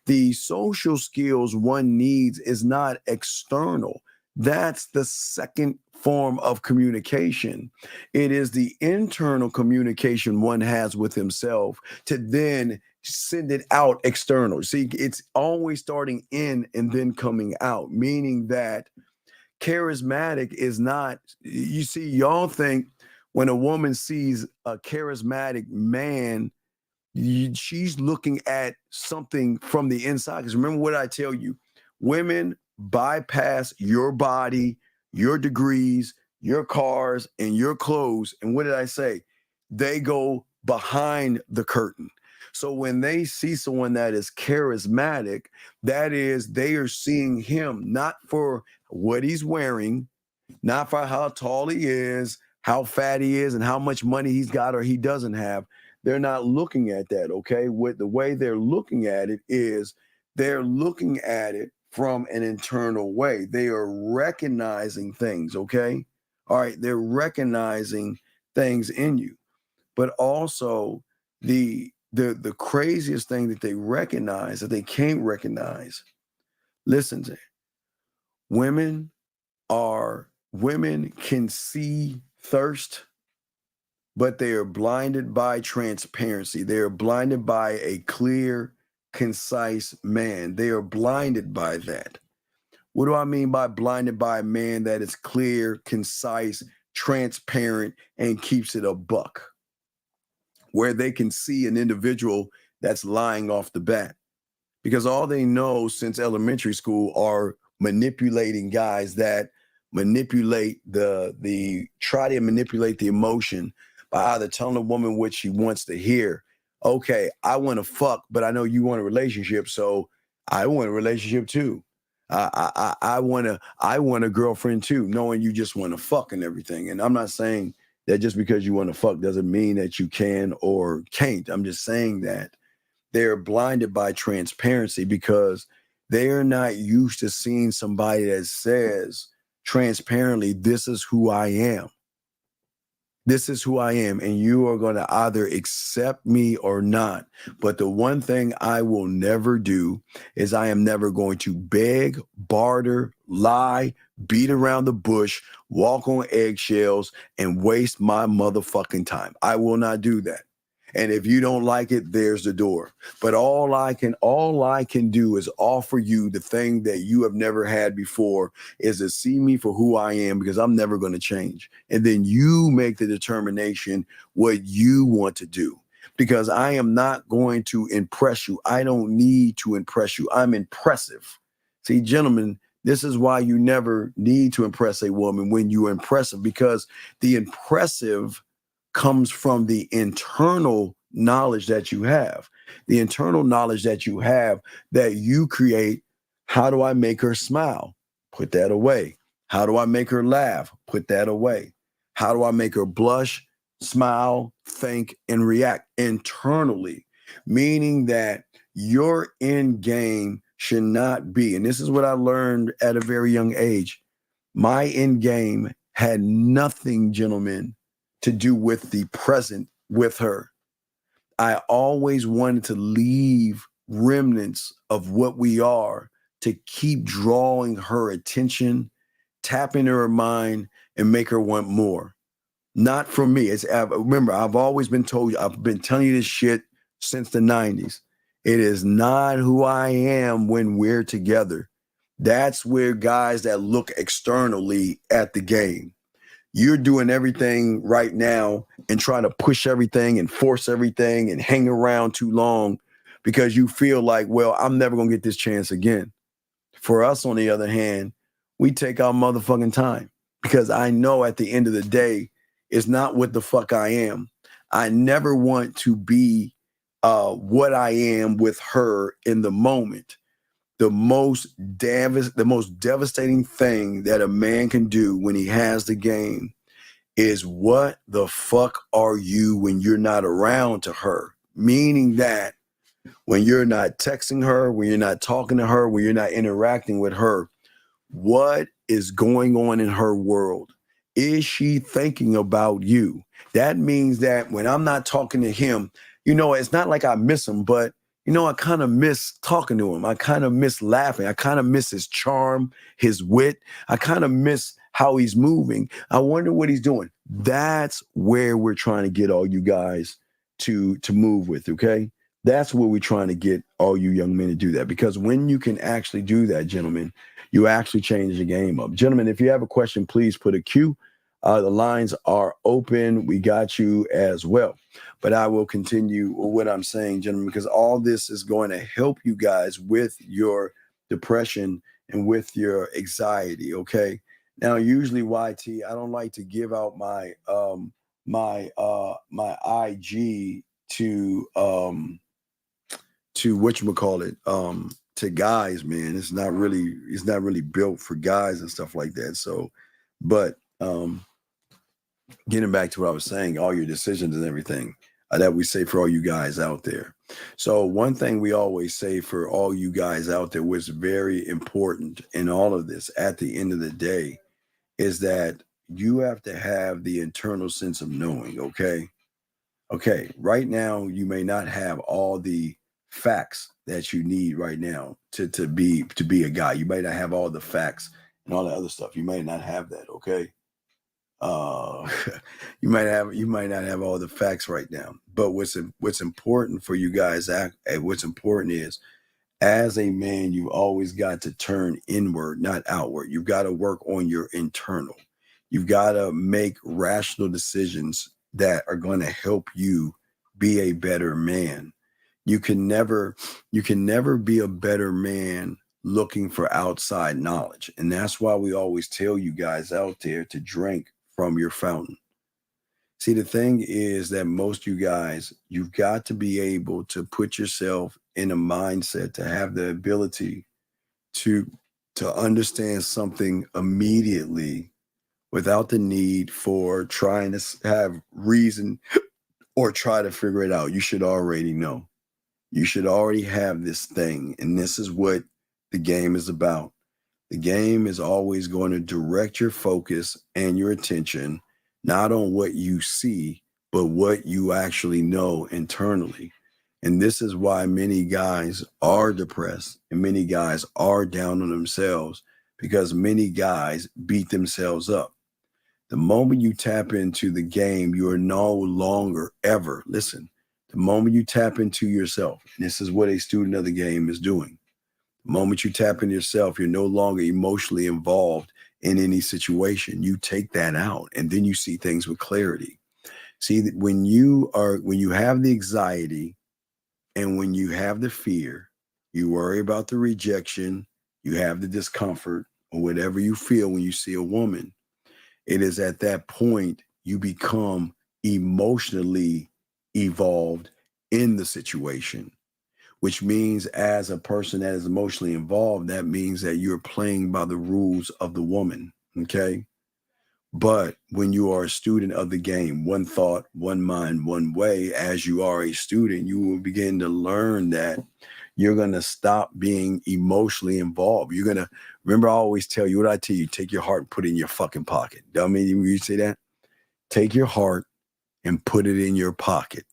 S10: The social skills one needs is not external. That's the second form of communication. It is the internal communication one has with himself to then send it out external. See, it's always starting in and then coming out, meaning that charismatic is not, you see, y'all think when a woman sees a charismatic man, she's looking at something from the inside. Because remember what I tell you, women bypass your body, your degrees, your cars, and your clothes. And what did I say? They go behind the curtain. So when they see someone that is charismatic, that is, they are seeing him not for what he's wearing, not for how tall he is, how fat he is, and how much money he's got or he doesn't have. They're not looking at that, okay? With the way they're looking at it is they're looking at it from an internal way. They are recognizing things, okay? All right, they're recognizing things in you. But also the craziest thing that they recognize that they can't recognize, listen to it. Women can see thirst, but they are blinded by transparency. They are blinded by a clear, concise man. They are blinded by that. What do I mean by blinded by a man that is clear, concise, transparent, and keeps it a buck? Where they can see an individual that's lying off the bat. Because all they know since elementary school are manipulating guys that manipulate try to manipulate the emotion by either telling a woman what she wants to hear. Okay, I want to fuck, but I know you want a relationship, so I want a relationship too. I want a girlfriend too, knowing you just want to fuck and everything. And I'm not saying that just because you want to fuck doesn't mean that you can or can't. I'm just saying that they're blinded by transparency because they are not used to seeing somebody that says transparently, this is who I am. This is who I am, and you are going to either accept me or not. But the one thing I will never do is I am never going to beg, barter, lie, beat around the bush, walk on eggshells, and waste my motherfucking time. I will not do that. And if you don't like it, there's the door. But all I can do is offer you the thing that you have never had before, is to see me for who I am, because I'm never going to change. And then you make the determination what you want to do, because I am not going to impress you. I don't need to impress you. I'm impressive. See, gentlemen, this is why you never need to impress a woman when you're impressive, because the impressive comes from the internal knowledge that you have, the internal knowledge that you have that you create. How do I make her smile? Put that away. How do I make her laugh? Put that away. How do I make her blush? smile, think, and react internally, meaning that your end game should not be, and this is what I learned at a very young age. My end game had nothing, gentlemen, to do with the present with her. I always wanted to leave remnants of what we are to keep drawing her attention, tap into her mind, and make her want more. Not from me. Remember, I've always been told you, I've been telling you this shit since the 90s. It is not who I am when we're together. That's where guys that look externally at the game. You're doing everything right now and trying to push everything and force everything and hang around too long because you feel like, well, I'm never going to get this chance again. For us, on the other hand, we take our motherfucking time because I know at the end of the day, it's not what the fuck I am. I never want to be what I am with her in the moment. The most devastating thing that a man can do when he has the game is what the fuck are you when you're not around to her? Meaning that when you're not texting her, when you're not talking to her, when you're not interacting with her, what is going on in her world? Is she thinking about you? That means that when I'm not talking to him, it's not like I miss him, but I kind of miss talking to him. I kind of miss laughing. I kind of miss his charm, his wit. I kind of miss how he's moving. I wonder what he's doing. That's where we're trying to get all you guys to move with, okay? That's where we're trying to get all you young men to do that. Because when you can actually do that, gentlemen, you actually change the game up. Gentlemen, if you have a question, please put a Q. The lines are open. We got you as well. But I will continue what I'm saying, gentlemen, because all this is going to help you guys with your depression and with your anxiety, okay? Now, usually, YT, I don't like to give out my my IG to whatchamacallit, to guys, man. It's not really built for guys and stuff like that. So, but getting back to what I was saying, all your decisions and everything that we say for all you guys out there. So one thing we always say for all you guys out there, was very important in all of this at the end of the day, is that you have to have the internal sense of knowing, okay? Okay, right now you may not have all the facts that you need right now to be a guy. You may not have all the facts and all the other stuff. You may not have that, okay? You might not have all the facts right now. But what's important for you guys, what's important is, as a man, you've always got to turn inward, not outward. You've got to work on your internal. You've got to make rational decisions that are going to help you be a better man. You can never be a better man looking for outside knowledge. And that's why we always tell you guys out there to drink from your fountain. See, the thing is that most you guys, you've got to be able to put yourself in a mindset to have the ability to understand something immediately without the need for trying to have reason or try to figure it out. You should already know. You should already have this thing. And this is what the game is about. The game is always going to direct your focus and your attention, not on what you see, but what you actually know internally. And this is why many guys are depressed and many guys are down on themselves, because many guys beat themselves up. The moment you tap into the game, you are no longer ever, listen, the moment you tap into yourself, and this is what a student of the game is doing. The moment you tap into yourself, you're no longer emotionally involved in any situation. You take that out and then you see things with clarity. See, that when you have the anxiety and when you have the fear, you worry about the rejection, you have the discomfort or whatever you feel when you see a woman. It is at that point you become emotionally evolved in the situation, which means as a person that is emotionally involved, that means that you're playing by the rules of the woman, okay? But when you are a student of the game, one thought, one mind, one way, as you are a student, you will begin to learn that you're going to stop being emotionally involved. You're going to, remember, I always tell you what I tell you, take your heart and put it in your fucking pocket. I mean, you say that? Take your heart and put it in your pocket.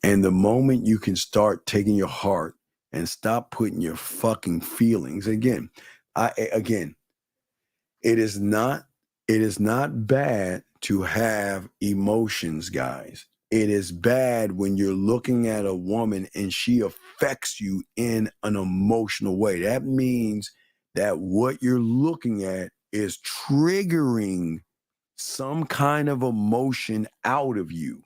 S10: And the moment you can start taking your heart and stop putting your fucking feelings, again, it is not bad to have emotions, guys. It is bad when you're looking at a woman and she affects you in an emotional way. That means that what you're looking at is triggering some kind of emotion out of you.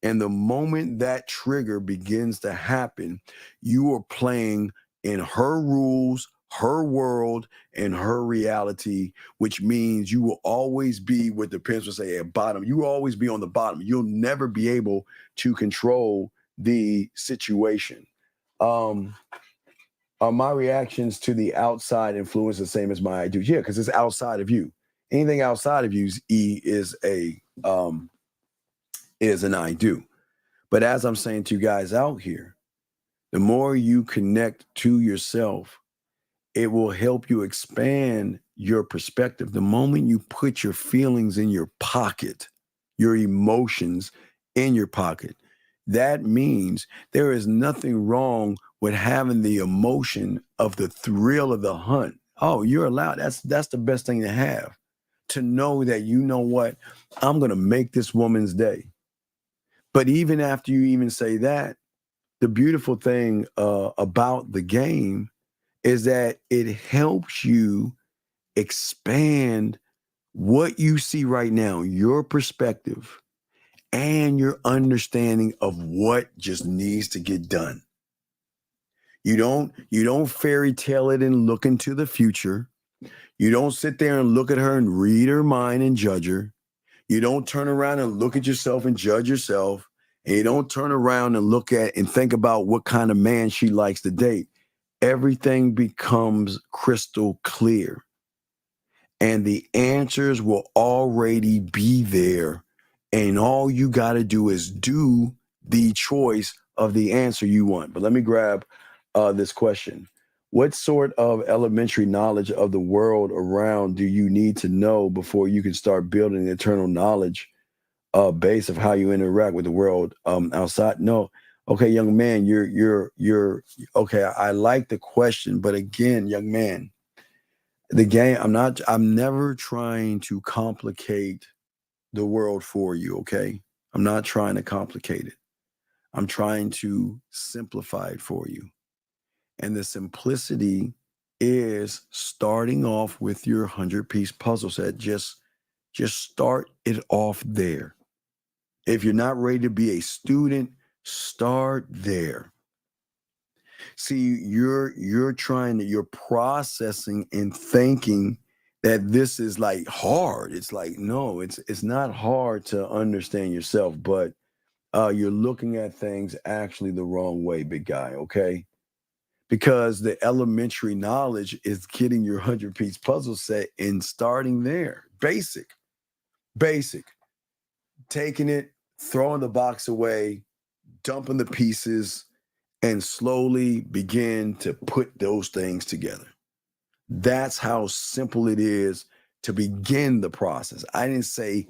S10: And the moment that trigger begins to happen, you are playing in her rules, her world, and her reality, which means you will always be, what the parents would say, at bottom. You will always be on the bottom. You'll never be able to control the situation. Are my reactions to the outside influence the same as my I do? Yeah, because it's outside of you. Anything outside of you is an I do. But as I'm saying to you guys out here, the more you connect to yourself, it will help you expand your perspective. The moment you put your feelings in your pocket, your emotions in your pocket, that means there is nothing wrong with having the emotion of the thrill of the hunt. Oh, you're allowed. That's the best thing to have. To know that, you know what, I'm going to make this woman's day. But even after you even say that, the beautiful thing about the game is that it helps you expand what you see right now, your perspective, and your understanding of what just needs to get done. You don't fairy tale it and look into the future. You don't sit there and look at her and read her mind and judge her. You don't turn around and look at yourself and judge yourself. And you don't turn around and look at and think about what kind of man she likes to date. Everything becomes crystal clear. And the answers will already be there. And all you got to do is do the choice of the answer you want. But let me grab this question. What sort of elementary knowledge of the world around do you need to know before you can start building eternal knowledge base of how you interact with the world outside? No. Okay, young man, you're okay. I like the question, but again, young man, the game, I'm never trying to complicate the world for you, okay? I'm not trying to complicate it. I'm trying to simplify it for you. And the simplicity is starting off with your 100-piece puzzle set. Just start it off there. If you're not ready to be a student, start there. See, you're processing and thinking that this is like hard. It's like, no, it's not hard to understand yourself, but you're looking at things actually the wrong way, big guy, okay? Because the elementary knowledge is getting your 100-piece puzzle set and starting there. Basic. Taking it, throwing the box away, dumping the pieces, and slowly begin to put those things together. That's how simple it is to begin the process. I didn't say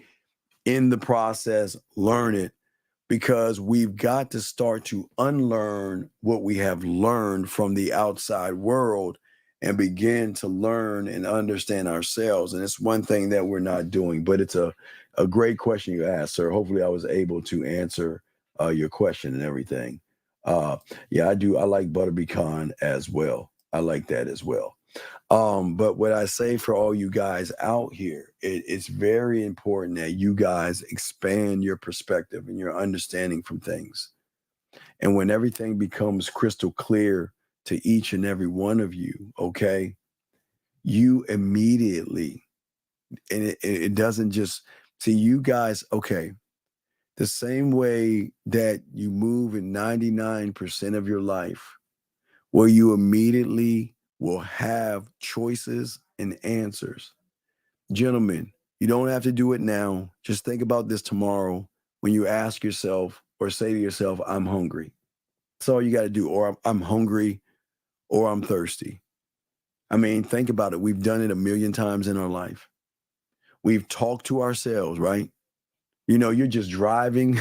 S10: in the process, learn it, because we've got to start to unlearn what we have learned from the outside world and begin to learn and understand ourselves. And it's one thing that we're not doing, but it's a great question you asked, sir. Hopefully I was able to answer your question and everything. Yeah, I do. I like butter pecan as well. I like that as well. But what I say for all you guys out here, it's very important that you guys expand your perspective and your understanding from things. And when everything becomes crystal clear to each and every one of you, okay, you immediately, and it doesn't just, see, you guys, okay, the same way that you move in 99% of your life, where you immediately will have choices and answers. Gentlemen, You don't have to do it now. Just think about this tomorrow when you ask yourself or say to yourself, I'm hungry. That's all you got to do. Or I'm hungry or I'm thirsty. I mean, think about it. We've done it a million times in our life. We've talked to ourselves, right? You know, you're just driving.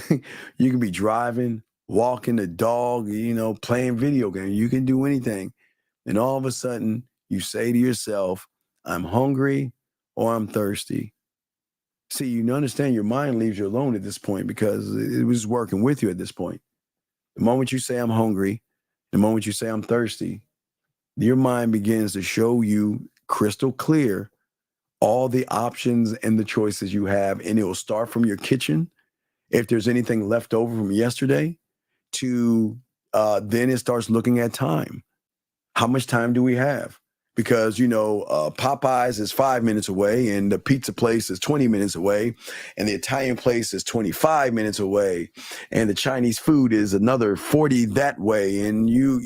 S10: You can be driving, walking the dog, you know, playing video games. You can do anything. And all of a sudden, you say to yourself, I'm hungry or I'm thirsty. See, you understand your mind leaves you alone at this point because it was working with you at this point. The moment you say I'm hungry, the moment you say I'm thirsty, your mind begins to show you crystal clear all the options and the choices you have. And it will start from your kitchen, if there's anything left over from yesterday, to then it starts looking at time. How much time do we have? Because, you know, Popeyes is 5 minutes away and the pizza place is 20 minutes away and the Italian place is 25 minutes away and the Chinese food is another 40 that way. And you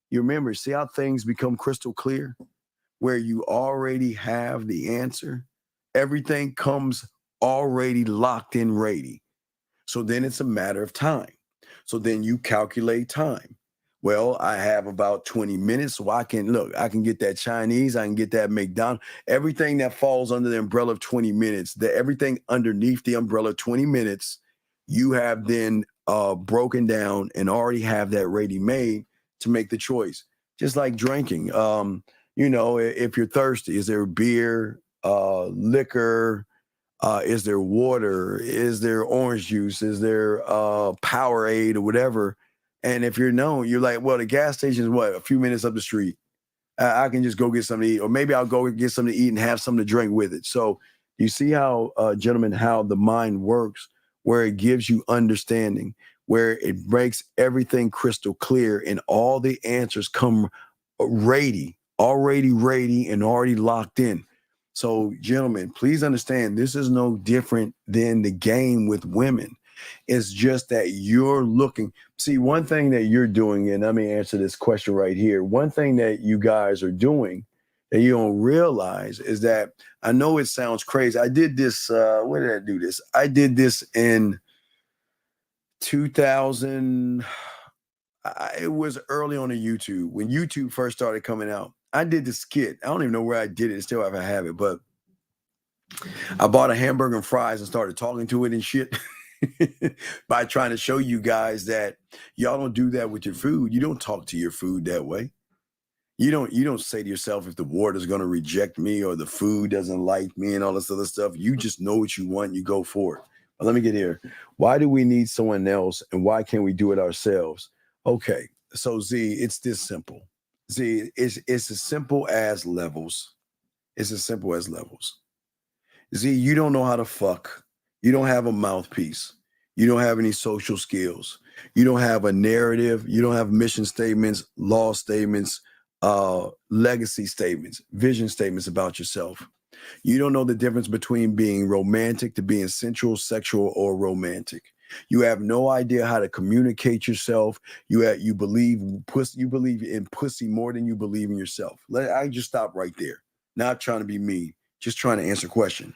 S10: remember, see how things become crystal clear where you already have the answer. Everything comes already locked in ready. So then it's a matter of time. So then you calculate time. Well, I have about 20 minutes, so I can get that Chinese, I can get that McDonald's, everything that falls under the umbrella of 20 minutes, everything underneath the umbrella of 20 minutes, you have then broken down and already have that ready made to make the choice. Just like drinking. You know, if you're thirsty, is there beer, liquor, is there water? Is there orange juice? Is there Powerade or whatever? And if you're like, well, the gas station is what, a few minutes up the street. I can just go get something to eat, or maybe I'll go get something to eat and have something to drink with it. So you see how, gentlemen, how the mind works, where it gives you understanding, where it makes everything crystal clear and all the answers come already ready and already locked in. So, gentlemen, please understand this is no different than the game with women. It's just that you're looking. See, one thing that you're doing, and let me answer this question right here. One thing that you guys are doing that you don't realize is that, I know it sounds crazy. I did this. When did I do this? I did this in 2000. It was early on YouTube when YouTube first started coming out. I did the skit. I don't even know where I did it. Still have I have it, but I bought a hamburger and fries and started talking to it and shit by trying to show you guys that y'all don't do that with your food. You don't talk to your food that way. You don't say to yourself, if the water's going to reject me or the food doesn't like me and all this other stuff. You just know what you want. You go for it. But let me get here. Why do we need someone else and why can't we do it ourselves? Okay, so Z, it's this simple. Z, it's as simple as levels. It's as simple as levels. Z, you don't know how to fuck. You don't have a mouthpiece. You don't have any social skills. You don't have a narrative. You don't have mission statements, law statements, legacy statements, vision statements about yourself. You don't know the difference between being romantic to being sensual, sexual, or romantic. You have no idea how to communicate yourself. You believe in pussy more than you believe in yourself. I just stop right there. Not trying to be mean, just trying to answer a question.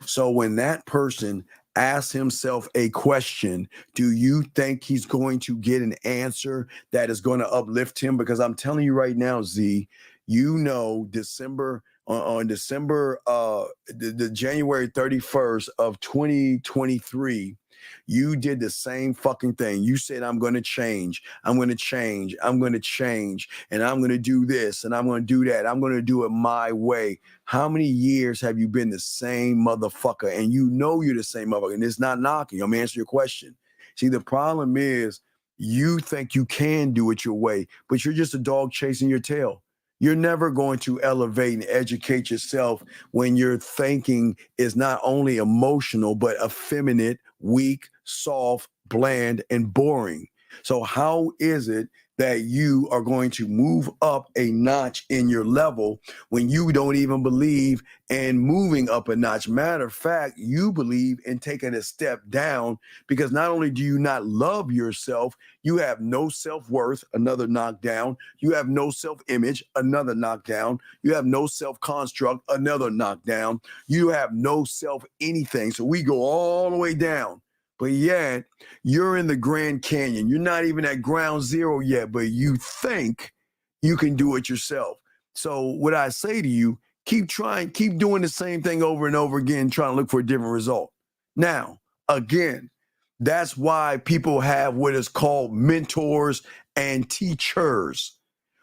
S10: So when that person asks himself a question, do you think he's going to get an answer that is going to uplift him? Because I'm telling you right now, Z, you know, on December, the January 31st of 2023, you did the same fucking thing. You said, I'm going to change. I'm going to change. I'm going to change. And I'm going to do this. And I'm going to do that. I'm going to do it my way. How many years have you been the same motherfucker? And you know you're the same motherfucker. And it's not knocking. I'm answering your question. See, the problem is you think you can do it your way, but you're just a dog chasing your tail. You're never going to elevate and educate yourself when your thinking is not only emotional, but effeminate, weak, soft, bland, and boring. So how is it that you are going to move up a notch in your level when you don't even believe in moving up a notch. Matter of fact, you believe in taking a step down because not only do you not love yourself, you have no self-worth, another knockdown. You have no self-image, another knockdown. You have no self-construct, another knockdown. You have no self-anything. So we go all the way down. But yet, you're in the Grand Canyon. You're not even at ground zero yet, but you think you can do it yourself. So what I say to you, keep trying, keep doing the same thing over and over again, trying to look for a different result. Now, again, that's why people have what is called mentors and teachers.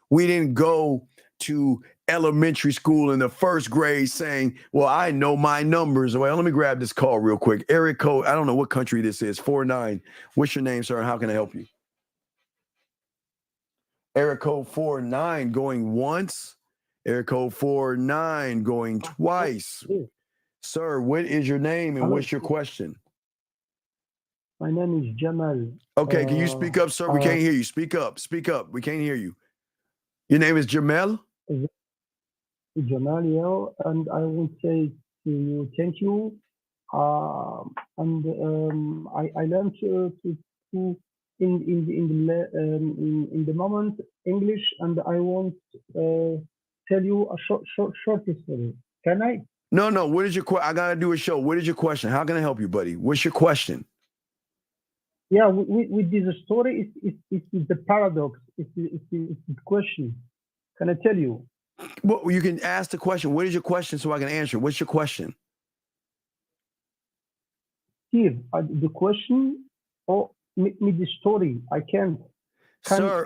S10: We didn't go to elementary school in the first grade saying, well, I know my numbers. Well, let me grab this call real quick. Area code, I don't know what country this is, 49. What's your name, sir? How can I help you? Area code 49 going once. Area code 49 going twice. Sir, what is your name and what's your question?
S14: My name is Jamal.
S10: Okay, can you speak up, sir? We can't hear you. Speak up. Speak up. We can't hear you. Your name is Jamel?
S14: Jamal, yeah, and I want to say to you, thank you. I learned to in the moment English, and I want tell you a short story. Can I?
S10: No. What is your question? I gotta do a show. What is your question? How can I help you, buddy? What's your question?
S14: Yeah, with this story, it's the paradox. It's the question. Can I tell you?
S10: Well, you can ask the question. What is your question so I can answer? What's your question?
S14: Steve, the question or me the story. I can't.
S10: Sir,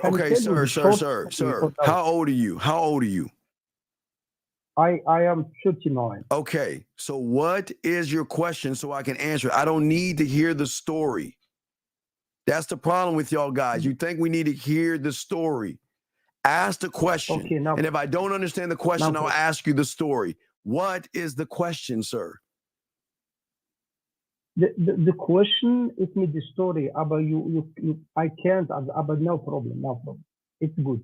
S10: how old are you? How old are you?
S14: I am 39.
S10: Okay, so what is your question so I can answer? I don't need to hear the story. That's the problem with y'all guys. You think we need to hear the story. Ask the question.
S14: Okay,
S10: and if I don't understand the question, I'll ask you the story. What is the question, sir?
S14: The question is me the story about you I can't, but no problem. It's good.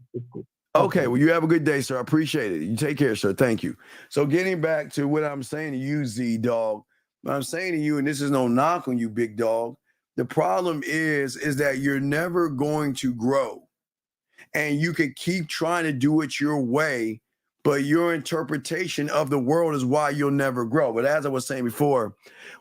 S10: Okay, well, you have a good day, sir. I appreciate it. You take care, sir. Thank you. So getting back to what I'm saying to you, Z-Dog, what I'm saying to you, and this is no knock on you, big dog, the problem is that you're never going to grow. And you can keep trying to do it your way, but your interpretation of the world is why you'll never grow. But as I was saying before,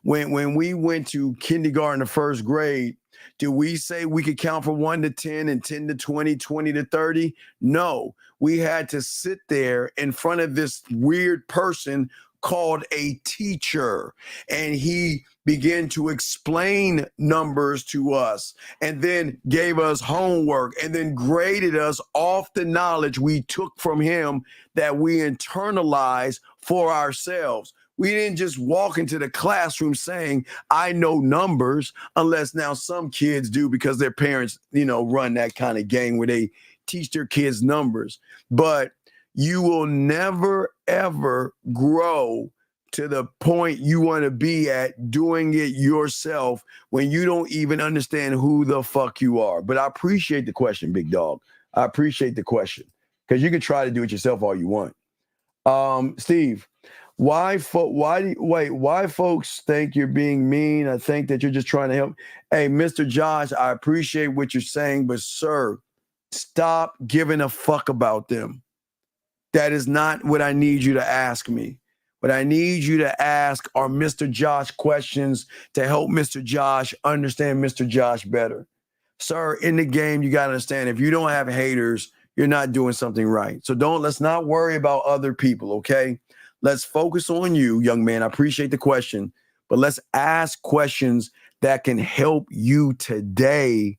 S10: when we went to kindergarten to first grade, did we say we could count from 1 to 10 and 10 to 20, 20 to 30? No, we had to sit there in front of this weird person called a teacher, and he began to explain numbers to us and then gave us homework and then graded us off the knowledge we took from him that we internalized for ourselves. We didn't just walk into the classroom saying, I know numbers, unless now some kids do because their parents, run that kind of game where they teach their kids numbers. But you will never, ever grow to the point you want to be at doing it yourself when you don't even understand who the fuck you are. But I appreciate the question, big dog. I appreciate the question because you can try to do it yourself all you want. Steve, why folks think you're being mean? I think that you're just trying to help. Hey, Mr. Josh, I appreciate what you're saying, but sir, stop giving a fuck about them. That is not what I need you to ask me. What I need you to ask are Mr. Josh questions to help Mr. Josh understand Mr. Josh better. Sir, in the game, you got to understand, if you don't have haters, you're not doing something right. So let's not worry about other people, okay? Let's focus on you, young man. I appreciate the question, but let's ask questions that can help you today.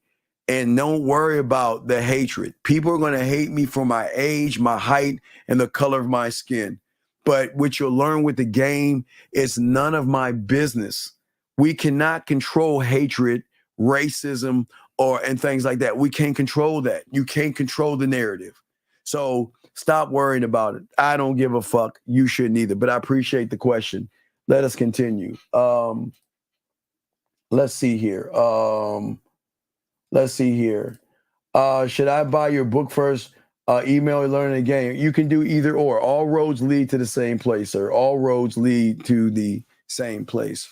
S10: And don't worry about the hatred. People are going to hate me for my age, my height, and the color of my skin. But what you'll learn with the game is none of my business. We cannot control hatred, racism, and things like that. We can't control that. You can't control the narrative. So stop worrying about it. I don't give a fuck. You shouldn't either. But I appreciate the question. Let us continue. Let's see here. Should I buy your book first? Email or learn the game? You can do either or. All roads lead to the same place, sir. All roads lead to the same place.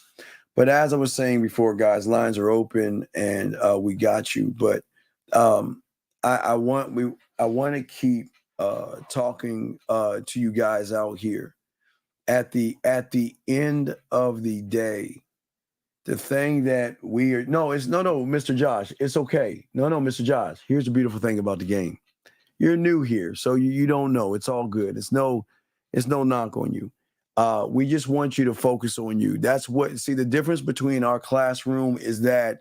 S10: But as I was saying before, guys, lines are open and we got you. But I want to keep talking to you guys out here. At the end of the day, the thing that we are it's no, Mr. Josh, it's okay. No, Mr. Josh. Here's the beautiful thing about the game. You're new here, so you don't know. It's all good. It's no knock on you. We just want you to focus on you. That's what the difference between our classroom is that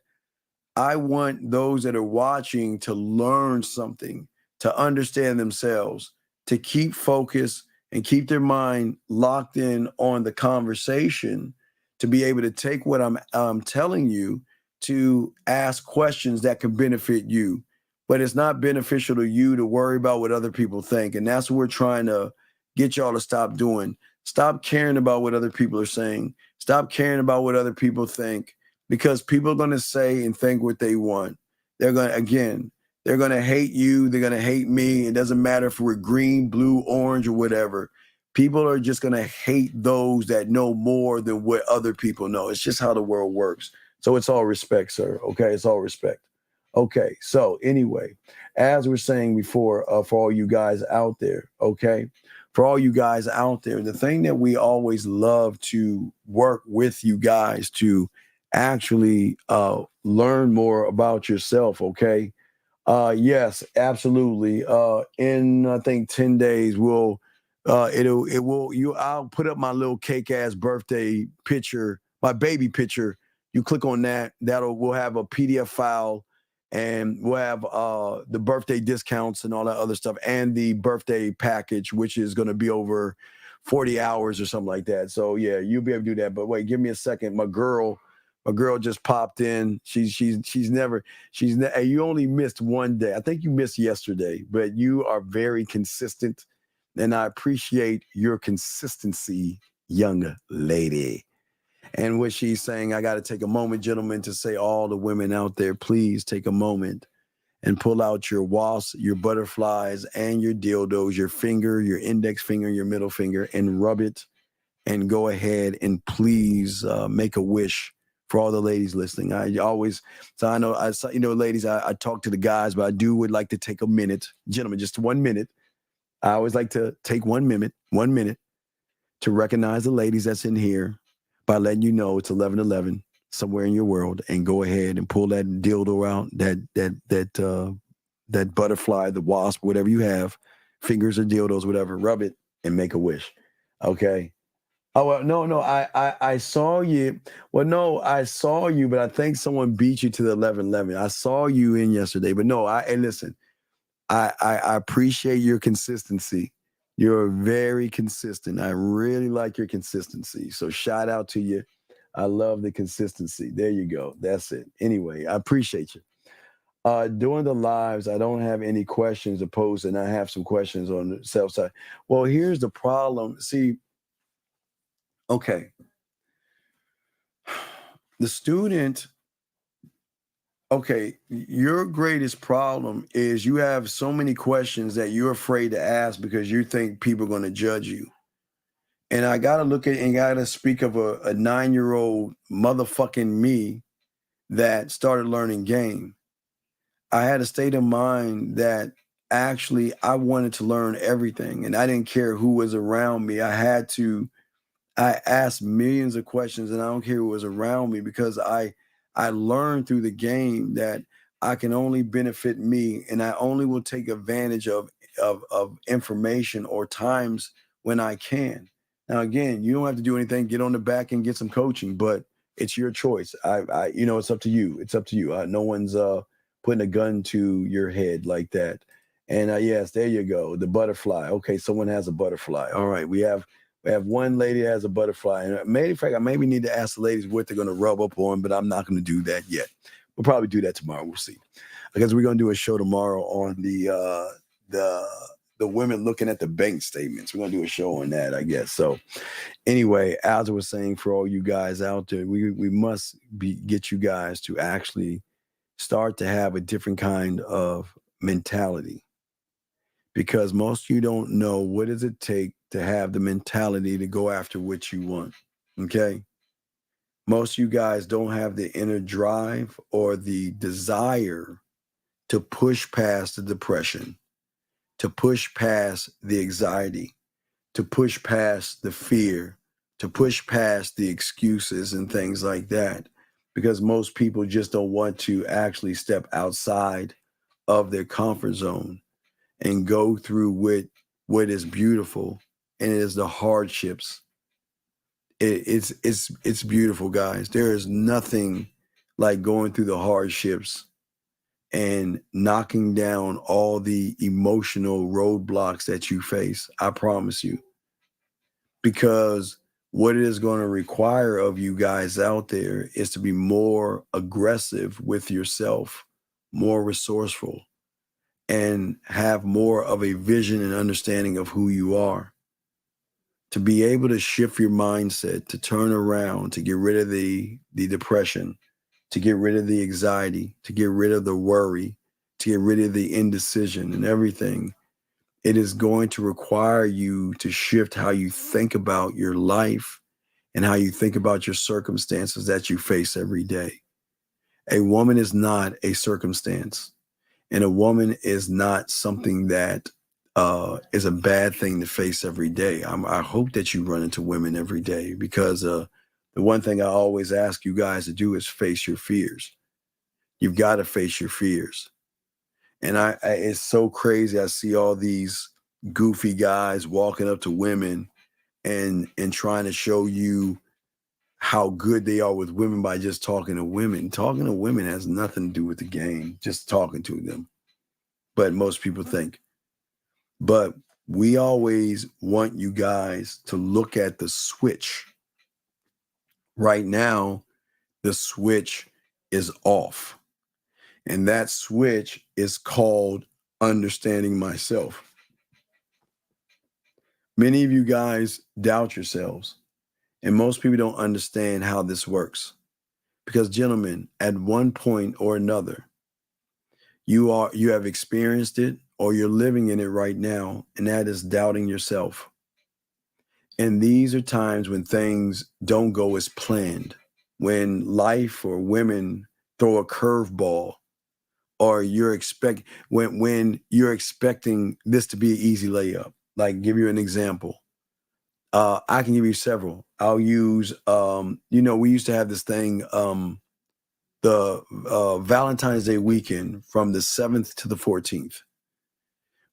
S10: I want those that are watching to learn something, to understand themselves, to keep focused and keep their mind locked in on the conversation, to be able to take what I'm telling you to ask questions that can benefit you. But it's not beneficial to you to worry about what other people think. And that's what we're trying to get y'all to stop doing. Stop caring about what other people are saying. Stop caring about what other people think, because people are going to say and think what they want. They're going to hate you. They're going to hate me. It doesn't matter if we're green, blue, orange, or whatever. People are just going to hate those that know more than what other people know. It's just how the world works. So it's all respect, sir. Okay, it's all respect. Okay, so anyway, as we're saying before, for all you guys out there, okay, for all you guys out there, the thing that we always love to work with you guys to actually learn more about yourself, okay? Yes, absolutely. In I think 10 days, I'll put up my little cake ass birthday picture, my baby picture. You click on that, we'll have a PDF file, and we'll have the birthday discounts and all that other stuff, and the birthday package, which is going to be over 40 hours or something like that. So yeah, you'll be able to do that. But wait, give me a second. My girl just popped in. You only missed one day. I think you missed yesterday, but you are very consistent, and I appreciate your consistency, young lady. And what she's saying, I got to take a moment, gentlemen, to say all the women out there, please take a moment and pull out your wasps, your butterflies, and your dildos, your finger, your index finger, your middle finger, and rub it, and go ahead and please make a wish for all the ladies listening. I know, ladies, I talk to the guys, but I would like to take a minute, gentlemen, just 1 minute. I always like to take 1 minute to recognize the ladies that's in here by letting you know it's 11:11 somewhere in your world, and go ahead and pull that dildo out, that butterfly, the wasp, whatever you have, fingers or dildos, whatever, rub it and make a wish. Okay. Oh, well, no, I saw you. Well, no, I saw you, but I think someone beat you to the 11:11. I saw you in yesterday, but no, and listen, I appreciate your consistency. You're very consistent. I really like your consistency. So shout out to you. I love the consistency. There you go. That's it. Anyway, I appreciate you. During the lives, I don't have any questions to pose, and I have some questions on the self side. Well, here's the problem. See, okay. The student, okay, your greatest problem is you have so many questions that you're afraid to ask because you think people are going to judge you. And I got to look at and got to speak of a 9-year-old motherfucking me that started learning game. I had a state of mind that actually I wanted to learn everything, and I didn't care who was around me. I asked millions of questions, and I don't care who was around me, because I learned through the game that I can only benefit me, and I only will take advantage of information or times when I can. Now, again, you don't have to do anything. Get on the back and get some coaching, but it's your choice. It's up to you. It's up to you. No one's putting a gun to your head like that. And yes, there you go. The butterfly. Okay, someone has a butterfly. All right, we have one lady that has a butterfly. And matter of fact, I maybe need to ask the ladies what they're going to rub up on, but I'm not going to do that yet. We'll probably do that tomorrow. We'll see. Because we're going to do a show tomorrow on the women looking at the bank statements. We're going to do a show on that, I guess. So anyway, as I was saying, for all you guys out there, we must get you guys to actually start to have a different kind of mentality, because most of you don't know what does it take to have the mentality to go after what you want. Okay. Most of you guys don't have the inner drive or the desire to push past the depression, to push past the anxiety, to push past the fear, to push past the excuses and things like that, because most people just don't want to actually step outside of their comfort zone and go through what is beautiful, and it is the hardships. It's beautiful, guys. There is nothing like going through the hardships and knocking down all the emotional roadblocks that you face. I promise you. Because what it is going to require of you guys out there is to be more aggressive with yourself, more resourceful, and have more of a vision and understanding of who you are. To be able to shift your mindset, to turn around, to get rid of the depression, to get rid of the anxiety, to get rid of the worry, to get rid of the indecision and everything. It is going to require you to shift how you think about your life and how you think about your circumstances that you face every day. A woman is not a circumstance, and a woman is not something that is a bad thing to face every day. I hope that you run into women every day, because the one thing I always ask you guys to do is face your fears. You've got to face your fears. And I it's so crazy. I see all these goofy guys walking up to women and trying to show you how good they are with women by just talking to women. Talking to women has nothing to do with the game, just talking to them. But most people think. But we always want you guys to look at the switch. Right now, the switch is off. And that switch is called understanding myself. Many of you guys doubt yourselves, and most people don't understand how this works. Because, gentlemen, at one point or another, you have experienced it, or you're living in it right now, and that is doubting yourself. And these are times when things don't go as planned, when life or women throw a curveball, or when you're expecting this to be an easy layup. Like, give you an example. I can give you several. I'll use, we used to have this thing, the Valentine's Day weekend from the 7th to the 14th,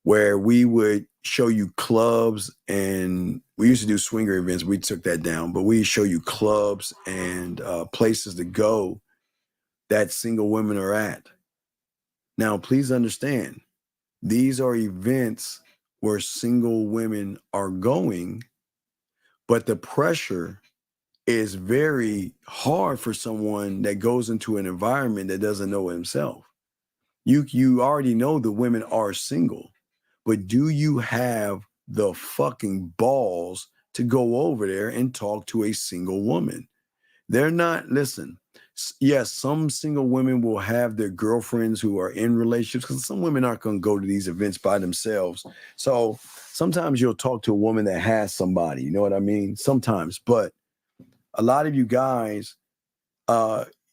S10: where we would show you clubs, and we used to do swinger events. We took that down, but we show you clubs and places to go that single women are at. Now, please understand, these are events where single women are going, but the pressure is very hard for someone that goes into an environment that doesn't know himself. You already know the women are single, but do you have the fucking balls to go over there and talk to a single woman? They're not, listen, yes, some single women will have their girlfriends who are in relationships, because some women aren't going to go to these events by themselves. So sometimes you'll talk to a woman that has somebody, you know what I mean? Sometimes, but a lot of you guys,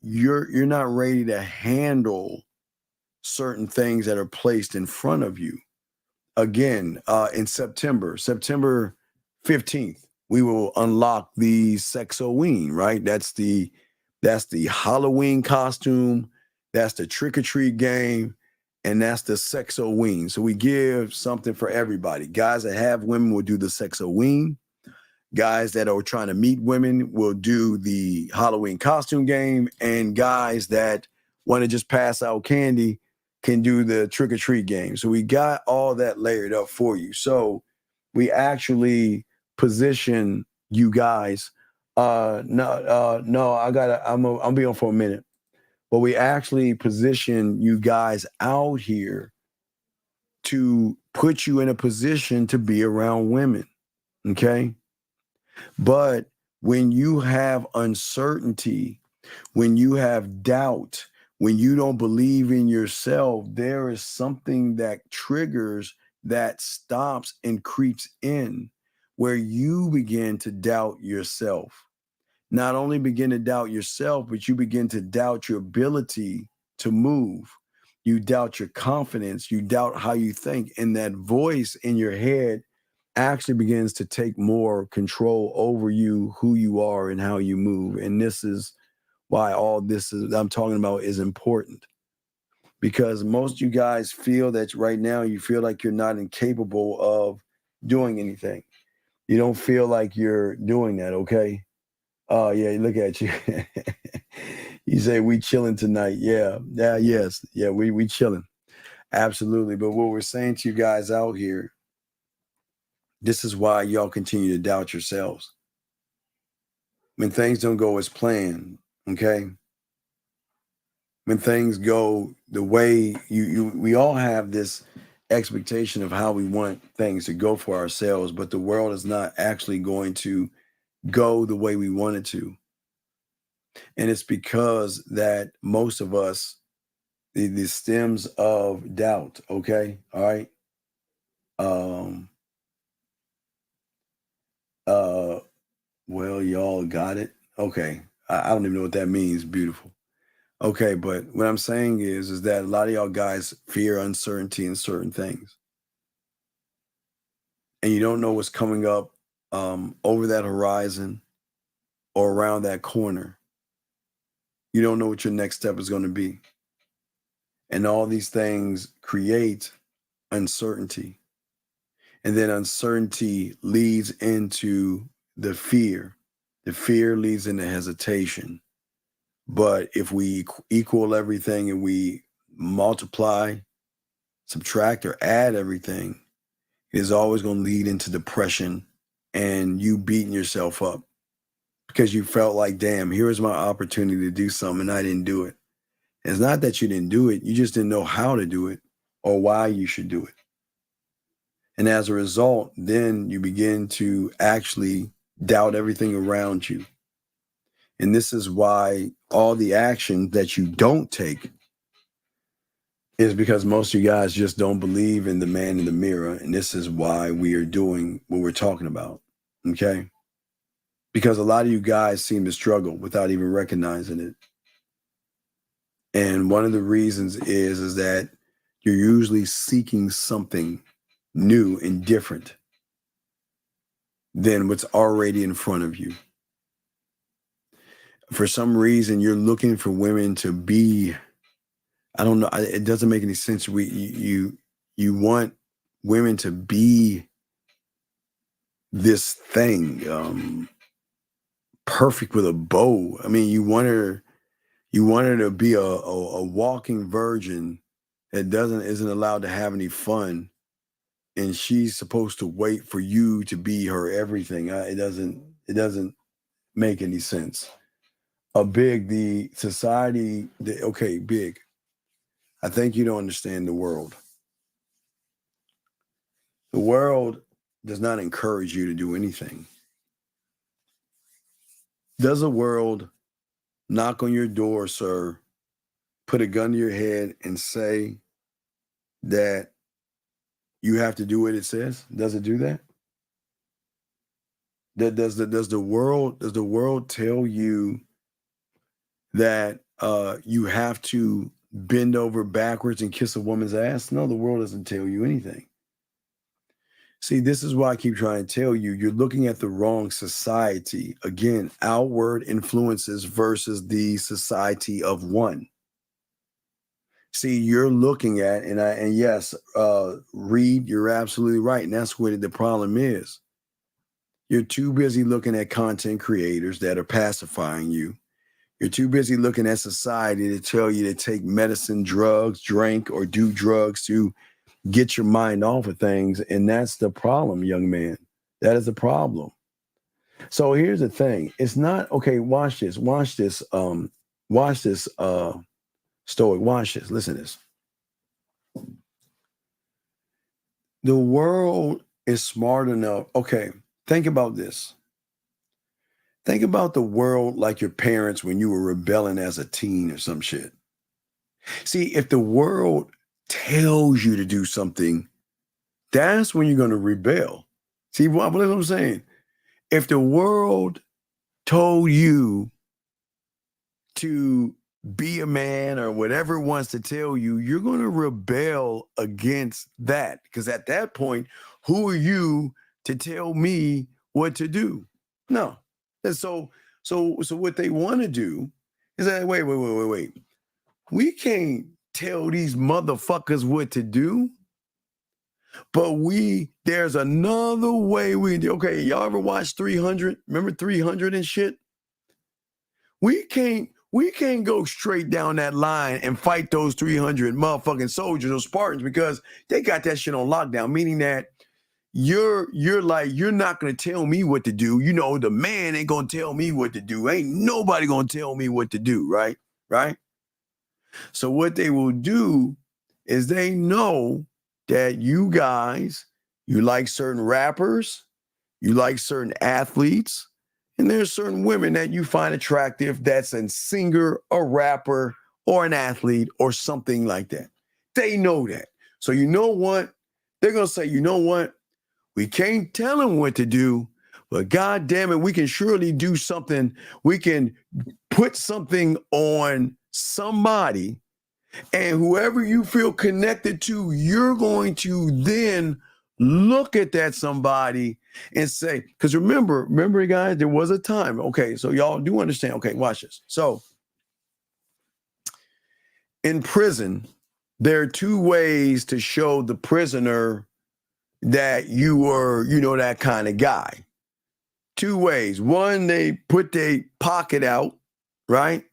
S10: you're not ready to handle certain things that are placed in front of you. Again, in September 15th, we will unlock the Sexoween, right? That's the Halloween costume, that's the trick-or-treat game, and that's the Sexoween. So we give something for everybody. Guys that have women will do the Sexoween. Guys that are trying to meet women will do the Halloween costume game, and guys that want to just pass out candy can do the trick-or-treat game. So we got all that layered up for you. So we actually position you guys. I'm be on for a minute. But we actually position you guys out here to put you in a position to be around women. Okay? But when you have uncertainty, when you have doubt, when you don't believe in yourself, there is something that triggers, that stops and creeps in, where you begin to doubt yourself. Not only begin to doubt yourself, but you begin to doubt your ability to move. You doubt your confidence. You doubt how you think. And that voice in your head actually begins to take more control over you, who you are, and how you move. And this is why all this is I'm talking about is important. Because most of you guys feel that right now you feel like you're not incapable of doing anything. You don't feel like you're doing that, okay? Oh, yeah, look at you. You say we chilling tonight. Yeah, yes. Yeah, we chilling. Absolutely. But what we're saying to you guys out here, this is why y'all continue to doubt yourselves. When things don't go as planned, okay? When things go the way we all have this expectation of how we want things to go for ourselves, but the world is not actually going to go the way we want it to. And it's because that most of us, the stems of doubt, okay? All right. Well, y'all got it. Okay. I don't even know what that means. Beautiful. Okay, but what I'm saying is that a lot of y'all guys fear uncertainty in certain things. And you don't know what's coming up over that horizon or around that corner. You don't know what your next step is going to be. And all these things create uncertainty. And then uncertainty leads into the fear. The fear leads into hesitation. But if we equal everything and we multiply, subtract, or add everything, it is always going to lead into depression and you beating yourself up because you felt like, damn, here was my opportunity to do something and I didn't do it. It's not that you didn't do it. You just didn't know how to do it or why you should do it. And as a result, then you begin to actually doubt everything around you. And this is why all the action that you don't take is because most of you guys just don't believe in the man in the mirror. And this is why we are doing what we're talking about. Okay? Because a lot of you guys seem to struggle without even recognizing it. And one of the reasons is that you're usually seeking something new and different than what's already in front of you. For some reason, you're looking for women to be, I don't know, it doesn't make any sense. You want women to be this thing, perfect with a bow. I mean, you want her to be a walking virgin that isn't allowed to have any fun, and she's supposed to wait for you to be her everything. It doesn't make any sense. Big, the society, okay, Big, I think you don't understand the world. The world does not encourage you to do anything. Does the world knock on your door, sir, put a gun to your head and say that you have to do what it says? Does it do that? Does the world tell you that you have to bend over backwards and kiss a woman's ass? No, the world doesn't tell you anything. See, this is why I keep trying to tell you, you're looking at the wrong society. Again, outward influences versus the society of one. See, you're looking at, and yes, Reed, you're absolutely right. And that's what the problem is. You're too busy looking at content creators that are pacifying you. You're too busy looking at society to tell you to take medicine, drugs, drink, or do drugs to get your mind off of things. And that's the problem, young man. That is the problem. So here's the thing. It's not, okay, watch this story. Watch this. Listen to this. The world is smart enough. Okay, think about this. Think about the world like your parents when you were rebelling as a teen or some shit. See, if the world tells you to do something, that's when you're going to rebel. See what I'm saying? If the world told you to be a man or whatever it wants to tell you, you're going to rebel against that. Because at that point, who are you to tell me what to do? No. And so what they want to do is that, wait. We can't tell these motherfuckers what to do. But there's another way we do. Okay, y'all ever watch 300? Remember 300 and shit? We can't go straight down that line and fight those 300 motherfucking soldiers or Spartans because they got that shit on lockdown, meaning that you're not gonna tell me what to do. You know, the man ain't gonna tell me what to do. Ain't nobody gonna tell me what to do, right? Right? So what they will do is they know that you guys, you like certain rappers, you like certain athletes, and there's certain women that you find attractive that's a singer, a rapper, or an athlete, or something like that. They know that. So you know what? They're going to say, you know what? We can't tell them what to do, but God damn it, we can surely do something. We can put something on somebody, and whoever you feel connected to, you're going to then look at that somebody and say, because remember, guys, there was a time. Okay, so y'all do understand. Okay, watch this. So in prison, there are two ways to show the prisoner that you were, that kind of guy. Two ways. One, they put their pocket out, right?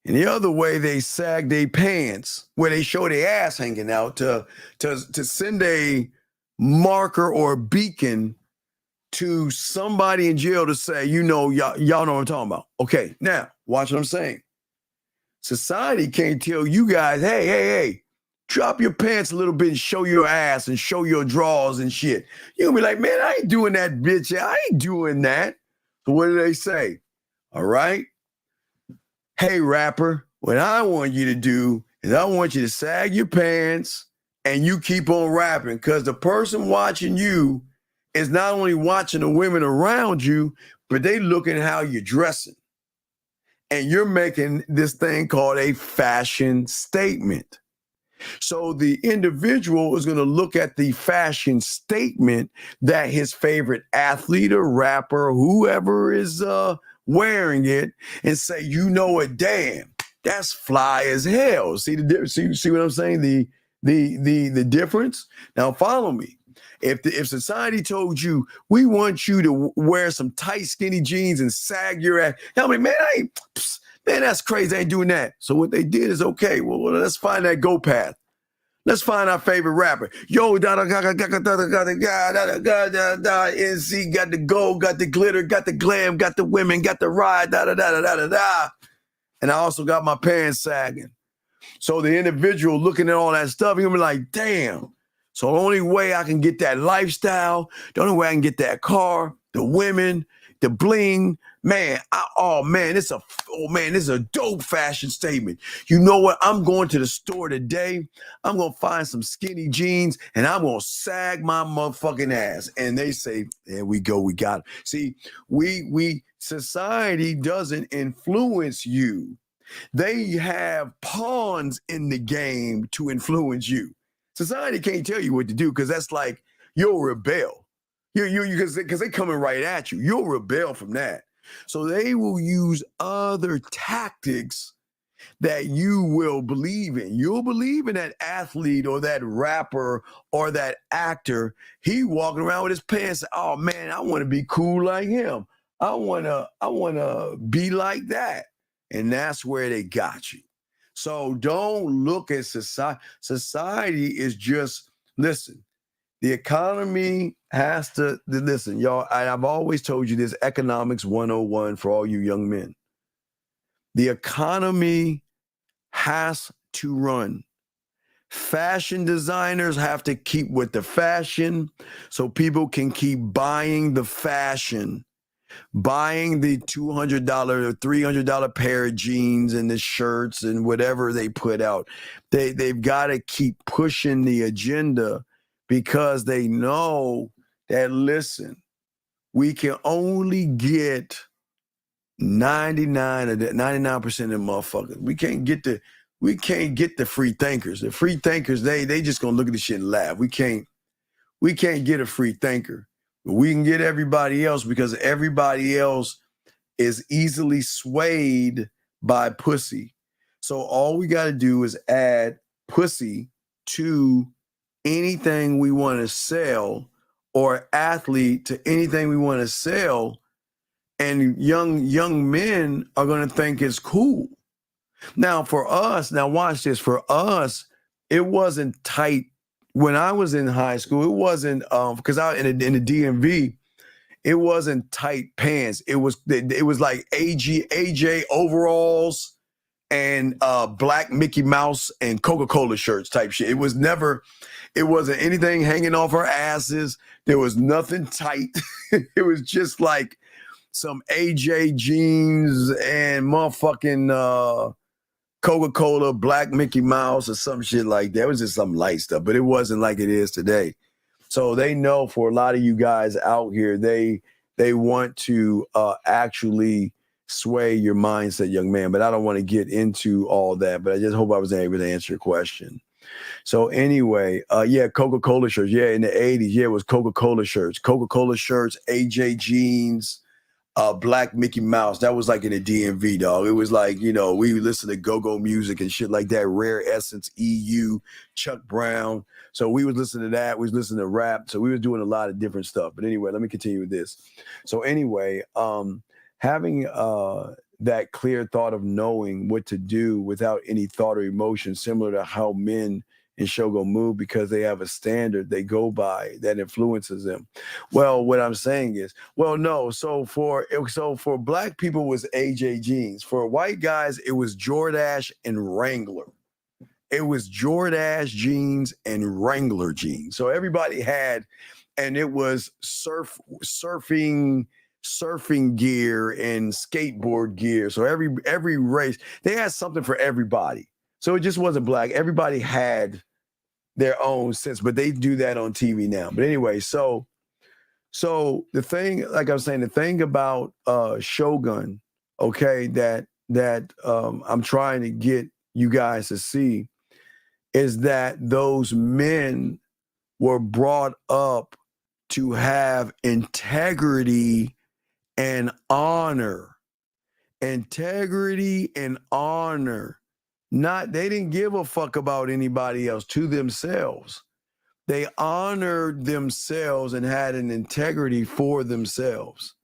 S10: And the other way, they sag their pants where they show their ass hanging out to send a marker or a beacon to somebody in jail to say, y'all know what I'm talking about. Okay, now, watch what I'm saying. Society can't tell you guys, hey, drop your pants a little bit and show your ass and show your drawers and shit. You're going to be like, man, I ain't doing that, bitch. I ain't doing that. So what do they say? All right. Hey, rapper, what I want you to do is I want you to sag your pants and you keep on rapping, because the person watching you is not only watching the women around you, but they looking at how you're dressing. And you're making this thing called a fashion statement. So the individual is going to look at the fashion statement that his favorite athlete or rapper, whoever is wearing it, and say, you know what, damn, that's fly as hell. See the difference? See what I'm saying? The difference? Now follow me. If society told you, we want you to wear some tight, skinny jeans and sag your ass, tell me, man, man, that's crazy. I ain't doing that. So what they did is, okay, well, let's find that go path. Let's find our favorite rapper. Yo, NC got the gold, got the glitter, got the glam, got the women, got the ride, And I also got my pants sagging. So the individual looking at all that stuff, he'll be like, damn. So the only way I can get that lifestyle, the only way I can get that car, the women, the bling, man, this is a dope fashion statement. You know what? I'm going to the store today. I'm going to find some skinny jeans and I'm going to sag my motherfucking ass. And they say, there we go. We got it. See, society doesn't influence you. They have pawns in the game to influence you. Society can't tell you what to do, because that's like, you'll rebel. Because they're coming right at you. You'll rebel from that. So they will use other tactics that you will believe in. You'll believe in that athlete or that rapper or that actor. He walking around with his pants. Oh man, I want to be cool like him. I wanna be like that. And that's where they got you. So don't look at society. Society is just, listen, the economy has to, listen, y'all, I've always told you this, economics 101 for all you young men. The economy has to run. Fashion designers have to keep with the fashion so people can keep buying the fashion. buying the $200 or $300 pair of jeans and the shirts and whatever they put out. They've got to keep pushing the agenda because they know that, listen, we can only get 99% of the motherfuckers. We can't get the free thinkers. The free thinkers, they just gonna look at the shit and laugh. We can't get a free thinker. But we can get everybody else because everybody else is easily swayed by pussy. So all we got to do is add pussy to anything we want to sell, or athlete to anything we want to sell, and young men are going to think it's cool. Now for us, watch this. For us, it wasn't tight. When I was in high school, it wasn't because I in the DMV, it wasn't tight pants. It was like AJ overalls and black Mickey Mouse and Coca-Cola shirts type shit. It wasn't anything hanging off our asses. There was nothing tight. It was just like some AJ jeans and motherfucking Coca-Cola, black Mickey Mouse or some shit like that. It was just some light stuff, but it wasn't like it is today. So they know, for a lot of you guys out here, they want to actually sway your mindset, young man. But I don't want to get into all that, but I just hope I was able to answer your question. So anyway, Coca-Cola shirts. Yeah, in the 80s, it was Coca-Cola shirts, AJ jeans, black Mickey Mouse. That was like in the DMV, dog. It was like, we listen to go-go music and shit like that. Rare Essence, EU, Chuck Brown. So we was listening to that. We was listening to rap. So we was doing a lot of different stuff. But anyway, let me continue with this. So anyway, having that clear thought of knowing what to do without any thought or emotion, similar to how men in Shogo move, because they have a standard they go by that influences them. Well, what I'm saying is, no. So for black people, it was AJ jeans. For white guys, it was Jordache and Wrangler. It was Jordache jeans and Wrangler jeans. So everybody had, and it was surfing gear and skateboard gear. So every race, they had something for everybody. So it just wasn't black. Everybody had their own sense, but they do that on TV now. But anyway, so the thing, like I was saying, the thing about Shogun, okay, that I'm trying to get you guys to see is that those men were brought up to have integrity and honor. Integrity and honor. They didn't give a fuck about anybody else, to themselves. They honored themselves and had an integrity for themselves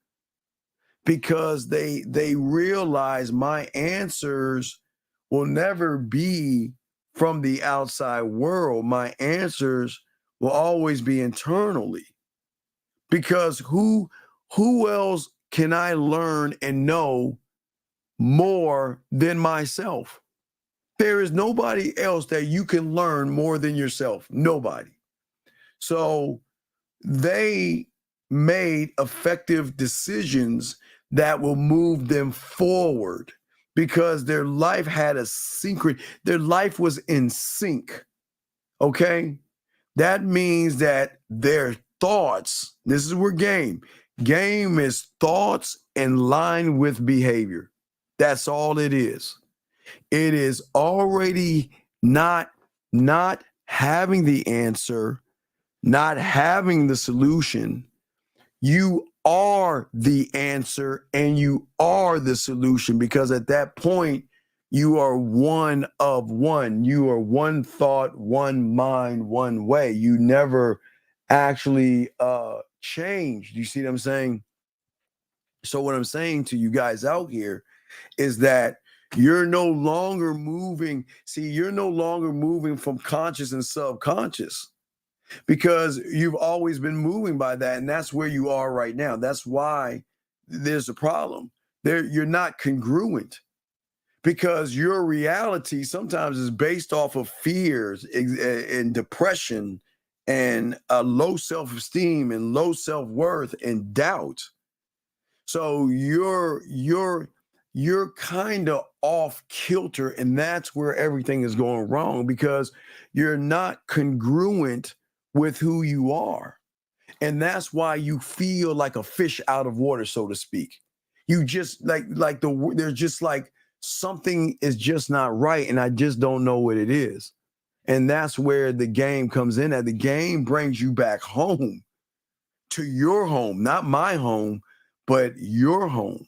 S10: because they realized my answers will never be from the outside world. My answers will always be internally, because who else can I learn and know more than myself? There is nobody else that you can learn more than yourself. Nobody. So they made effective decisions that will move them forward because their life had a synchrony. Their life was in sync. Okay? That means that their thoughts, this is where game is thoughts in line with behavior. That's all it is. It is already not having the answer, not having the solution. You are the answer and you are the solution, because at that point, you are one of one. You are one thought, one mind, one way. You never actually changed. You see what I'm saying? So what I'm saying to you guys out here is that you're no longer moving. See, you're no longer moving from conscious and subconscious, because you've always been moving by that. And that's where you are right now. That's why there's a problem. You're not congruent, because your reality sometimes is based off of fears and depression and low self-esteem and low self-worth and doubt. So you're kind of off kilter, and that's where everything is going wrong because you're not congruent with who you are. And that's why you feel like a fish out of water, so to speak. You just there's just like something is just not right, and I just don't know what it is. And that's where the game comes in. At the game brings you back home to your home, not my home, but your home.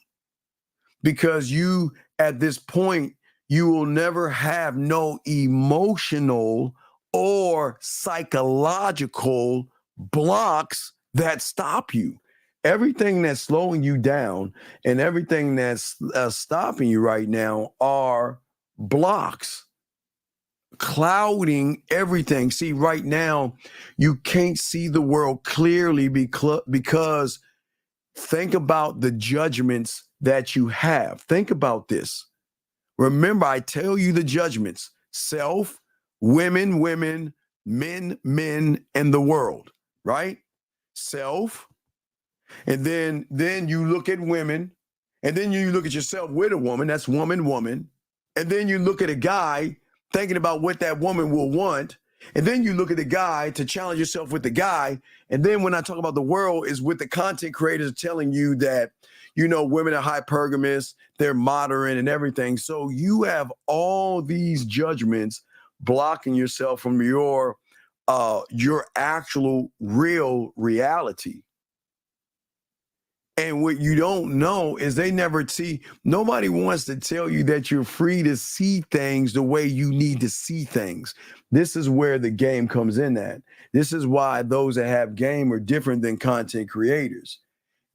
S10: Because you, at this point, you will never have no emotional or psychological blocks that stop you. Everything that's slowing you down and everything that's stopping you right now are blocks clouding everything. See, right now, you can't see the world clearly because think about the judgments that you have. Think about this. Remember, I tell you the judgments: self, women, women, men, men, and the world, right? Self. And then you look at women, and then you look at yourself with a woman. That's woman, woman. And then you look at a guy thinking about what that woman will want. And then you look at the guy to challenge yourself with the guy. And then when I talk about the world is with the content creators telling you that, you know, women are hypergamous, they're modern and everything. So you have all these judgments blocking yourself from your actual real reality. And what you don't know is nobody wants to tell you that you're free to see things the way you need to see things. This is where the game comes in at. This is why those that have game are different than content creators.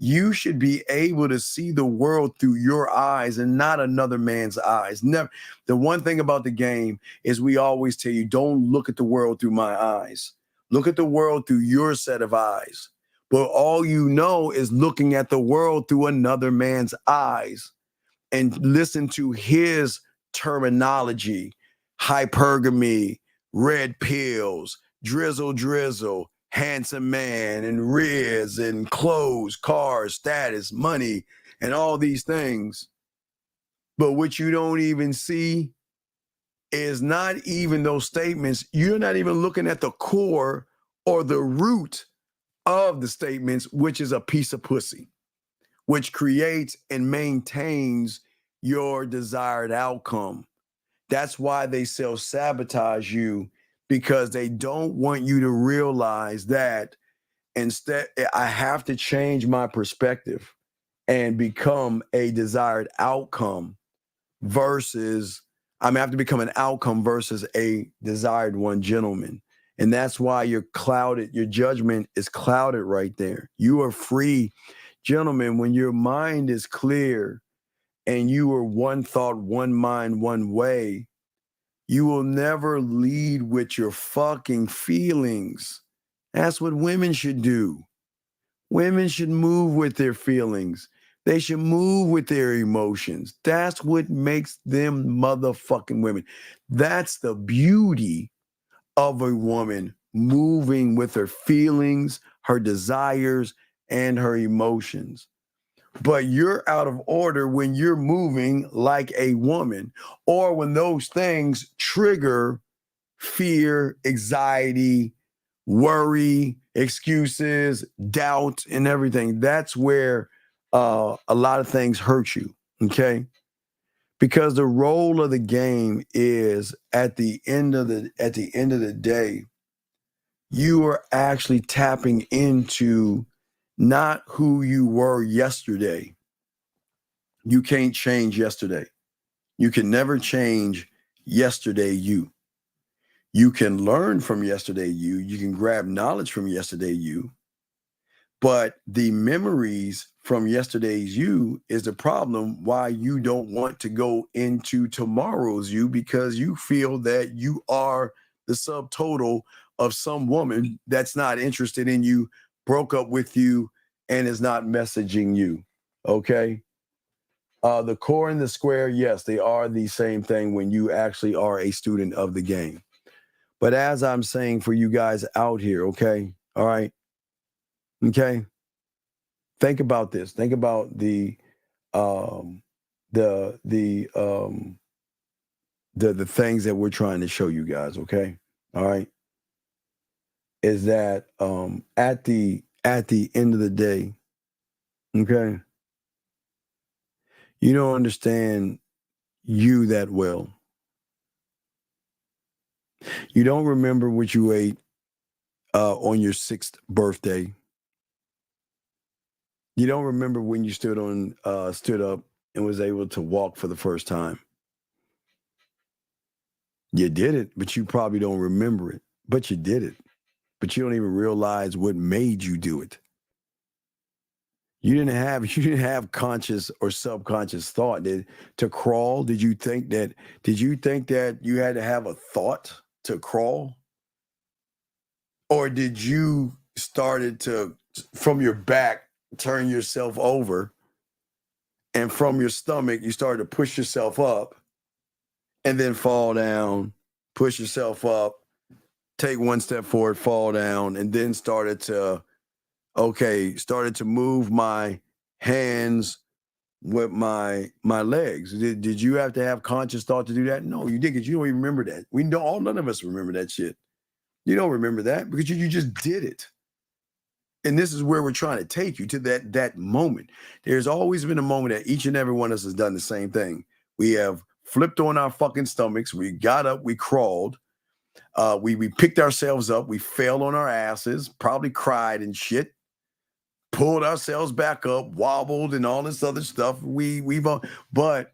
S10: You should be able to see the world through your eyes and not another man's eyes. Never. The one thing about the game is we always tell you, don't look at the world through my eyes. Look at the world through your set of eyes. But all you know is looking at the world through another man's eyes and listen to his terminology: hypergamy, red pills, drizzle, drizzle, handsome man, and riz, and clothes, cars, status, money, and all these things. But what you don't even see is not even those statements. You're not even looking at the core or the root of the statements, which is a piece of pussy, which creates and maintains your desired outcome. That's why they self-sabotage you, because they don't want you to realize that instead, I have to change my perspective and become a desired outcome versus I have to become an outcome versus a desired one, gentlemen. And that's why you're clouded. Your judgment is clouded right there. You are free, gentlemen, when your mind is clear and you are one thought, one mind, one way. You will never lead with your fucking feelings. That's what women should do. Women should move with their feelings. They should move with their emotions. That's what makes them motherfucking women. That's the beauty of a woman, moving with her feelings, her desires, and her emotions. But you're out of order when you're moving like a woman, or when those things trigger fear, anxiety, worry, excuses, doubt, and everything. That's where a lot of things hurt you, okay? Because the role of the game is at the end of the day, you are actually tapping into not who you were yesterday. You can't change yesterday. You can never change yesterday you. You can learn from yesterday you. You can grab knowledge from yesterday you. But the memories from yesterday's you is the problem why you don't want to go into tomorrow's you, because you feel that you are the subtotal of some woman that's not interested in you, broke up with you, and is not messaging you. Okay? The core and the square, yes, they are the same thing when you actually are a student of the game. But as I'm saying for you guys out here, okay? All right? Okay? think about this. Think about the things that we're trying to show you guys. Okay, all right. Is that at the end of the day, okay, you don't understand you that well. You don't remember what you ate on your 6th birthday. You don't remember when you stood up and was able to walk for the first time. You did it, but you probably don't remember it. But you did it. But you don't even realize what made you do it. You didn't have conscious or subconscious thought to crawl. Did you think that you had to have a thought to crawl? Or did you started to, from your back, turn yourself over, and from your stomach, you started to push yourself up and then fall down, push yourself up, take one step forward, fall down, and then started to move my hands with my legs. Did you have to have conscious thought to do that? No, you did, because you don't even remember that. None of us remember that shit. You don't remember that because you just did it. And this is where we're trying to take you to that moment. There's always been a moment that each and every one of us has done the same thing. We have flipped on our fucking stomachs. We got up, we crawled. We picked ourselves up. We fell on our asses, probably cried and shit, pulled ourselves back up, wobbled and all this other stuff. But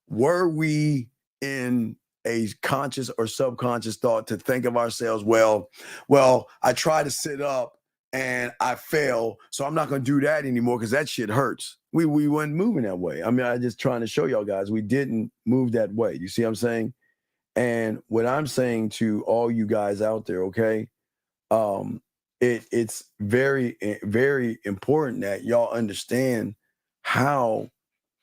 S10: were we in a conscious or subconscious thought to think of ourselves, well, I tried to sit up and I fell, so I'm not going to do that anymore because that shit hurts. We weren't moving that way. I mean, I'm just trying to show y'all guys we didn't move that way. You see what I'm saying? And what I'm saying to all you guys out there, okay, it's very, very important that y'all understand how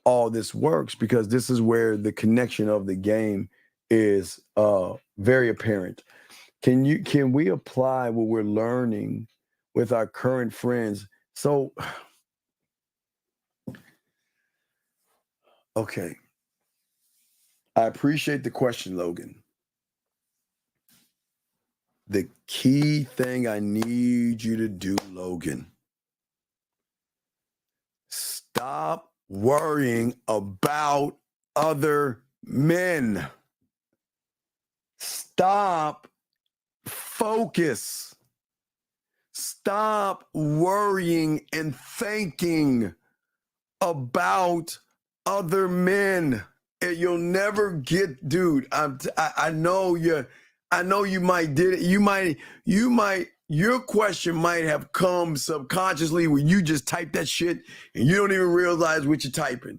S10: all this works, because this is where the connection of the game is very apparent. Can we apply what we're learning with our current friends? So, okay. I appreciate the question, Logan. The key thing I need you to do, Logan, stop worrying about other men. Stop. Focus. Stop worrying and thinking about other men. And you'll never get, dude. I know you might did it. Your question might have come subconsciously when you just type that shit and you don't even realize what you're typing.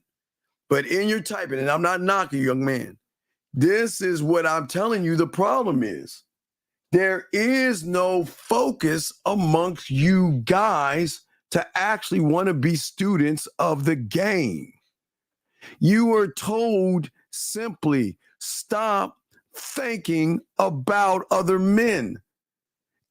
S10: But in your typing, and I'm not knocking you, young man, this is what I'm telling you the problem is. There is no focus amongst you guys to actually want to be students of the game. You were told simply, stop thinking about other men.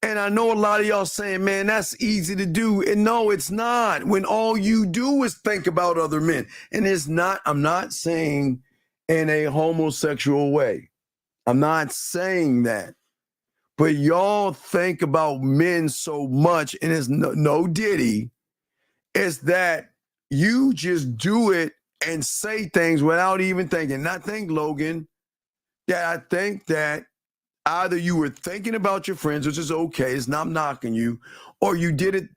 S10: And I know a lot of y'all saying, man, that's easy to do. And no, it's not. When all you do is think about other men. And it's not, I'm not saying in a homosexual way. I'm not saying that. But y'all think about men so much, and it's no diddy. It's that you just do it and say things without even thinking. And I think, Logan, that I think that either you were thinking about your friends, which is okay, it's not knocking you, or you just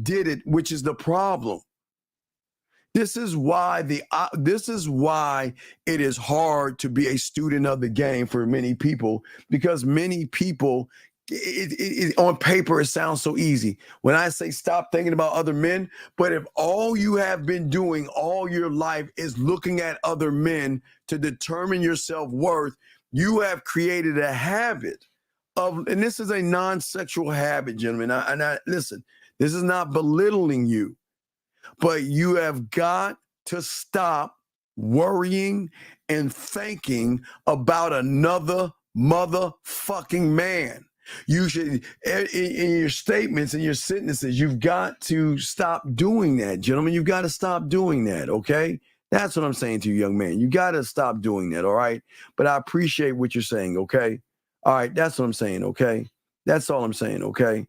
S10: did it, which is the problem. This is why it is hard to be a student of the game for many people, because many people, on paper, it sounds so easy. When I say stop thinking about other men, but if all you have been doing all your life is looking at other men to determine your self-worth, you have created a habit of, and this is a non-sexual habit, gentlemen. Listen, this is not belittling you. But you have got to stop worrying and thinking about another motherfucking man. You should, in your statements and your sentences, you've got to stop doing that, gentlemen. You've got to stop doing that, okay? That's what I'm saying to you, young man. You got to stop doing that, all right? But I appreciate what you're saying, okay? All right, that's what I'm saying, okay? That's all I'm saying, okay?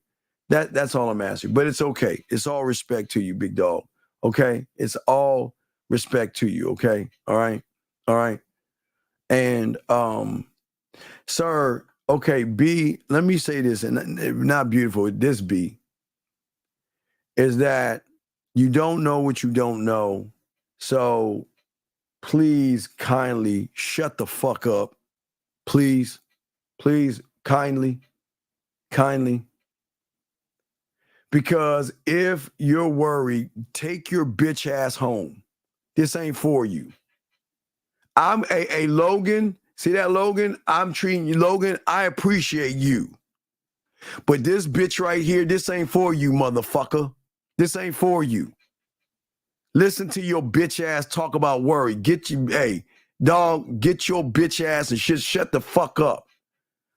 S10: That's all I'm asking. But it's okay. It's all respect to you, big dog, okay? It's all respect to you, okay? All right? All right? And, sir, okay, B, let me say this, and not beautiful, this B, is that you don't know what you don't know. So please kindly shut the fuck up. Please, kindly. Because if you're worried, take your bitch ass home. This ain't for you. I'm a Logan. See that, Logan? I'm treating you, Logan. I appreciate you. But this bitch right here, this ain't for you, motherfucker. This ain't for you. Listen to your bitch ass talk about worry. Hey, dog, get your bitch ass and shut the fuck up.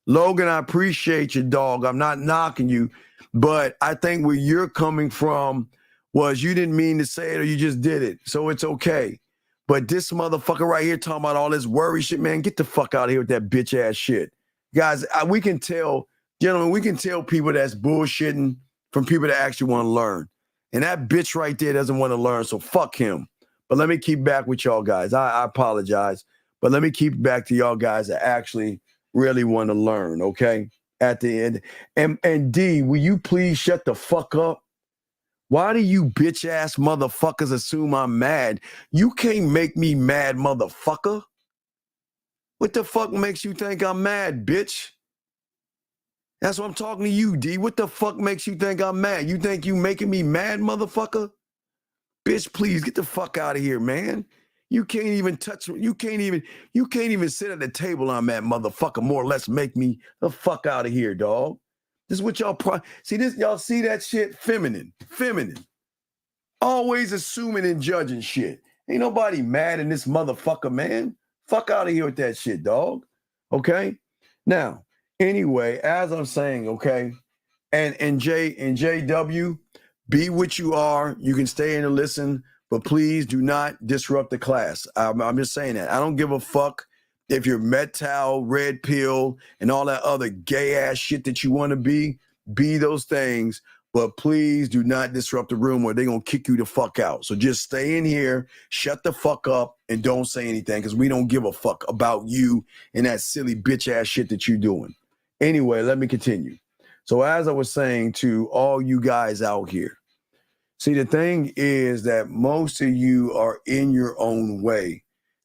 S10: Logan, I appreciate you, dog. I'm not knocking you, but I think where you're coming from was you didn't mean to say it or you just did it. So it's okay. But this motherfucker right here talking about all this worry shit, man, get the fuck out of here with that bitch ass shit. Guys, we can tell, gentlemen, we can tell people that's bullshitting from people that actually want to learn. And that bitch right there doesn't want to learn, so fuck him. But let me keep back with y'all guys. I apologize, but let me keep back to y'all guys that actually really want to learn, okay? At the end. And D, will you please shut the fuck up? Why do you bitch ass motherfuckers assume I'm mad? You can't make me mad, motherfucker. What the fuck makes you think I'm mad, bitch? That's what I'm talking to you, D. What the fuck makes you think I'm mad? You think you making me mad, motherfucker? Bitch, please get the fuck out of here, man. You can't even touch me. You can't even sit at the table I'm at, motherfucker. More or less make me the fuck out of here, dog. This is what y'all see this, y'all see that shit? Feminine. Always assuming and judging shit. Ain't nobody mad in this motherfucker, man. Fuck out of here with that shit, dog. Okay? Now, anyway, as I'm saying, okay, and JW, be what you are. You can stay in and listen, but please do not disrupt the class. I'm just saying that. I don't give a fuck if you're metal, red pill, and all that other gay ass shit that you want to be. Be those things, but please do not disrupt the room or they're going to kick you the fuck out. So just stay in here, shut the fuck up, and don't say anything because we don't give a fuck about you and that silly bitch ass shit that you're doing. Anyway, let me continue. So as I was saying to all you guys out here, see, the thing is that most of you are in your own way.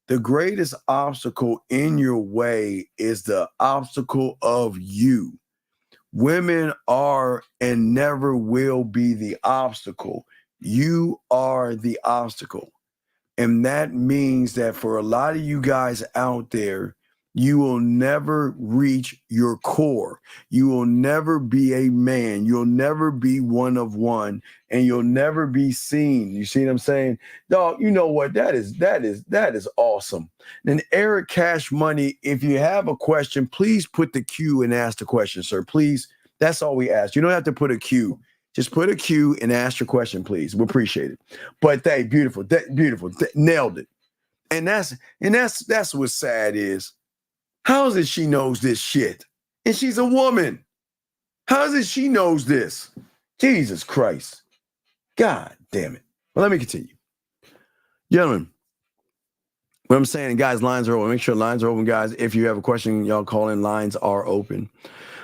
S10: The greatest obstacle in your way is the obstacle of you. Women are and never will be the obstacle. You are the obstacle. And that means that for a lot of you guys out there, you will never reach your core. You will never be a man. You'll never be one of one, and you'll never be seen. You see what I'm saying? Dog, you know what? That is awesome. And Eric Cash Money, if you have a question, please put the Q and ask the question, sir. Please. That's all we ask. You don't have to put a Q. Just put a Q and ask your question, please. We appreciate it. But hey, beautiful, nailed it. And that's what's sad is. How is it she knows this shit? And she's a woman. How is it she knows this? Jesus Christ. God damn it. Well, let me continue. Gentlemen, what I'm saying, guys, lines are open. Make sure lines are open, guys. If you have a question, y'all call in. Lines are open.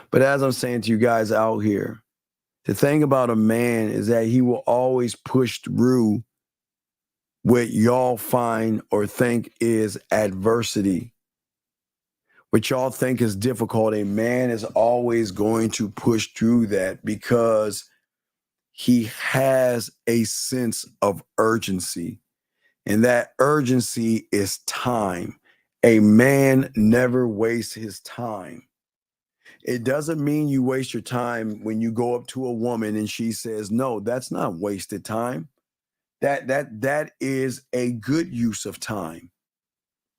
S10: But as I'm saying to you guys out here, the thing about a man is that he will always push through what y'all find or think is adversity. What y'all think is difficult, a man is always going to push through that because he has a sense of urgency. And that urgency is time. A man never wastes his time. It doesn't mean you waste your time when you go up to a woman and she says, no, that's not wasted time. That is a good use of time.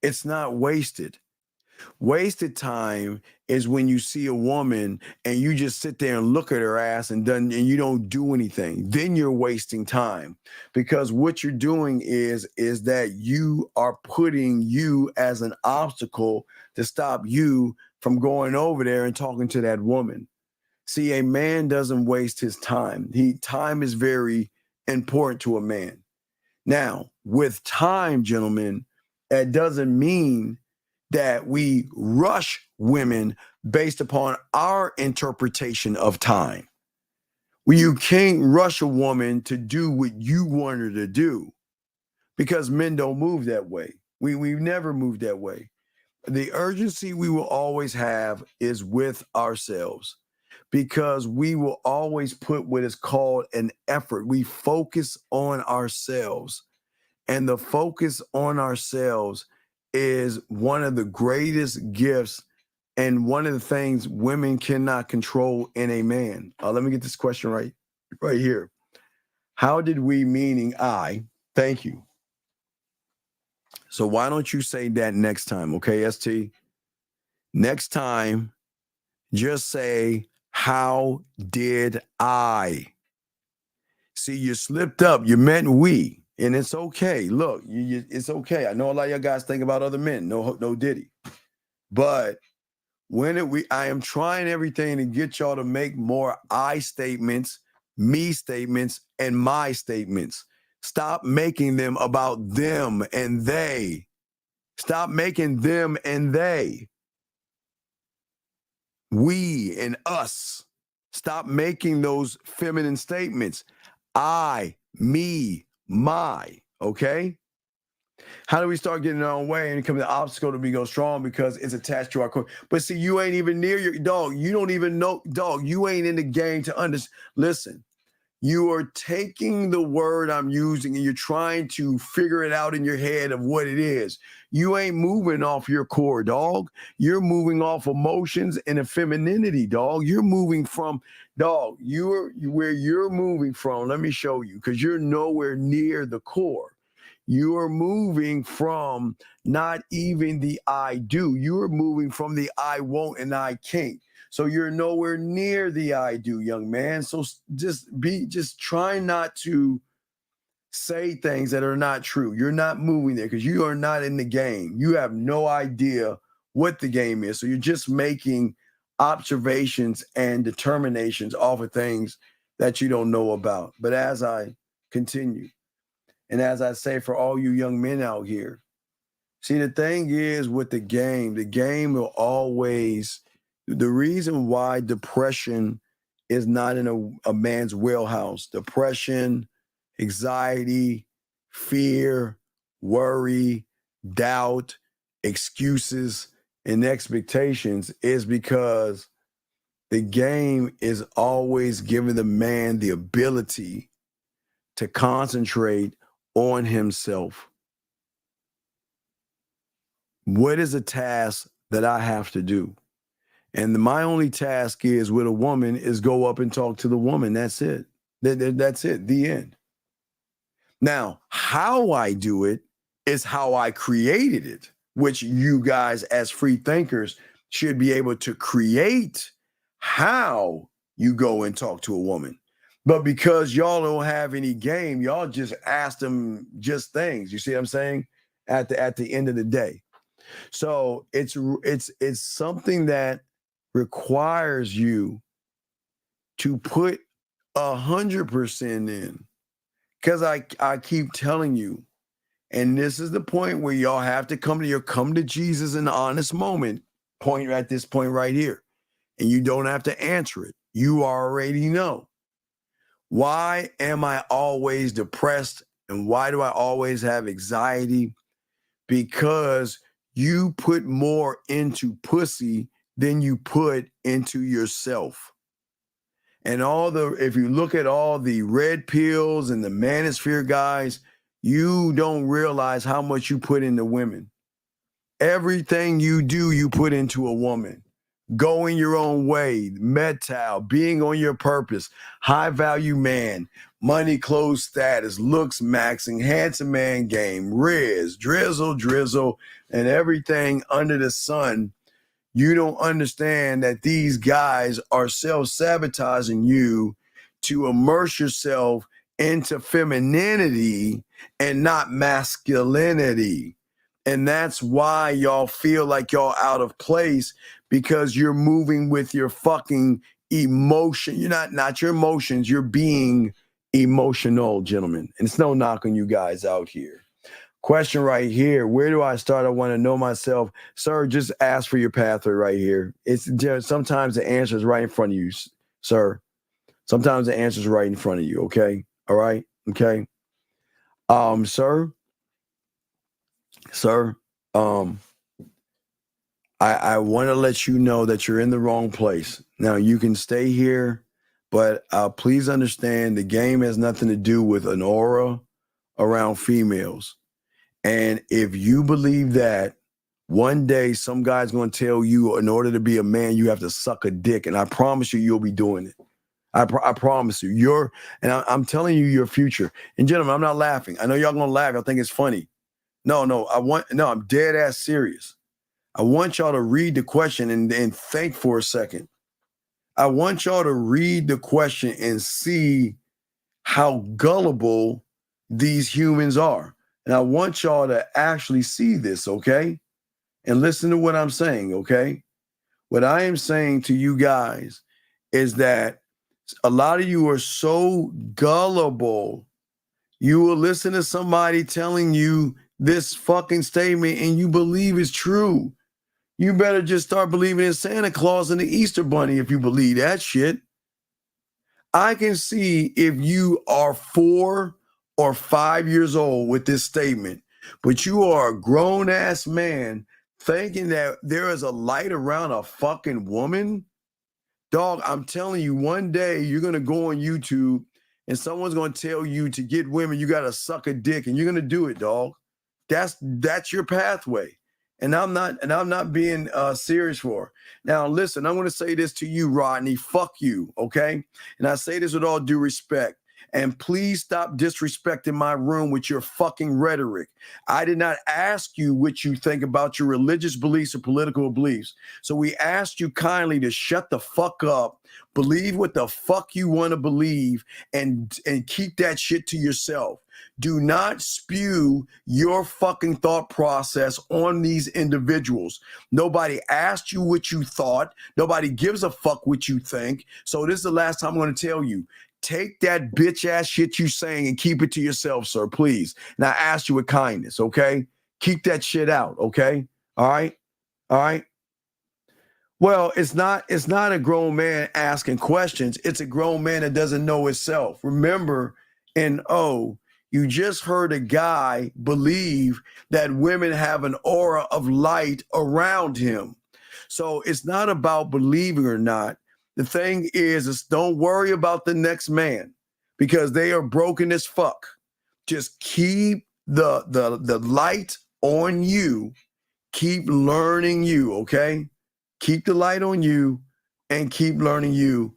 S10: It's not wasted. Wasted time is when you see a woman and you just sit there and look at her ass and you don't do anything. Then you're wasting time, because what you're doing is that you are putting you as an obstacle to stop you from going over there and talking to that woman. See, a man doesn't waste his time. Time is very important to a man. Now, with time, gentlemen, that doesn't mean that we rush women based upon our interpretation of time. You can't rush a woman to do what you want her to do, because men don't move that way. We've never moved that way. The urgency we will always have is with ourselves, because we will always put what is called an effort. We focus on ourselves, and the focus on ourselves is one of the greatest gifts and one of the things women cannot control in a man. Let me get this question right here. How did we, meaning I, thank you. So why don't you say that next time, okay, ST? Next time, just say, how did I? See, you slipped up. You meant we, and it's okay. Look, it's okay. I know a lot of you guys think about other men. No diddy. But I am trying everything to get y'all to make more I statements, me statements, and my statements. Stop making them about them and they. Stop making them and they. We and us. Stop making those feminine statements. I, me, my, okay? How do we start getting our own way and become the obstacle to be go strong because it's attached to our core? But see, you ain't even near your dog. You don't even know, dog. You ain't in the game to understand. Listen, you are taking the word I'm using and you're trying to figure it out in your head of what it is. You ain't moving off your core, dog. You're moving off emotions and a femininity, dog. You're moving from, dog, where you're moving from. Let me show you, because you're nowhere near the core. You are moving from not even the I do. You are moving from the I won't and I can't. So you're nowhere near the I do, young man. So just try not to say things that are not true. You're not moving there because you are not in the game. You have no idea what the game is. So you're just making observations and determinations off of things that you don't know about. But as I continue, and as I say for all you young men out here, see, the thing is with the game will always, the reason why depression is not in a man's wheelhouse, depression, anxiety, fear, worry, doubt, excuses, and expectations is because the game is always giving the man the ability to concentrate on himself. What is a task that I have to do? And my only task is with a woman is go up and talk to the woman. That's it. That's it. The end. Now, how I do it is how I created it, which you guys as free thinkers should be able to create how you go and talk to a woman. But because y'all don't have any game, y'all just ask them just things. You see what I'm saying? At the end of the day. So it's something that requires you to put 100% in. Because I keep telling you, and this is the point where y'all have to come to Jesus in the honest moment, point at this point right here. And you don't have to answer it. You already know. Why am I always depressed? And why do I always have anxiety? Because you put more into pussy than you put into yourself. And if you look at all the red pills and the manosphere guys, you don't realize how much you put into women. Everything you do, you put into a woman. going your own way, metal, being on your purpose, high value man, money, clothes, status, looks, maxing, handsome man game, Riz, drizzle, and everything under the sun. You don't understand that these guys are self-sabotaging you to immerse yourself into femininity and not masculinity. And that's why y'all feel like y'all out of place, because you're moving with your fucking emotion. You're not your emotions. You're being emotional, gentlemen. And it's no knock on you guys out here. Question right here. Where do I start? I want to know myself. Sir, just ask for your pathway right here. It's just, sometimes the answer is right in front of you, sir. Sometimes the answer is right in front of you. Okay. All right. Okay. Sir, I want to let you know that you're in the wrong place. Now you can stay here, but please understand the game has nothing to do with an aura around females. And if you believe that, one day some guy's going to tell you in order to be a man, you have to suck a dick. And I promise you, you'll be doing it. I promise you. I'm telling you your future. And gentlemen, I'm not laughing. I know y'all going to laugh. I think it's funny. No, I'm dead ass serious. I want y'all to read the question and think for a second. I want y'all to read the question and see how gullible these humans are. And I want y'all to actually see this, okay? And listen to what I'm saying, okay? What I am saying to you guys is that a lot of you are so gullible. You will listen to somebody telling you this fucking statement and you believe it's true. You better just start believing in Santa Claus and the Easter Bunny if you believe that shit. I can see if you are 4 or 5 years old with this statement, but you are a grown-ass man thinking that there is a light around a fucking woman. Dog, I'm telling you, one day you're going to go on YouTube and someone's going to tell you to get women, you got to suck a dick, and you're going to do it, dog. That's your pathway. And I'm not being serious for her. Now, listen, I'm going to say this to you, Rodney. Fuck you, okay? And I say this with all due respect. And please stop disrespecting my room with your fucking rhetoric. I did not ask you what you think about your religious beliefs or political beliefs. So we asked you kindly to shut the fuck up, believe what the fuck you want to believe, and keep that shit to yourself. Do not spew your fucking thought process on these individuals. Nobody asked you what you thought. Nobody gives a fuck what you think. So this is the last time I'm going to tell you. Take that bitch ass shit you saying and keep it to yourself, sir, please. And I ask you with kindness, okay? Keep that shit out, okay? All right? All right? Well, it's not a grown man asking questions. It's a grown man that doesn't know itself. Remember, you just heard a guy believe that women have an aura of light around him. So it's not about believing or not. The thing is don't worry about the next man because they are broken as fuck. Just keep the light on you. Keep learning you, okay? Keep the light on you and keep learning you,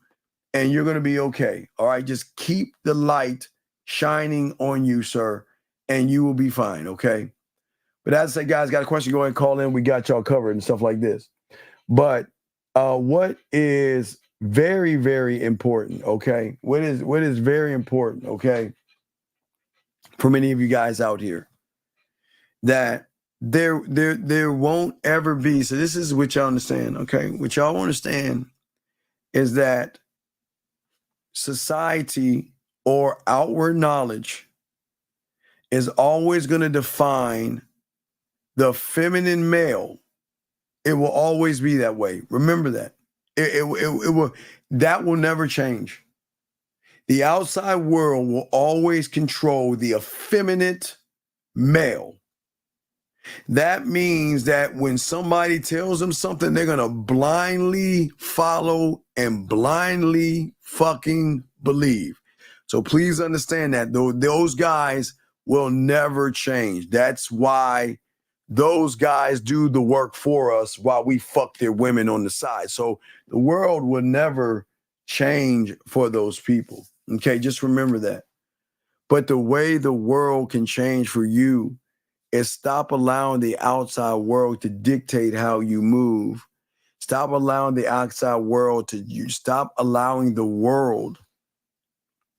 S10: and you're going to be okay. All right? Just keep the light shining on you, sir, and you will be fine, okay? But as I say, guys, got a question, go ahead and call in. We got y'all covered and stuff like this. But what is very, very important, okay? What is very important, okay, for many of you guys out here, that there won't ever be, so this is what y'all understand, okay? What y'all understand is that society or outward knowledge is always going to define the feminine male. It will always be that way. Remember that. It will, that will never change. The outside world will always control the effeminate male. That means that when somebody tells them something, they're going to blindly follow and blindly fucking believe. So please understand that those guys will never change. That's why those guys do the work for us while we fuck their women on the side. So the world will never change for those people. Okay, just remember that. But the way the world can change for you is stop allowing the outside world to dictate how you move. Stop allowing the outside world stop allowing the world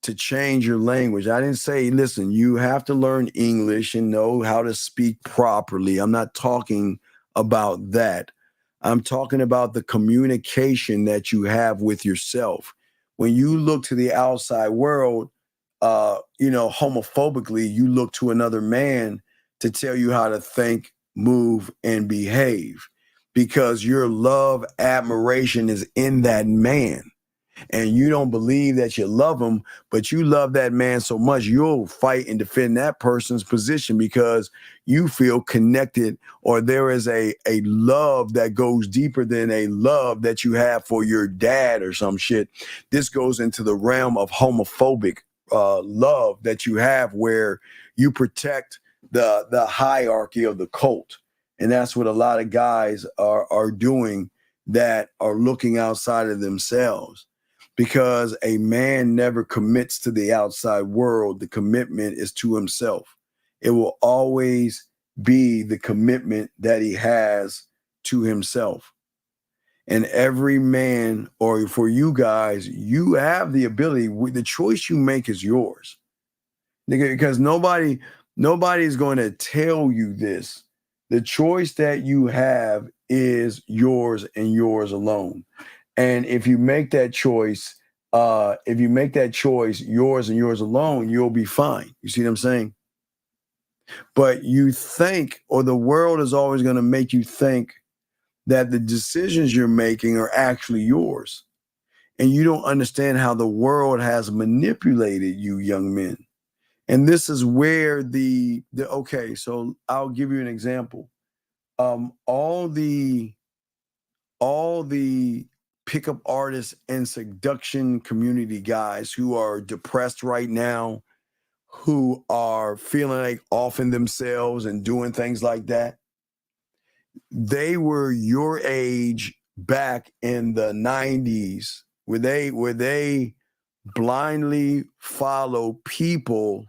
S10: to change your language. I didn't say, listen, you have to learn English and know how to speak properly. I'm not talking about that. I'm talking about the communication that you have with yourself. When you look to the outside world, homophobically, you look to another man to tell you how to think, move, and behave because your love, admiration is in that man. And you don't believe that you love him, but you love that man so much, you'll fight and defend that person's position because you feel connected, or there is a love that goes deeper than a love that you have for your dad or some shit. This goes into the realm of homophobic love that you have, where you protect the hierarchy of the cult. And that's what a lot of guys are doing that are looking outside of themselves. Because a man never commits to the outside world. The commitment is to himself. It will always be the commitment that he has to himself. And every man, or for you guys, you have the ability. The choice you make is yours. Because nobody's going to tell you this. The choice that you have is yours and yours alone. And if you make that choice, yours and yours alone, you'll be fine. You see what I'm saying? But you think, or the world is always going to make you think that the decisions you're making are actually yours. And you don't understand how the world has manipulated you, young men. And this is where okay, so I'll give you an example. All the pickup artists and seduction community guys who are depressed right now, who are feeling like offing themselves and doing things like that, they were your age back in the 90s, where they blindly follow people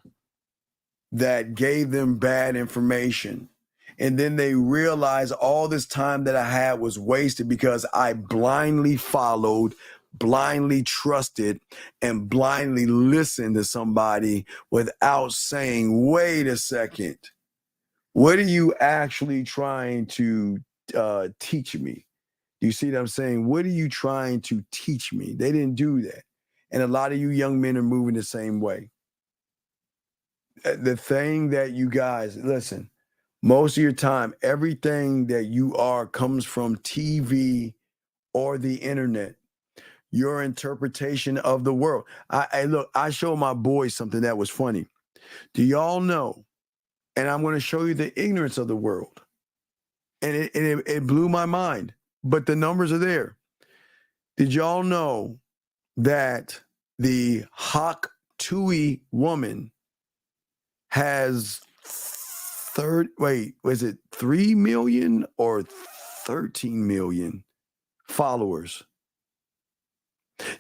S10: that gave them bad information. And then they realized all this time that I had was wasted because I blindly followed, blindly trusted, and blindly listened to somebody without saying, wait a second, what are you actually trying to teach me? You see what I'm saying? What are you trying to teach me? They didn't do that. And a lot of you young men are moving the same way. The thing that you guys, listen, most of your time, everything that you are comes from TV or the internet. Your interpretation of the world. I showed my boys something that was funny. Do y'all know? And I'm going to show you the ignorance of the world. And it blew my mind. But the numbers are there. Did y'all know that the Hak Tui woman has 3 million or 13 million followers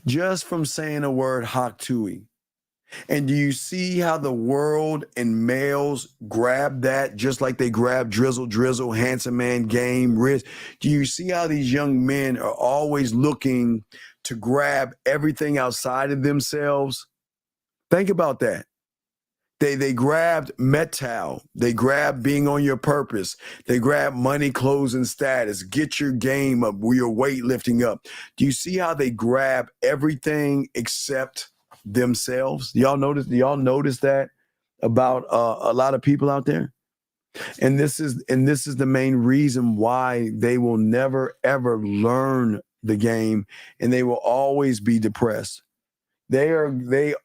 S10: just from saying the word Hak Tui? And do you see how the world and males grab that just like they grab Drizzle, Handsome Man, Game, Rich? Do you see how these young men are always looking to grab everything outside of themselves? Think about that. They grabbed metal. They grabbed being on your purpose. They grabbed money, clothes, and status. Get your game up, your weightlifting up. Do you see how they grab everything except themselves? Do y'all notice that about a lot of people out there? And this is the main reason why they will never ever learn the game, and they will always be depressed. They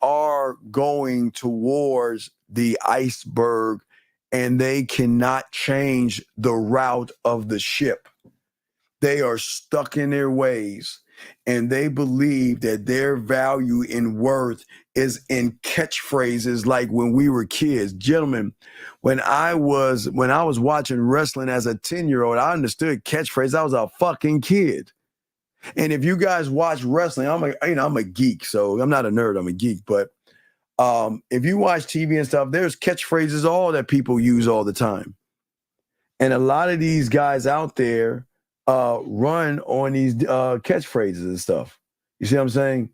S10: are going towards the iceberg, and they cannot change the route of the ship. They are stuck in their ways. and they believe that their value and worth is in catchphrases like when we were kids. Gentlemen, when I was watching wrestling as a 10-year-old, I understood catchphrases. I was a fucking kid. And if you guys watch wrestling, I'm a geek, so I'm not a nerd, I'm a geek, but if you watch TV and stuff, there's catchphrases all that people use all the time. And a lot of these guys out there run on these catchphrases and stuff. You see what I'm saying?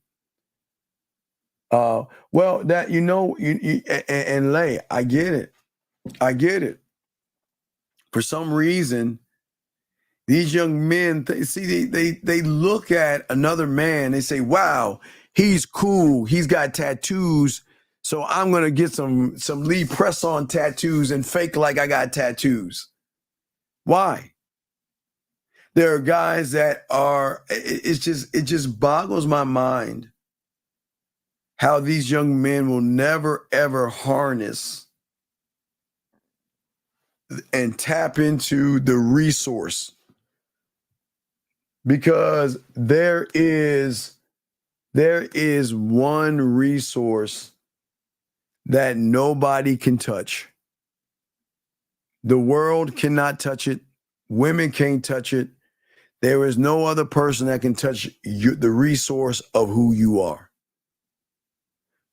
S10: Well, that and Lay, I get it. For some reason, these young men, they look at another man, they say, "Wow, he's cool. He's got tattoos, so I'm gonna get some Lee press-on tattoos and fake like I got tattoos." Why? There are guys that are. It just boggles my mind how these young men will never ever harness and tap into the resource. Because there is one resource that nobody can touch. The world cannot touch it. Women can't touch it. There is no other person that can touch the resource of who you are.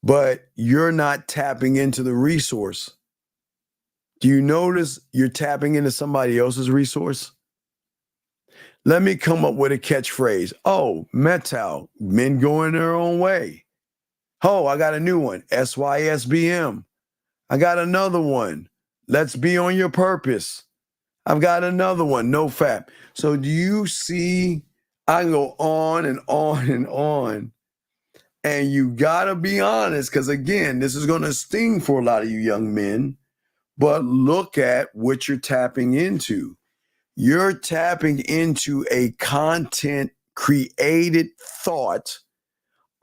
S10: But you're not tapping into the resource. Do you notice you're tapping into somebody else's resource? Let me come up with a catchphrase. Oh, metal, men going their own way. Oh, I got a new one. SYSBM. I got another one. Let's be on your purpose. I've got another one. No fap. So do you see? I can go on and on and on. And you got to be honest, because again, this is going to sting for a lot of you young men. But look at what you're tapping into. You're tapping into a content created thought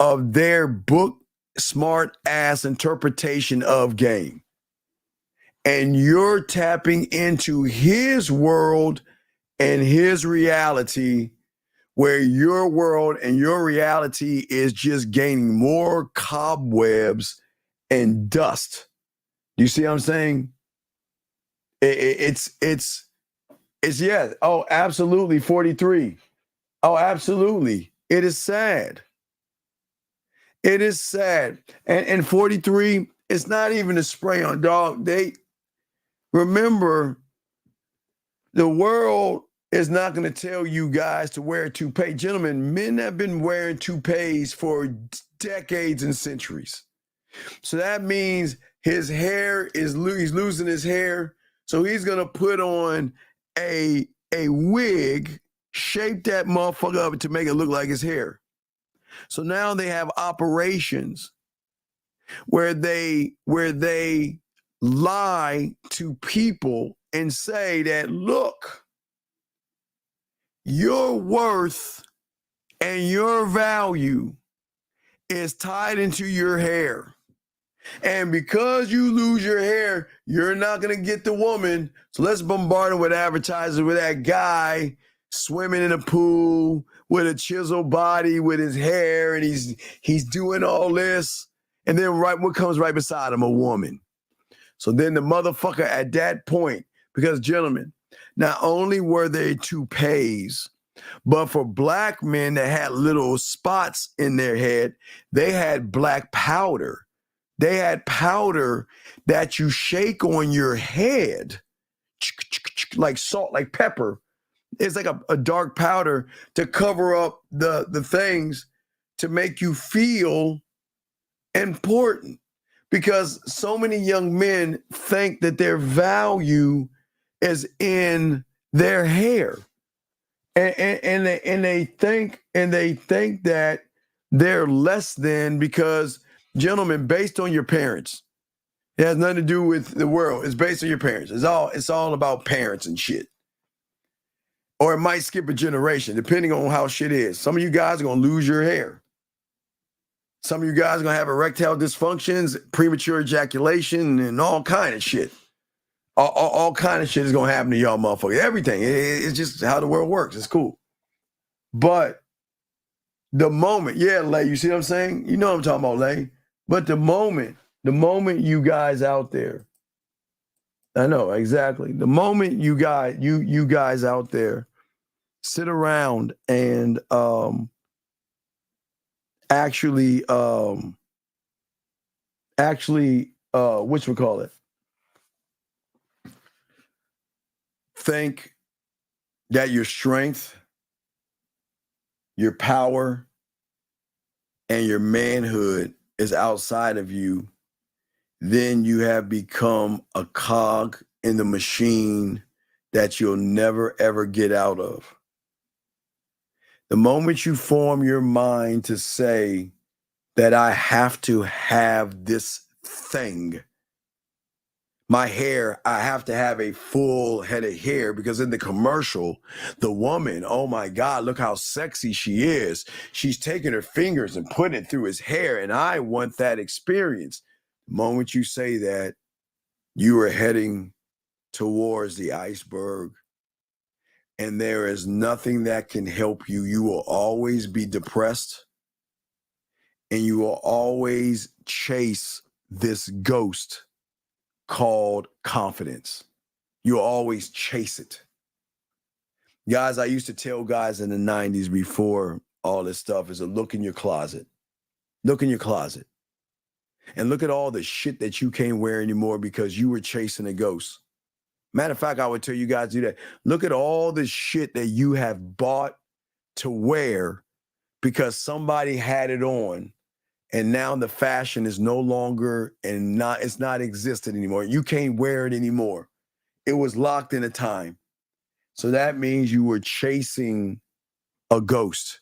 S10: of their book smart ass interpretation of game. And you're tapping into his world and his reality, where your world and your reality is just gaining more cobwebs and dust. You see what I'm saying? It's yes. Oh, absolutely. 43. Oh, absolutely. It is sad. It is sad. And 43, it's not even a spray on dog. They remember the world is not going to tell you guys to wear a toupee. Gentlemen, men have been wearing toupees for decades and centuries. So that means his hair is he's losing his hair. So he's going to put on a wig, shape that motherfucker up to make it look like his hair. So now they have operations where they lie to people and say that, look, your worth and your value is tied into your hair. And because you lose your hair, you're not going to get the woman. So let's bombard them with advertisers with that guy swimming in a pool with a chiseled body with his hair, and he's doing all this. And then what comes right beside him? A woman. So then the motherfucker at that point, because gentlemen, not only were they toupees, but for black men that had little spots in their head, they had black powder. They had powder that you shake on your head, like salt, like pepper. It's like a dark powder to cover up the things to make you feel important. Because so many young men think that their value is in their hair. And they think that they're less than, because gentlemen, based on your parents. It has nothing to do with the world. It's based on your parents. It's all about parents and shit. Or it might skip a generation, depending on how shit is. Some of you guys are going to lose your hair. Some of you guys are going to have erectile dysfunctions, premature ejaculation, and all kind of shit. All kind of shit is going to happen to y'all motherfuckers. Everything. It's just how the world works. It's cool. But The moment, yeah, Lay, you see what I'm saying? You know what I'm talking about, Lay. But the moment you guys out there, I know exactly. The moment you guys out there sit around and actually what you call it? Think that your strength, your power, and your manhood is outside of you, then you have become a cog in the machine that you'll never ever get out of. The moment you form your mind to say that I have to have this thing, my hair, I have to have a full head of hair, because in the commercial, the woman, oh my God, look how sexy she is. She's taking her fingers and putting it through his hair, and I want that experience. The moment you say that, you are heading towards the iceberg, and there is nothing that can help you. You will always be depressed, and you will always chase this ghost called confidence. You'll always chase it. Guys, I used to tell guys in the 90s before all this stuff is to look in your closet. Look in your closet. And look at all the shit that you can't wear anymore because you were chasing a ghost. Matter of fact, I would tell you guys to do that. Look at all the shit that you have bought to wear because somebody had it on, and now the fashion is no longer it's not existent anymore. You can't wear it anymore. It was locked in a time. So that means you were chasing a ghost.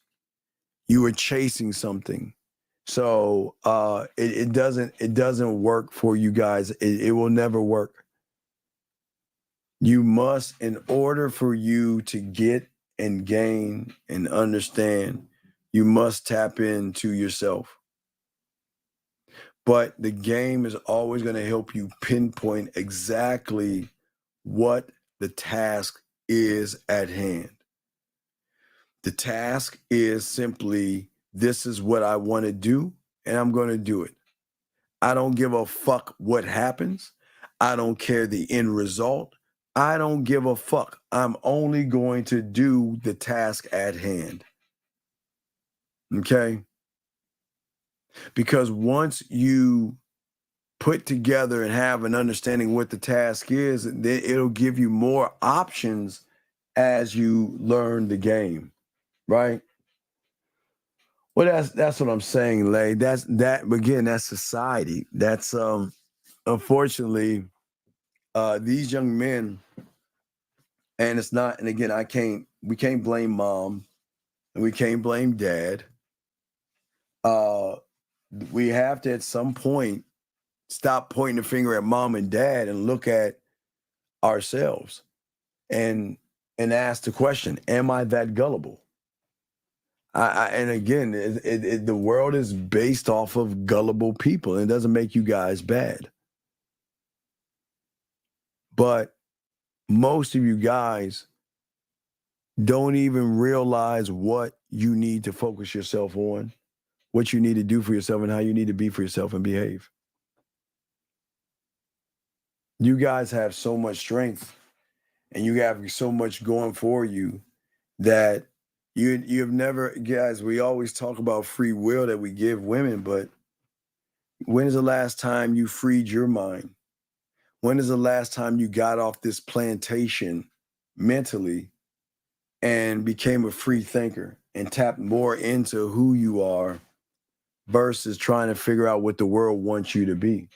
S10: You were chasing something. So it doesn't work for you guys. It will never work. You must, in order for you to get and gain and understand, you must tap into yourself. But the game is always going to help you pinpoint exactly what the task is at hand. The task is simply, this is what I want to do, and I'm going to do it. I don't give a fuck what happens. I don't care the end result. I don't give a fuck. I'm only going to do the task at hand. Okay? Because once you put together and have an understanding what the task is, then it'll give you more options as you learn the game, right? Well, that's what I'm saying, Lay. That's society. That's unfortunately these young men, and it's not, and again, we can't blame mom and we can't blame dad. We have to at some point stop pointing the finger at mom and dad and look at ourselves and ask the question, am I that gullible? And again, the world is based off of gullible people, and it doesn't make you guys bad. But most of you guys don't even realize what you need to focus yourself on, what you need to do for yourself, and how you need to be for yourself and behave. You guys have so much strength, and you have so much going for you that you've never, guys, we always talk about free will that we give women, but when is the last time you freed your mind? When is the last time you got off this plantation mentally and became a free thinker and tapped more into who you are versus trying to figure out what the world wants you to be?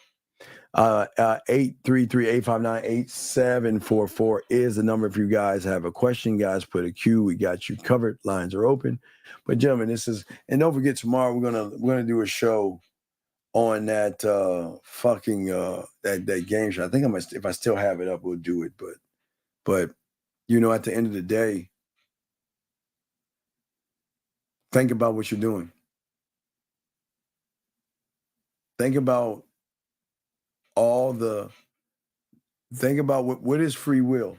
S10: 833-859-8744 is the number if you guys have a question. Guys, put a Q. We got you covered. Lines are open. But gentlemen, and don't forget, tomorrow we're gonna do a show on that that game show. I think if I still have it up, we'll do it. But at the end of the day, think about what you're doing. Think about what is free will.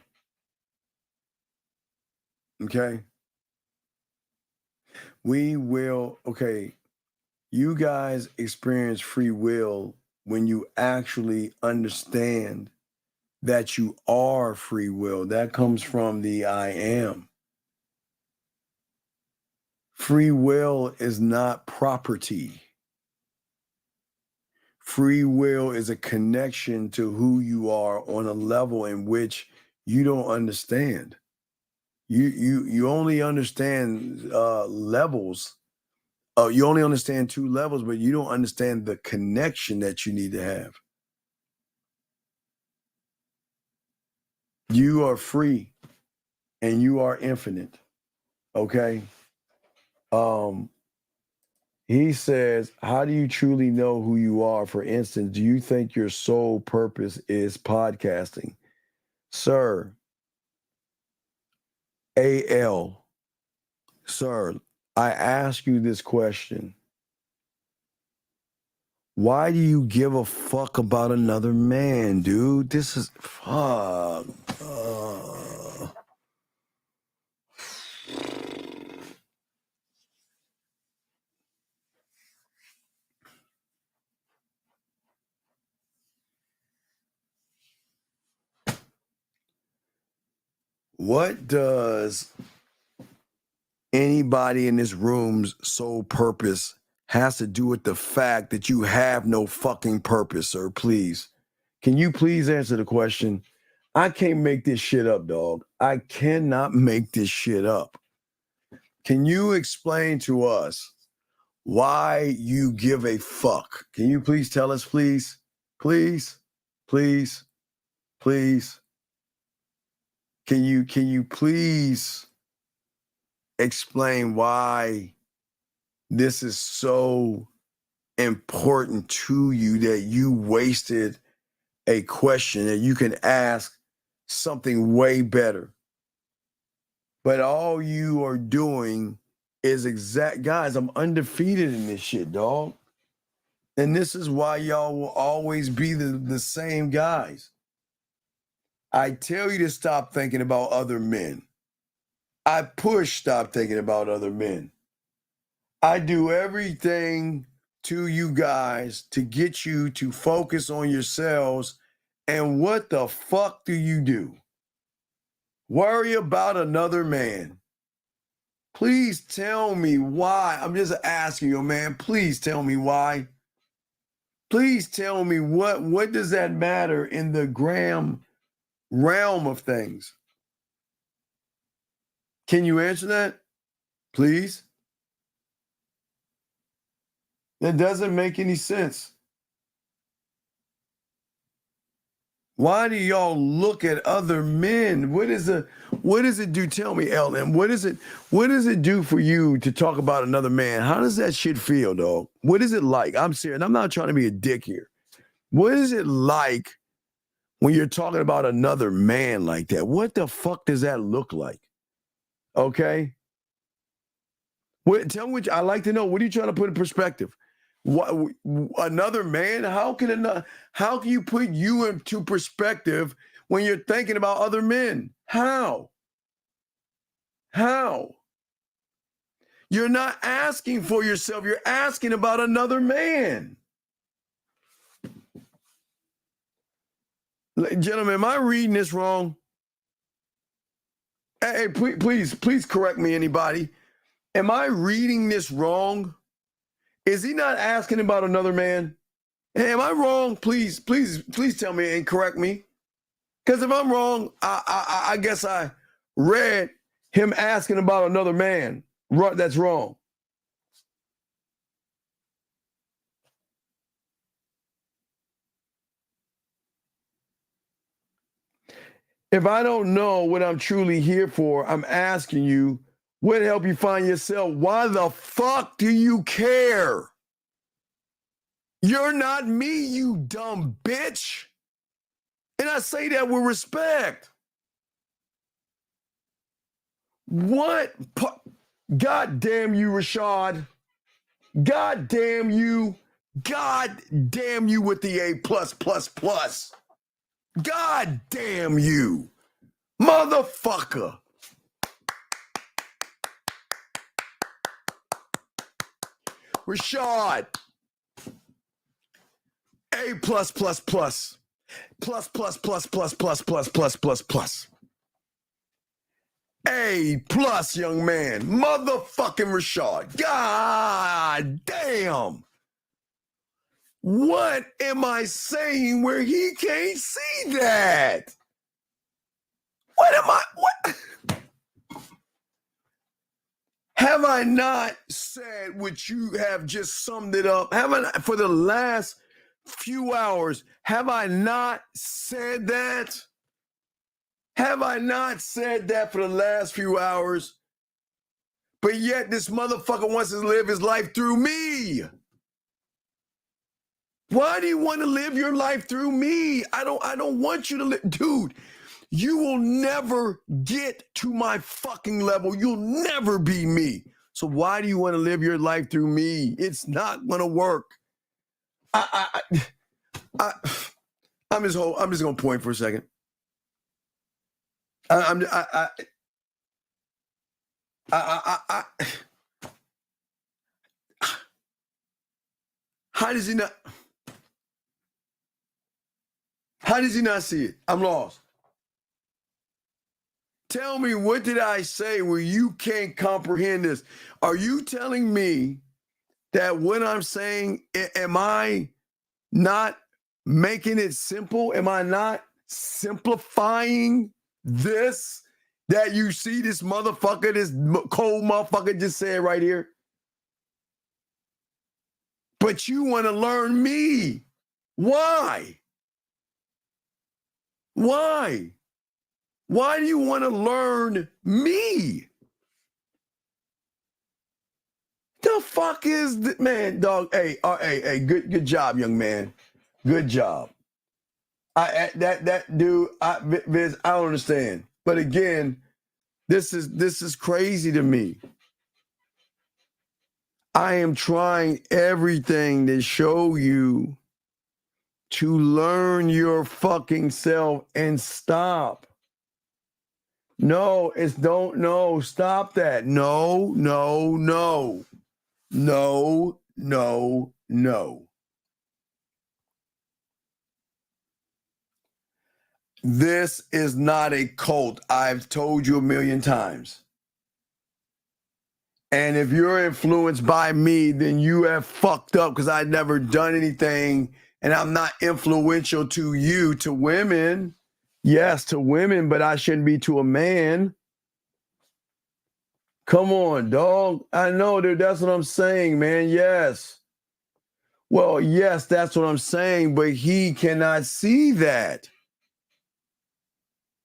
S10: Okay? We will, okay, you guys experience free will when you actually understand that you are free will. That comes from the I am. Free will is not property. Free will is a connection to who you are on a level in which you don't understand. You only understand levels. You only understand 2 levels, but you don't understand the connection that you need to have. You are free and you are infinite. Okay. He says, how do you truly know who you are? For instance, do you think your sole purpose is podcasting? Sir, AL, sir, I ask you this question. Why do you give a fuck about another man, dude? This is fuck. What does anybody in this room's sole purpose has to do with the fact that you have no fucking purpose, sir? Please. Can you please answer the question? I can't make this shit up, dog. I cannot make this shit up. Can you explain to us why you give a fuck? Can you please tell us, please? Please? Please? Please? Can you please explain why this is so important to you that you wasted a question that you can ask something way better? But all you are doing is guys, I'm undefeated in this shit, dog. And this is why y'all will always be the same guys. I tell you to stop thinking about other men. I push stop thinking about other men. I do everything to you guys to get you to focus on yourselves. And what the fuck do you do? Worry about another man. Please tell me why. I'm just asking you, man. Please tell me why. Please tell me what does that matter in the Graham realm of things? Can you answer that? Please? That doesn't make any sense. Why do y'all look at other men? What does it do? Tell me, LM. What does it do for you to talk about another man? How does that shit feel, dog? What is it like? I'm serious. I'm not trying to be a dick here. What is it like when you're talking about another man like that? What the fuck does that look like? Okay? Tell me I like to know. What are you trying to put in perspective? What, another man? How can you put you into perspective when you're thinking about other men? How? You're not asking for yourself. You're asking about another man. Gentlemen, am I reading this wrong? Hey, please correct me, anybody. Am I reading this wrong? Is he not asking about another man? Hey, am I wrong? Please tell me and correct me. Because if I'm wrong, I guess I read him asking about another man. That's wrong. If I don't know what I'm truly here for, I'm asking you, what help you find yourself? Why the fuck do you care? You're not me, you dumb bitch. And I say that with respect. What? God damn you, Rashad. God damn you. God damn you with the A+++. God damn you. Motherfucker. Rashad. A plus plus plus. Plus plus plus plus plus plus plus plus plus. A plus, young man. Motherfucking Rashad. God damn. What am I saying where he can't see that? What? Have I not said what you have just summed it up? Have I not, for the last few hours, have I not said that? Have I not said that for the last few hours? But yet this motherfucker wants to live his life through me. Why do you want to live your life through me? I don't want you to live. Dude, you will never get to my fucking level. You'll never be me. So why do you want to live your life through me? It's not going to work. I'm just going to point for a second. How does he not see it? I'm lost. Tell me, what did I say where you can't comprehend this? Are you telling me that what I'm saying, am I not making it simple? Am I not simplifying this that you see this motherfucker, this cold motherfucker just said right here? But you want to learn me. Why? Why? Why do you want to learn me? The fuck is that, man, dog? Hey, good job, young man. Good job. That dude, Viz, I don't understand. But again, this is crazy to me. I am trying everything to show you to learn your fucking self and stop. No, stop that. No. This is not a cult. I've told you a million times. And if you're influenced by me, then you have fucked up because I've never done anything and I'm not influential to you, to women. Yes, to women, but I shouldn't be to a man. Come on, dog. I know, dude. That's what I'm saying, man. Yes. Well, yes, that's what I'm saying, but he cannot see that.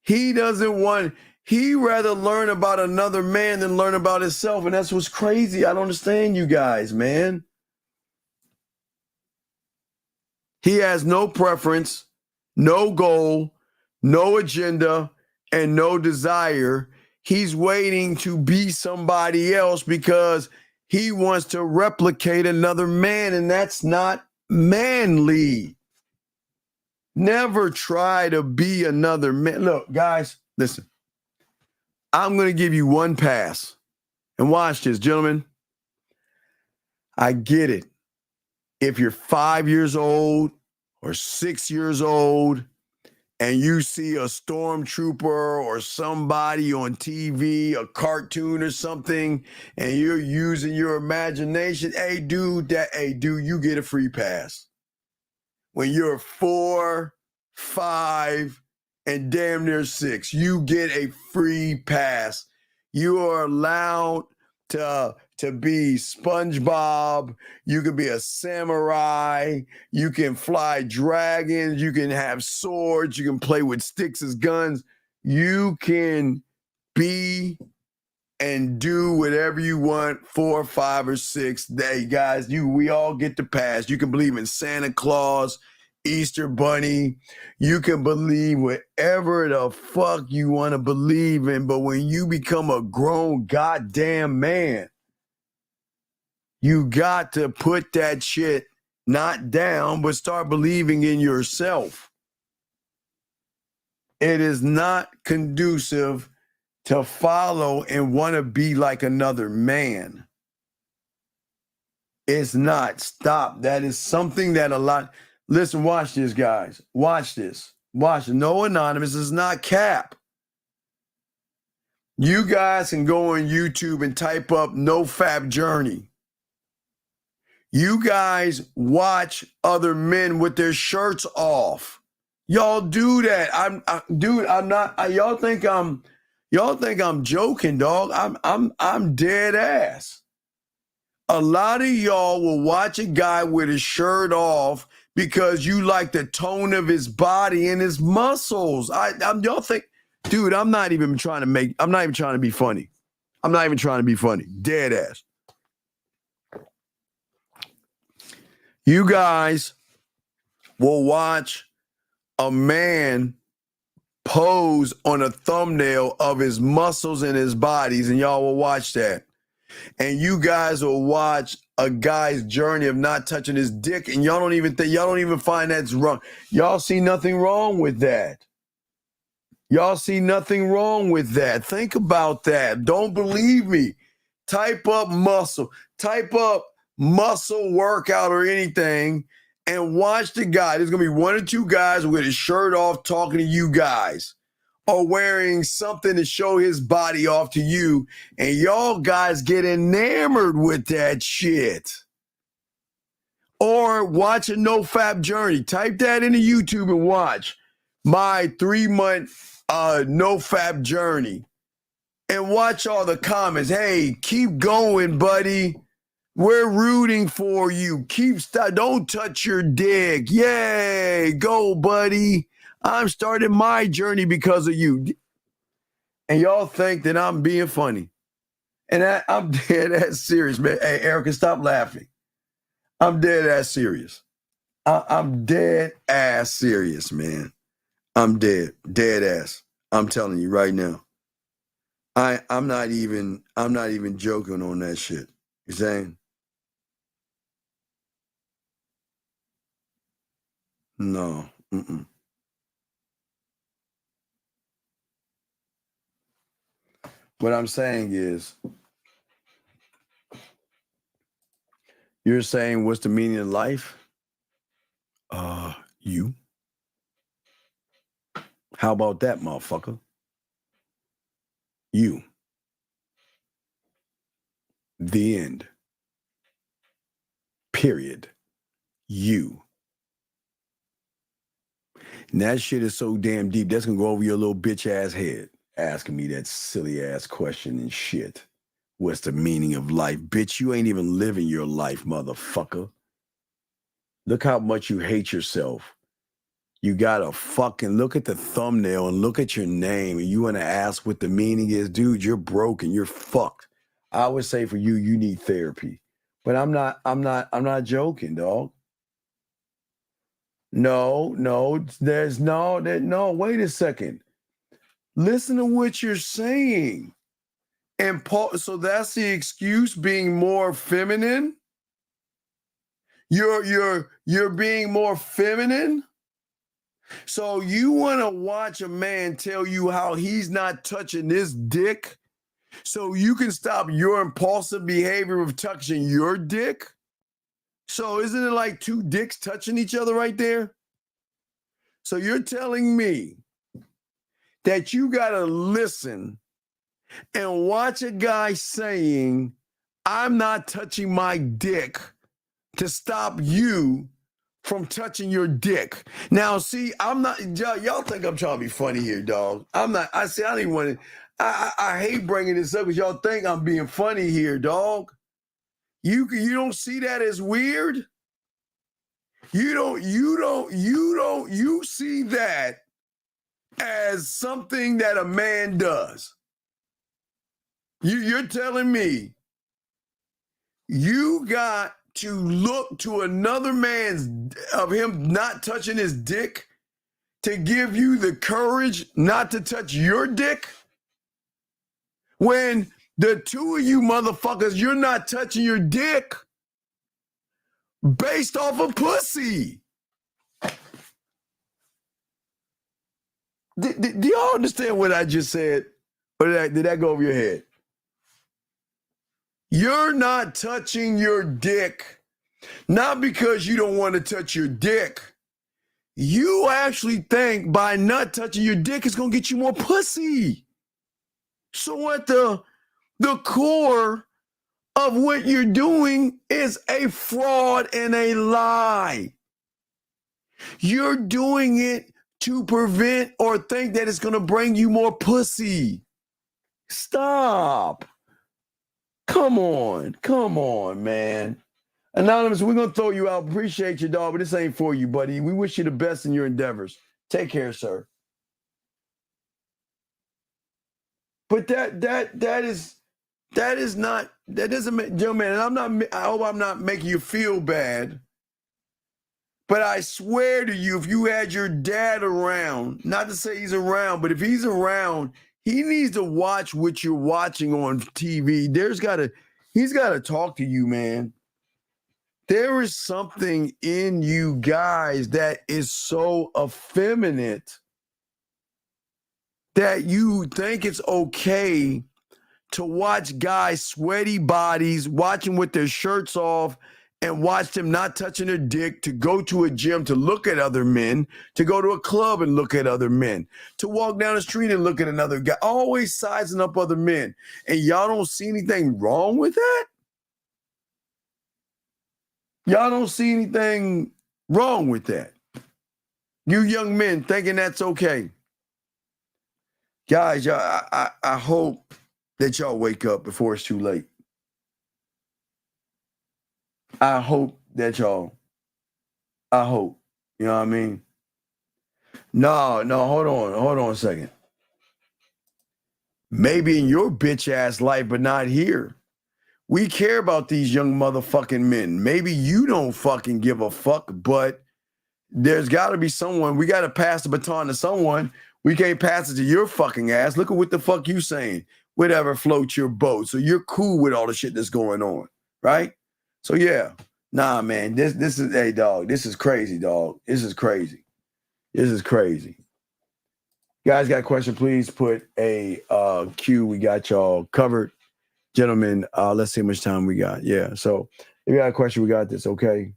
S10: He doesn't want, he rather learn about another man than learn about himself. And that's what's crazy. I don't understand you guys, man. He has no preference, no goal, no agenda, and no desire. He's waiting to be somebody else because he wants to replicate another man, and that's not manly. Never try to be another man. Look, guys, listen. I'm going to give you one pass. And watch this, gentlemen. I get it. If you're 5 years old or 6 years old and you see a stormtrooper or somebody on TV, a cartoon or something, and you're using your imagination, hey, dude, you get a free pass. When you're 4, 5, and damn near 6, you get a free pass. You are allowed to be SpongeBob. You can be a samurai. You can fly dragons. You can have swords. You can play with sticks as guns. You can be and do whatever you want, 4, 5, or 6 days, guys. We all get the pass. You can believe in Santa Claus, Easter Bunny. You can believe whatever the fuck you want to believe in, but when you become a grown goddamn man, you got to put that shit not down, but start believing in yourself. It is not conducive to follow and want to be like another man. It's not. Stop. That is something that a lot. Listen, watch this, guys. Watch this. Watch it. No, anonymous is not cap. You guys can go on YouTube and type up No Fap Journey. You guys watch other men with their shirts off. Y'all do that. Dude, I'm not. Y'all think I'm joking, dog. I'm dead ass. A lot of y'all will watch a guy with his shirt off because you like the tone of his body and his muscles. Y'all think, dude, I'm not even trying to be funny. I'm not even trying to be funny. Dead ass. You guys will watch a man pose on a thumbnail of his muscles and his bodies, and y'all will watch that. And you guys will watch a guy's journey of not touching his dick, and y'all don't even find that's wrong. Y'all see nothing wrong with that. Y'all see nothing wrong with that. Think about that. Don't believe me. Type up muscle workout or anything, and watch the guy. There's gonna be one or two guys with his shirt off talking to you guys, or wearing something to show his body off to you, and y'all guys get enamored with that shit. Or watch a No Fap Journey. Type that into YouTube and watch my 3-month No Fap Journey, and watch all the comments. Hey, keep going, buddy. We're rooting for you. Don't touch your dick. Yay, go, buddy. I'm starting my journey because of you. And y'all think that I'm being funny. And I'm dead ass serious, man. Hey, Erica, stop laughing. I'm dead ass serious. I'm dead ass serious, man. I'm dead ass. I'm telling you right now. I'm not even joking on that shit. You saying? No. Mm-mm. What I'm saying is, you're saying what's the meaning of life? You. How about that, motherfucker? You. The end. Period. You. And that shit is so damn deep, that's gonna go over your little bitch ass head, asking me that silly ass question and shit. What's the meaning of life? Bitch, you ain't even living your life, motherfucker. Look how much you hate yourself. You gotta fucking look at the thumbnail and look at your name, and you wanna ask what the meaning is. Dude, you're broken, you're fucked. I would say for you, you need therapy. But I'm not joking, dog. No, wait a second. Listen to what you're saying. And so that's the excuse, being more feminine? You're being more feminine? So you want to watch a man tell you how he's not touching his dick so you can stop your impulsive behavior of touching your dick? So isn't it like two dicks touching each other right there? So you're telling me that you got to listen and watch a guy saying, I'm not touching my dick, to stop you from touching your dick. Now, see, I'm not, y'all think I'm trying to be funny here, dog. I'm not, I don't even want to, I hate bringing this up because y'all think I'm being funny here, dog. You don't see that as weird? You see that as something that a man does. You're telling me you got to look to another man's, of him not touching his dick, to give you the courage not to touch your dick? When the two of you motherfuckers, you're not touching your dick based off of pussy. Do y'all understand what I just said? Or did that go over your head? You're not touching your dick Not because you don't want to touch your dick. You actually think by not touching your dick, it's going to get you more pussy. So at the core of what you're doing is a fraud and a lie. You're doing it to prevent or think that it's going to bring you more pussy. Stop. Come on, man. Anonymous, we're going to throw you out. Appreciate you, dog, but this ain't for you, buddy. We wish you the best in your endeavors. Take care, sir. But that doesn't make, yo, man, and I hope I'm not making you feel bad, but I swear to you, if you had your dad around, not to say he's around, but if he's around, he needs to watch what you're watching on TV. He's got to talk to you, man. There is something in you guys that is so effeminate that you think it's okay to watch guys' sweaty bodies, watch them with their shirts off, and watch them not touching their dick, to go to a gym to look at other men, to go to a club and look at other men, to walk down the street and look at another guy, always sizing up other men. And y'all don't see anything wrong with that? Y'all don't see anything wrong with that? You young men thinking that's okay. Guys, I hope that y'all wake up before it's too late. I hope. You know what I mean? No, hold on a second. Maybe in your bitch ass life, but not here. We care about these young motherfucking men. Maybe you don't fucking give a fuck, but there's got to be someone. We got to pass the baton to someone. We can't pass it to your fucking ass. Look at what the fuck you saying. Whatever floats your boat. So you're cool with all the shit that's going on, right? So yeah, nah, man. This is, hey, dog. This is crazy, dog. This is crazy. Guys, got a question? Please put a Q. We got y'all covered. Gentlemen, let's see how much time we got. Yeah, so if you got a question, we got this, okay?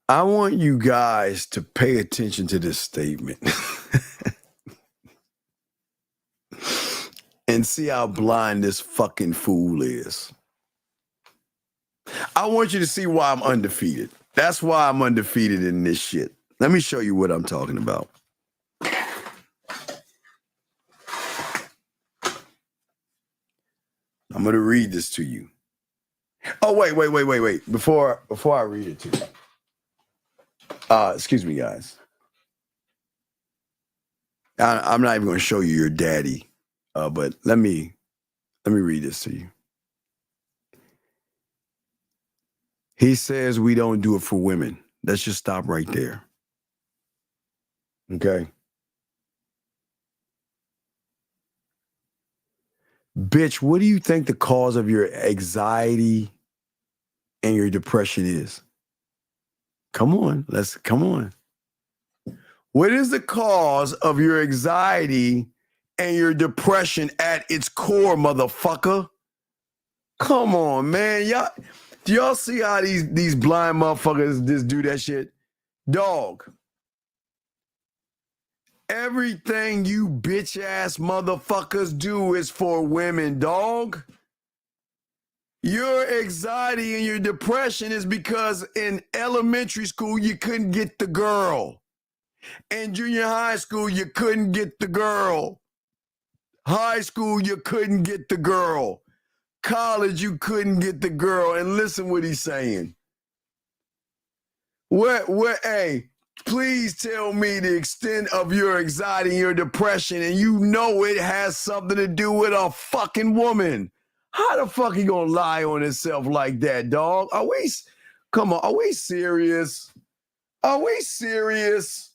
S10: I want you guys to pay attention to this statement and see how blind this fucking fool is. I want you to see why I'm undefeated. That's why I'm undefeated in this shit. Let me show you what I'm talking about. I'm going to read this to you. Oh, wait. Before I read it to you. Excuse me, guys. I'm not even going to show you your daddy, but let me read this to you. He says we don't do it for women. Let's just stop right there. Okay? Bitch, what do you think the cause of your anxiety and your depression is? Come on. What is the cause of your anxiety and your depression at its core, motherfucker? Come on, man. Do y'all see how these blind motherfuckers just do that shit? Dog. Everything you bitch ass motherfuckers do is for women, dog. Your anxiety and your depression is because in elementary school, you couldn't get the girl. In junior high school, you couldn't get the girl. High school, you couldn't get the girl. College, you couldn't get the girl. And listen what he's saying. Hey, Please tell me the extent of your anxiety and your depression, and you know it has something to do with a fucking woman. How the fuck he gonna lie on himself like that, dog? Come on, are we serious? Are we serious?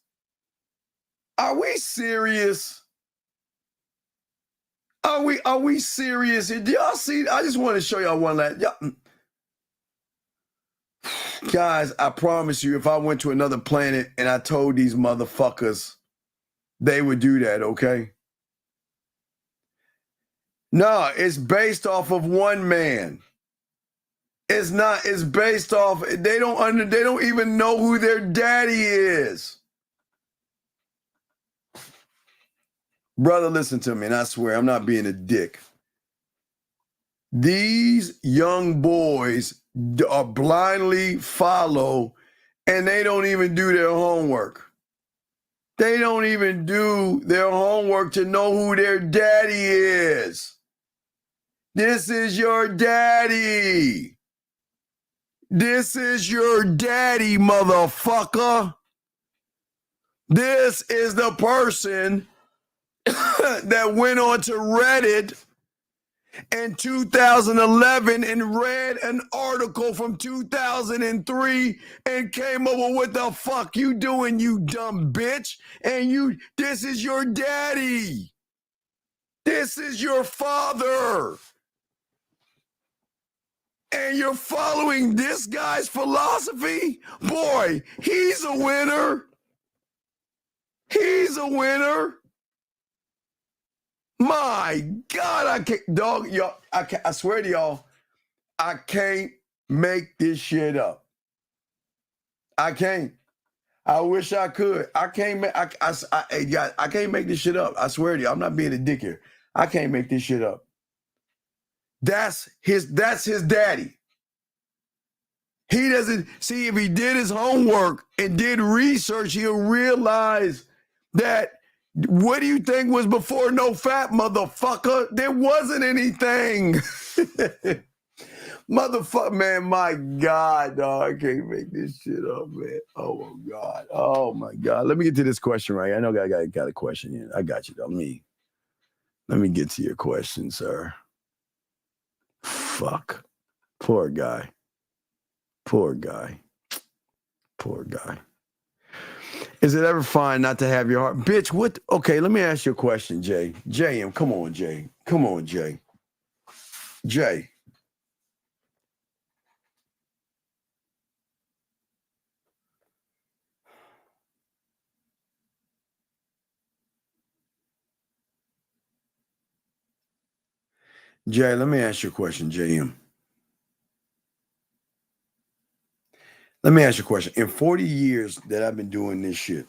S10: Are we serious? Are we serious? Do y'all see? I just want to show y'all one last. Guys, I promise you, if I went to another planet and I told these motherfuckers, they would do that, okay? No, it's based off of one man. It's not, it's based off, they don't even know who their daddy is. Brother, listen to me, and I swear, I'm not being a dick. These young boys are blindly follow, and they don't even do their homework. They don't even do their homework to know who their daddy is. This is your daddy. This is your daddy, motherfucker. This is the person that went on to Reddit in 2011 and read an article from 2003 and came up with what the fuck you doing, you dumb bitch. And this is your daddy. This is your father. And you're following this guy's philosophy? Boy, he's a winner. He's a winner. My God, I can't, dog, y'all, I swear to y'all, I can't make this shit up. I can't. I wish I could. I can't make, I can't make this shit up. I swear to you, I'm not being a dick here. I can't make this shit up. That's his daddy. He doesn't, see, if he did his homework and did research, he'll realize that what do you think was before no fat, motherfucker? There wasn't anything. Motherfucker, man, my God, dog, I can't make this shit up, man. Oh, my God. Oh, my God. Let me get to this question right. I know I got a question here. I got you, though. Let me get to your question, sir. Fuck. Poor guy. Poor guy. Poor guy. Is it ever fine not to have your heart? Bitch, what? Okay, let me ask you a question, Jay. JM, come on, Jay. Come on, Jay. Jay. Jay, let me ask you a question, JM. Let me ask you a question. In 40 years that I've been doing this shit,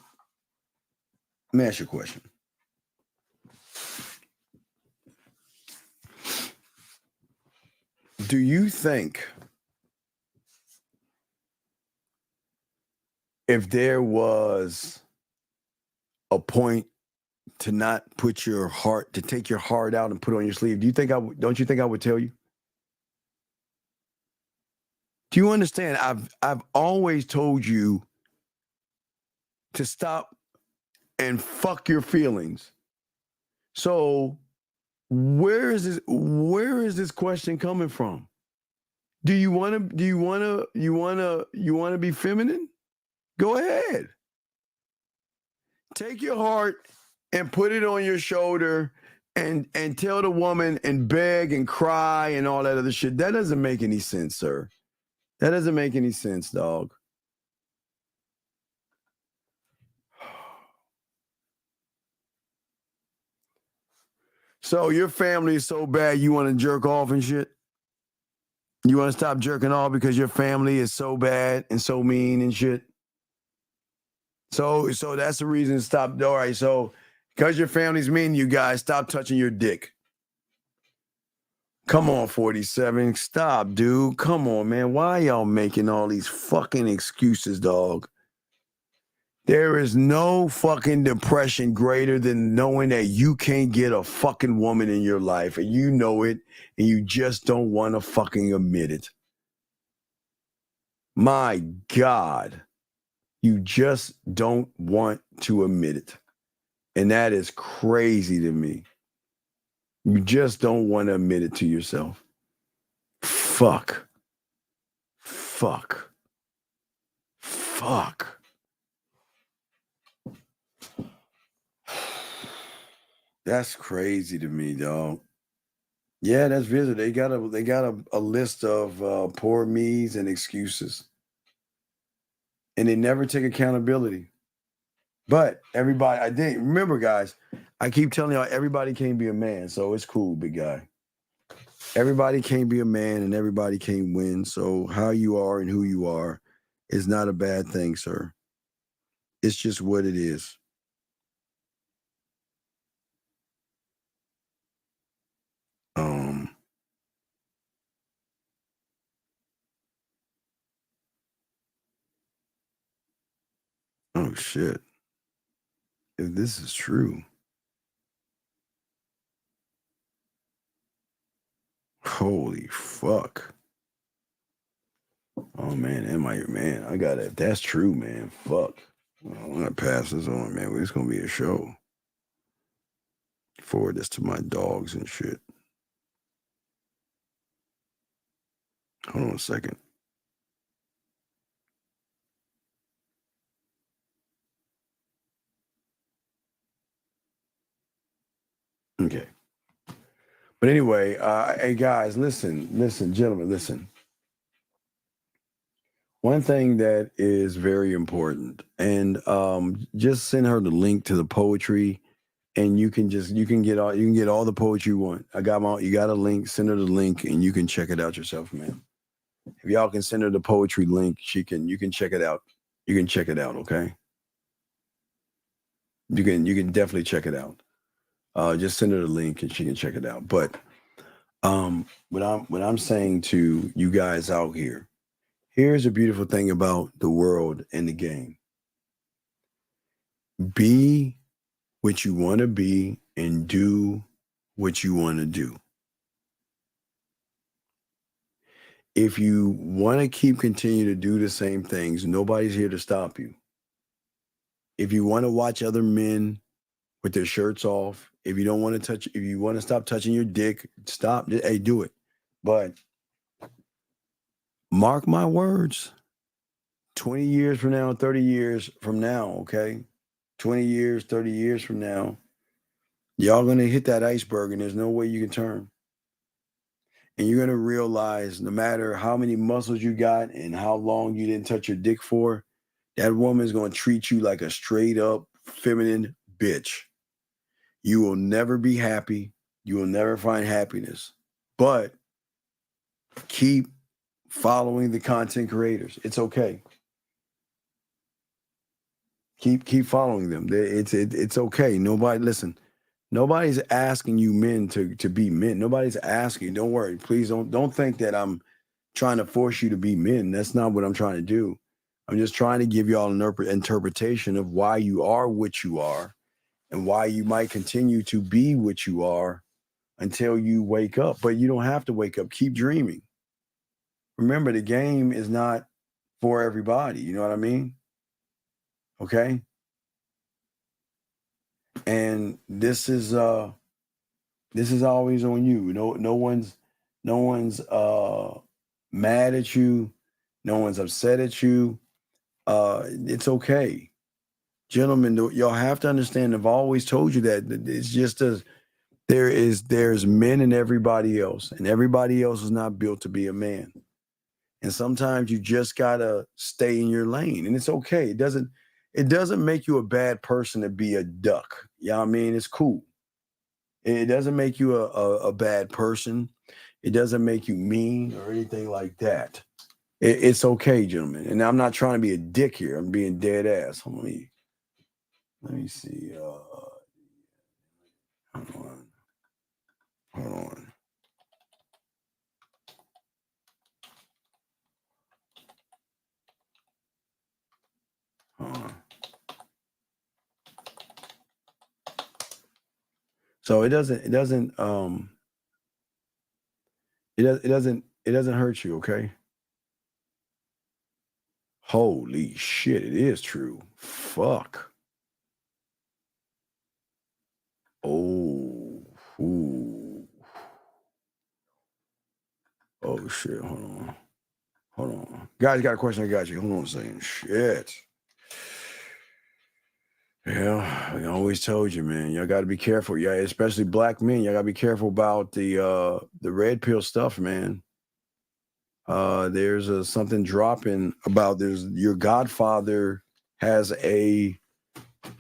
S10: let me ask you a question. Do you think if there was a point to not put your heart, to take your heart out and put it on your sleeve, don't you think I would tell you? Do you understand? I've always told you to stop and fuck your feelings. So where is this question coming from? Do you want to be feminine? Go ahead. Take your heart and put it on your shoulder and tell the woman and beg and cry and all that other shit. That doesn't make any sense, sir. That doesn't make any sense, dog. So your family is so bad you want to jerk off and shit? You want to stop jerking off because your family is so bad and so mean and shit? So that's the reason to stop. All right, so because your family's mean, you guys, stop touching your dick. Come on, 47. Stop, dude. Come on, man. Why y'all making all these fucking excuses, dog? There is no fucking depression greater than knowing that you can't get a fucking woman in your life, and you know it, and you just don't want to fucking admit it. My God. You just don't want to admit it. And that is crazy to me. You just don't want to admit it to yourself. Fuck. That's crazy to me, dog. Yeah, that's visible. They got a list of poor me's and excuses. And they never take accountability. But everybody, remember, guys, I keep telling y'all, everybody can't be a man, so it's cool, big guy. Everybody can't be a man and everybody can't win. So how you are and who you are is not a bad thing, sir. It's just what it is. Oh shit. If this is true. Holy fuck. Oh man, am I your man? I got it. That's true, man. Fuck. I'm gonna pass this on, man. It's gonna be a show. Forward this to my dogs and shit. Hold on a second. Okay. But anyway, hey guys, listen, gentlemen, listen. One thing that is very important, and just send her the link to the poetry, and you can get all the poetry you want. You got a link, send her the link, and you can check it out yourself, man. If y'all can send her the poetry link, you can check it out. You can check it out, okay? You can definitely check it out. Just send her the link and she can check it out. But what I'm saying to you guys out here, here's a beautiful thing about the world and the game. Be what you want to be and do what you want to do. If you want to continue to do the same things, nobody's here to stop you. If you want to watch other men with their shirts off, if you want to stop touching your dick, stop. Hey, do it. But mark my words, 20 years from now, 30 years from now, okay? 20 years, 30 years from now, y'all going to hit that iceberg and there's no way you can turn. And you're going to realize no matter how many muscles you got and how long you didn't touch your dick for, that woman's going to treat you like a straight up feminine bitch. You will never be happy. You will never find happiness. But keep following the content creators. It's okay. Keep following them. It's okay. Nobody's asking you men to be men. Nobody's asking. Don't worry. Please don't think that I'm trying to force you to be men. That's not what I'm trying to do. I'm just trying to give y'all an interpretation of why you are what you are and why you might continue to be what you are until you wake up. But you don't have to wake up. Keep dreaming. Remember, the game is not for everybody. You know what I mean? Okay? And this is always on you. No one's mad at you. No one's upset at you. It's okay. Gentlemen, y'all have to understand, I've always told you that it's just there's men in everybody else, and everybody else is not built to be a man. And sometimes you just gotta stay in your lane, and it's okay. It doesn't make you a bad person to be a duck. You know what I mean? It's cool. It doesn't make you a bad person. It doesn't make you mean or anything like that. It's okay, gentlemen. And I'm not trying to be a dick here. I'm being dead ass. Let me see. Hold on. So it doesn't hurt you, okay? Holy shit, it is true. Fuck. Oh. Ooh. Oh shit. Hold on. Guys, got a question. I got you. Hold on a second. Shit. Yeah, I always told you, man. Y'all got to be careful. Yeah, especially black men. Y'all got to be careful about the red pill stuff, man. There's something dropping about your godfather has a.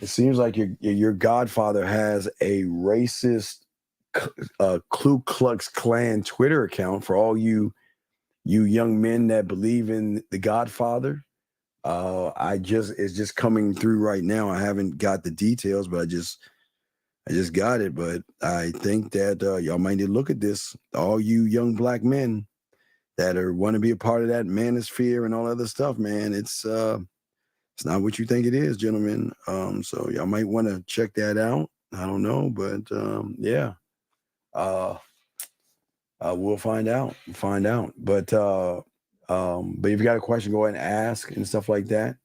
S10: It seems like your godfather has a racist Ku Klux Klan Twitter account for all you young men that believe in the Godfather. It's just coming through right now. I haven't got the details, but I just got it. But I think that y'all might need to look at this. All you young black men that want to be a part of that manosphere and all other stuff, man. It's not what you think it is, gentlemen. So y'all might want to check that out. I don't know, but yeah. We'll find out. But if you got a question, go ahead and ask and stuff like that.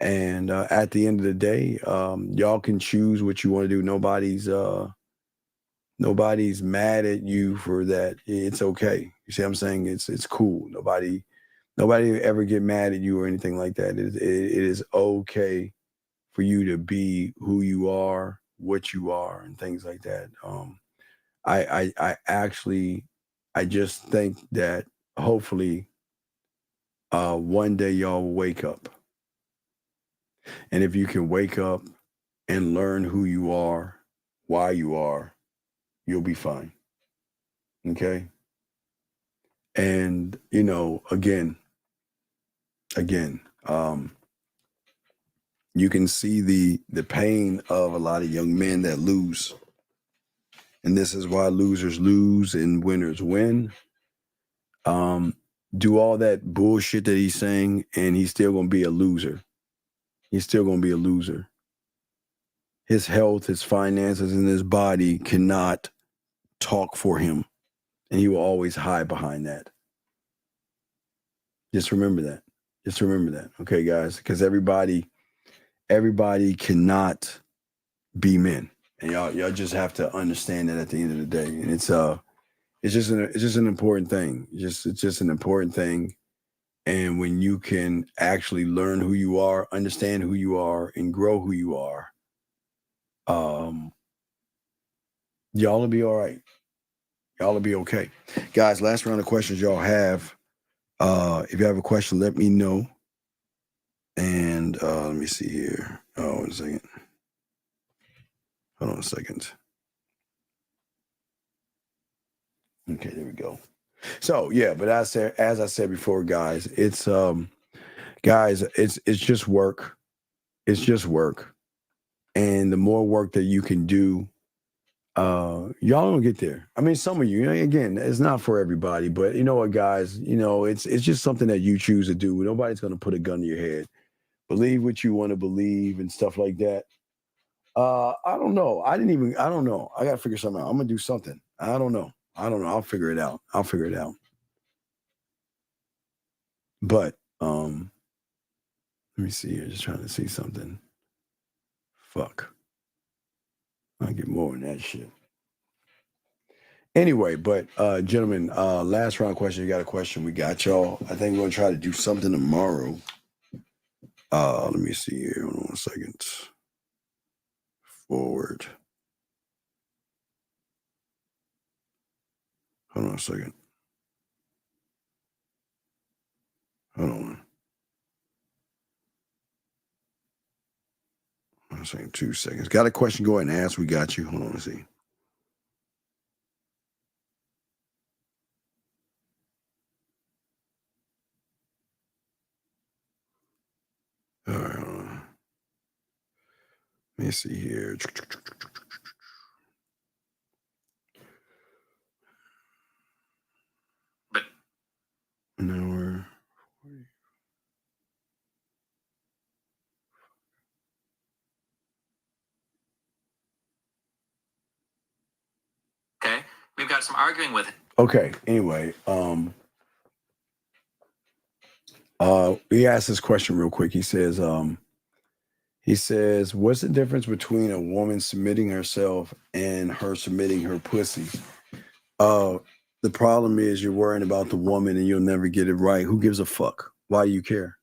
S10: And at the end of the day, y'all can choose what you want to do. Nobody's mad at you for that. It's okay. You see what I'm saying? It's cool. Nobody ever get mad at you or anything like that. It is okay for you to be who you are, what you are, and things like that. I just think that hopefully one day y'all will wake up. And if you can wake up and learn who you are, why you are, you'll be fine. Okay? And, again, you can see the pain of a lot of young men that lose. And this is why losers lose and winners win. Do all that bullshit that he's saying, and he's still going to be a loser. He's still going to be a loser. His health, his finances, and his body cannot talk for him. And he will always hide behind that. Just remember that. Okay, guys? Because everybody cannot be men. And y'all just have to understand that at the end of the day. And it's just an important thing. It's just an important thing. And when you can actually learn who you are, understand who you are, and grow who you are, y'all will be all right. Y'all will be okay. Guys, last round of questions y'all have. If you have a question, let me know. And let me see here. Oh, 1 second. Hold on a second. Okay, there we go. So yeah, but as I said before, guys, it's just work. It's just work. And the more work that you can do, y'all don't get there. I mean, some of you, again, it's not for everybody, but you know what, guys, it's just something that you choose to do. Nobody's going to put a gun to your head. Believe what you want to believe and stuff like that. I don't know. I don't know. I got to figure something out. I'm going to do something. I don't know. I'll figure it out. But, let me see here. Just trying to see something. Fuck. I'll get more than that shit. Anyway, but gentlemen, last round question. You got a question? We got y'all. I think we're gonna try to do something tomorrow. Let me see here. Hold on 1 second. Forward. Hold on a second. Hold on. 1 second. 2 seconds. Got a question? Go ahead and ask. We got you. Hold on. Let's see. All right. Hold on. Let me see here. An hour.
S15: Okay, we've got some arguing with it.
S10: Okay. Anyway, He asked this question real quick. He says, what's the difference between a woman submitting herself and her submitting her pussy? The problem is you're worrying about the woman and you'll never get it right. Who gives a fuck? Why do you care?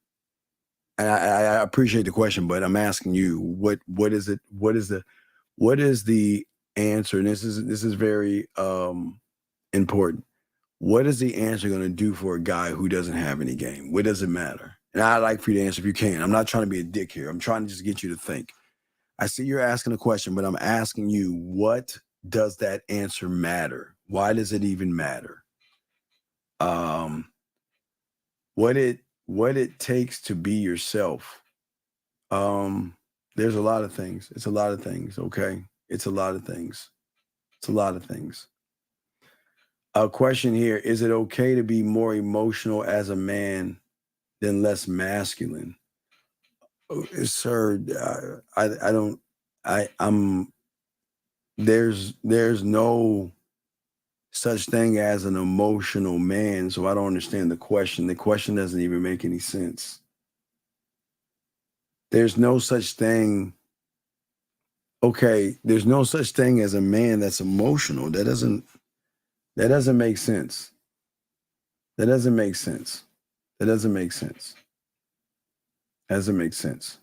S10: And I appreciate the question, but I'm asking you, what is it? What is the answer? And this is very important. What is the answer going to do for a guy who doesn't have any game? What does it matter? And I'd like for you to answer if you can. I'm not trying to be a dick here. I'm trying to just get you to think. I see you're asking a question, but I'm asking you, what does that answer matter? Why does it even matter? What it takes to be yourself. There's a lot of things. It's a lot of things, okay? It's a lot of things. It's a lot of things. A question here, is it okay to be more emotional as a man than less masculine? Sir, there's no such thing as an emotional man, so I don't understand the question. The question doesn't even make any sense. There's no such thing. Okay, there's no such thing as a man that's emotional. That doesn't make sense. That doesn't make sense. That doesn't make sense. That doesn't make sense.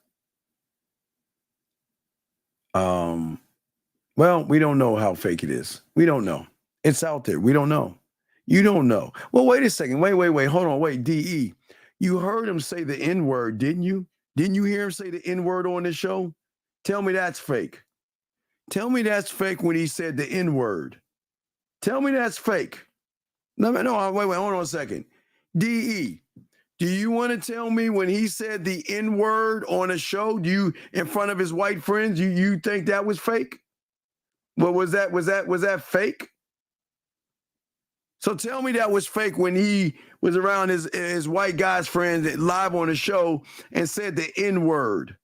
S10: Well, we don't know how fake it is. We don't know. It's out there. We don't know. You don't know. Well, wait a second. Wait. Hold on. Wait, DE. You heard him say the N-word, didn't you? Didn't you hear him say the N-word on this show? Tell me that's fake. Tell me that's fake when he said the N-word. Tell me that's fake. No, wait, hold on a second. DE, do you want to tell me when he said the N-word on a show, in front of his white friends, you think that was fake? Well, was that fake? So tell me that was fake when he was around his white guy's friends live on the show and said the N-word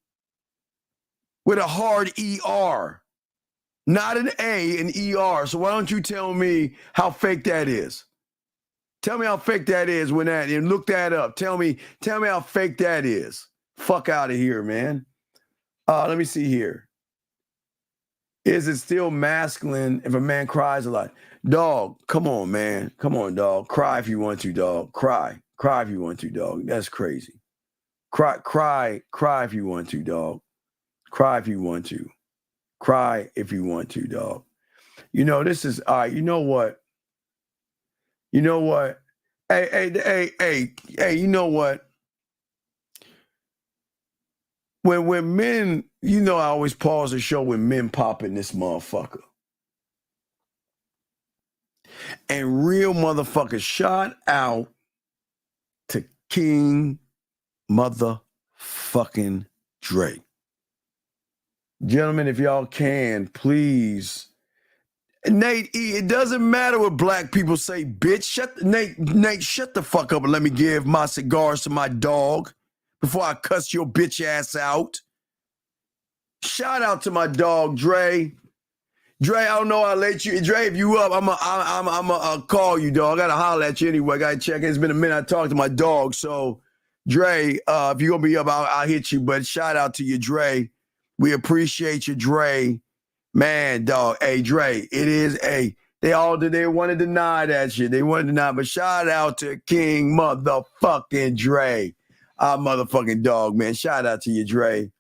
S10: with a hard ER, not an A, an ER. So why don't you tell me how fake that is? Tell me how fake that is and look that up. Tell me how fake that is. Fuck out of here, man. Let me see here. Is it still masculine if a man cries a lot? Dog, come on, man. Come on, dog. Cry if you want to, dog. Cry. Cry if you want to, dog. That's crazy. Cry if you want to, dog. Cry if you want to. Cry if you want to, dog. This is all right. You know what? Hey, you know what? When men, I always pause the show when men pop in this motherfucker. And real motherfuckers, shout out to King motherfucking Dre. Gentlemen, if y'all can, please. Nate E, it doesn't matter what black people say, bitch. Nate, shut the fuck up and let me give my cigars to my dog before I cuss your bitch ass out. Shout out to my dog, Dre. Dre, I don't know how late you. Dre, if you up, I'm call you, dog. I gotta holler at you anyway. I gotta check. It's been a minute I talked to my dog. So, Dre, if you're gonna be up, I'll hit you. But shout out to you, Dre. We appreciate you, Dre. Man, dog. Hey, Dre, it is they want to deny that shit. They want to deny, but shout out to King motherfucking Dre. Our motherfucking dog, man. Shout out to you, Dre.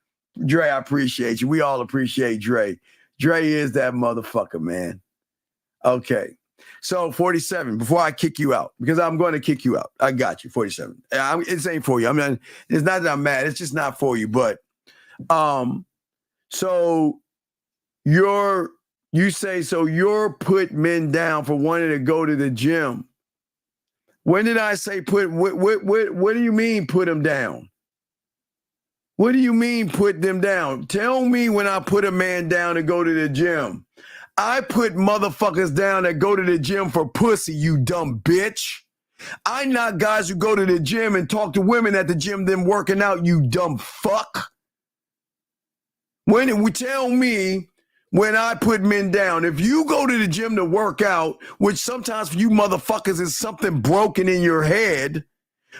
S10: Dre, I appreciate you. We all appreciate Dre. Dre is that motherfucker, man. Okay. So 47, before I kick you out, because I'm going to kick you out. I got you, 47. It ain't for you. It's not that I'm mad. It's just not for you. But so you're put men down for wanting to go to the gym. When did I say put? What do you mean put them down? What do you mean put them down? Tell me when I put a man down to go to the gym. I put motherfuckers down that go to the gym for pussy, you dumb bitch. I knock guys who go to the gym and talk to women at the gym, them working out, you dumb fuck. Tell me when I put men down. If you go to the gym to work out, which sometimes for you motherfuckers is something broken in your head,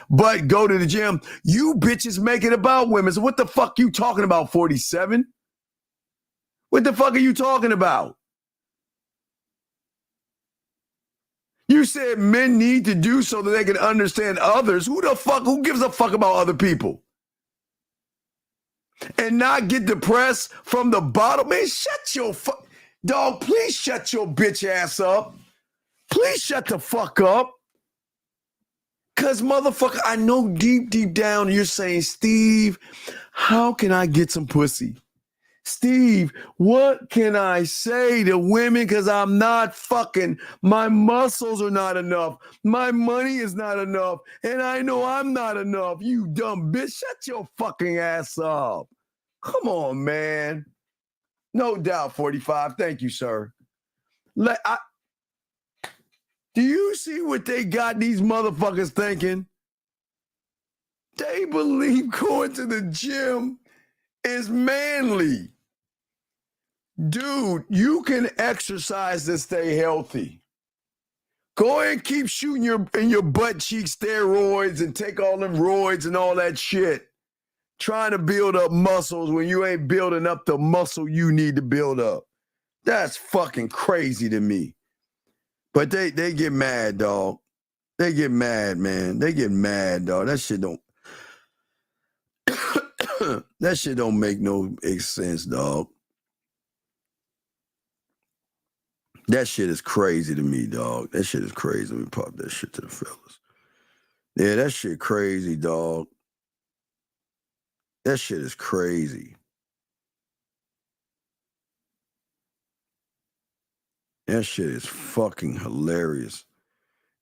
S10: but go to the gym. You bitches make it about women. So what the fuck you talking about, 47? What the fuck are you talking about? You said men need to do so that they can understand others. Who gives a fuck about other people? And not get depressed from the bottom? Man, shut your dog, please shut your bitch ass up. Please shut the fuck up. Cause motherfucker, I know deep down you're saying, Steve, how can I get some pussy? Steve, what can I say to women? Because I'm not fucking, my muscles are not enough. My money is not enough. And I know I'm not enough. You dumb bitch, shut your fucking ass up. Come on, man. No doubt, 45. Thank you, sir. Do you see what they got these motherfuckers thinking? They believe going to the gym is manly. Dude, you can exercise to stay healthy. Go ahead and keep shooting in your butt cheek steroids and take all them roids and all that shit. Trying to build up muscles when you ain't building up the muscle you need to build up. That's fucking crazy to me. But they get mad, dog. They get mad, man. They get mad, dog. That shit don't that shit don't make no sense, dog. That shit is crazy to me, dog. That shit is crazy. Let me pop that shit to the fellas. Yeah, that shit crazy, dog. That shit is crazy. That shit is fucking hilarious.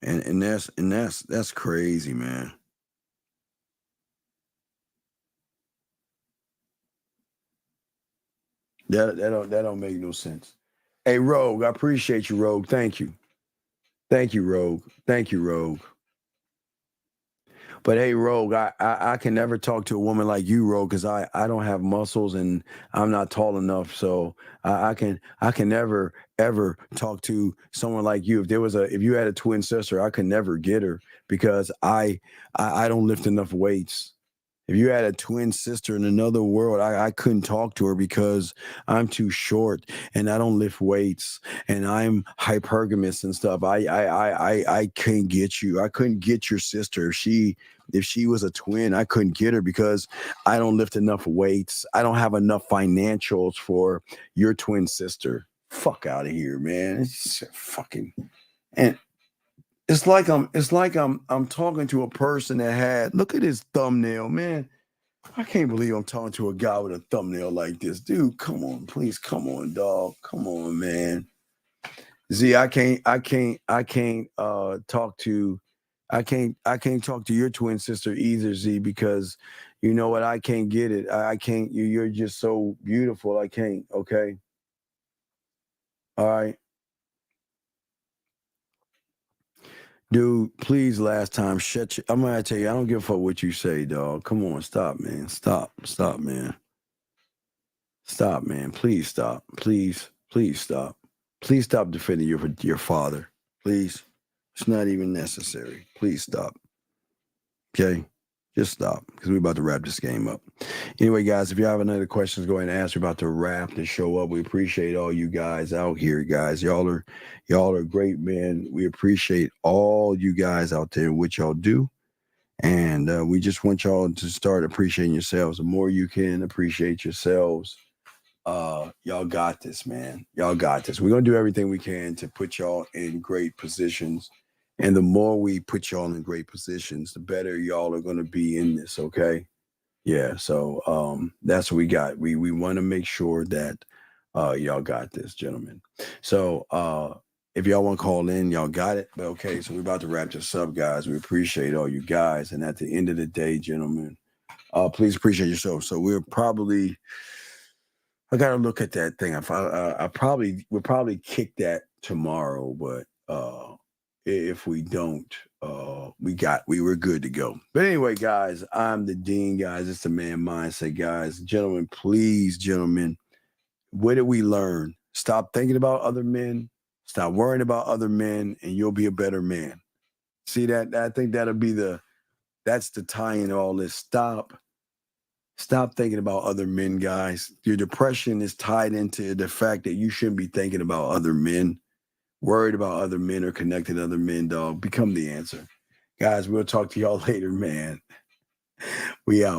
S10: And that's crazy, man. That don't make no sense. Hey, Rogue, I appreciate you, Rogue. Thank you. Thank you, Rogue. Thank you, Rogue. But hey, Rogue, I can never talk to a woman like you, Rogue, because I don't have muscles and I'm not tall enough. So I can never ever talk to someone like you. If you had a twin sister, I could never get her because I don't lift enough weights. If you had a twin sister in another world, I couldn't talk to her because I'm too short and I don't lift weights and I'm hypergamous and stuff. I can't get you. I couldn't get your sister. If she was a twin, I couldn't get her because I don't lift enough weights. I don't have enough financials for your twin sister. Fuck out of here, man. It's fucking and it's like I'm talking to a person that had, look at his thumbnail, man. I can't believe I'm talking to a guy with a thumbnail like this. Dude, come on, please. Come on, dog. Come on, man. Z, I can't talk to your twin sister either, Z, because you know what? I can't get it. I can't, you're just so beautiful. I can't, okay? All right. Dude, please, last time, I'm gonna tell you, I don't give a fuck what you say, dog. Come on, stop, man. Stop, man. Stop, man. Please stop. Please stop. Please stop defending your father. Please. It's not even necessary. Please stop. Okay? Just stop, because we're about to wrap this game up. Anyway, guys, if you have any other questions, go ahead and ask. We're about to wrap the show up. We appreciate all you guys out here, guys. Y'all are great, man. We appreciate all you guys out there, what y'all do. And we just want y'all to start appreciating yourselves. The more you can appreciate yourselves, y'all got this, man. Y'all got this. We're going to do everything we can to put y'all in great positions. And the more we put y'all in great positions, the better y'all are going to be in this, okay? Yeah, so that's what we got. We want to make sure that y'all got this, gentlemen. So if y'all want to call in, y'all got it. But okay, so we're about to wrap this up, guys. We appreciate all you guys. And at the end of the day, gentlemen, please appreciate yourself. So we'll probably we'll probably kick that tomorrow, but if we don't, we were good to go. But anyway, guys, I'm the Dean, guys. It's the Man Mindset, guys. Gentlemen, please, what did we learn? Stop thinking about other men. Stop worrying about other men, and you'll be a better man. See that? I think that'll be the That's the tie in all this. Stop thinking about other men, guys. Your depression is tied into the fact that you shouldn't be thinking about other men, worried about other men or connected to other men, dog. Become the answer. Guys, we'll talk to y'all later, man. We out.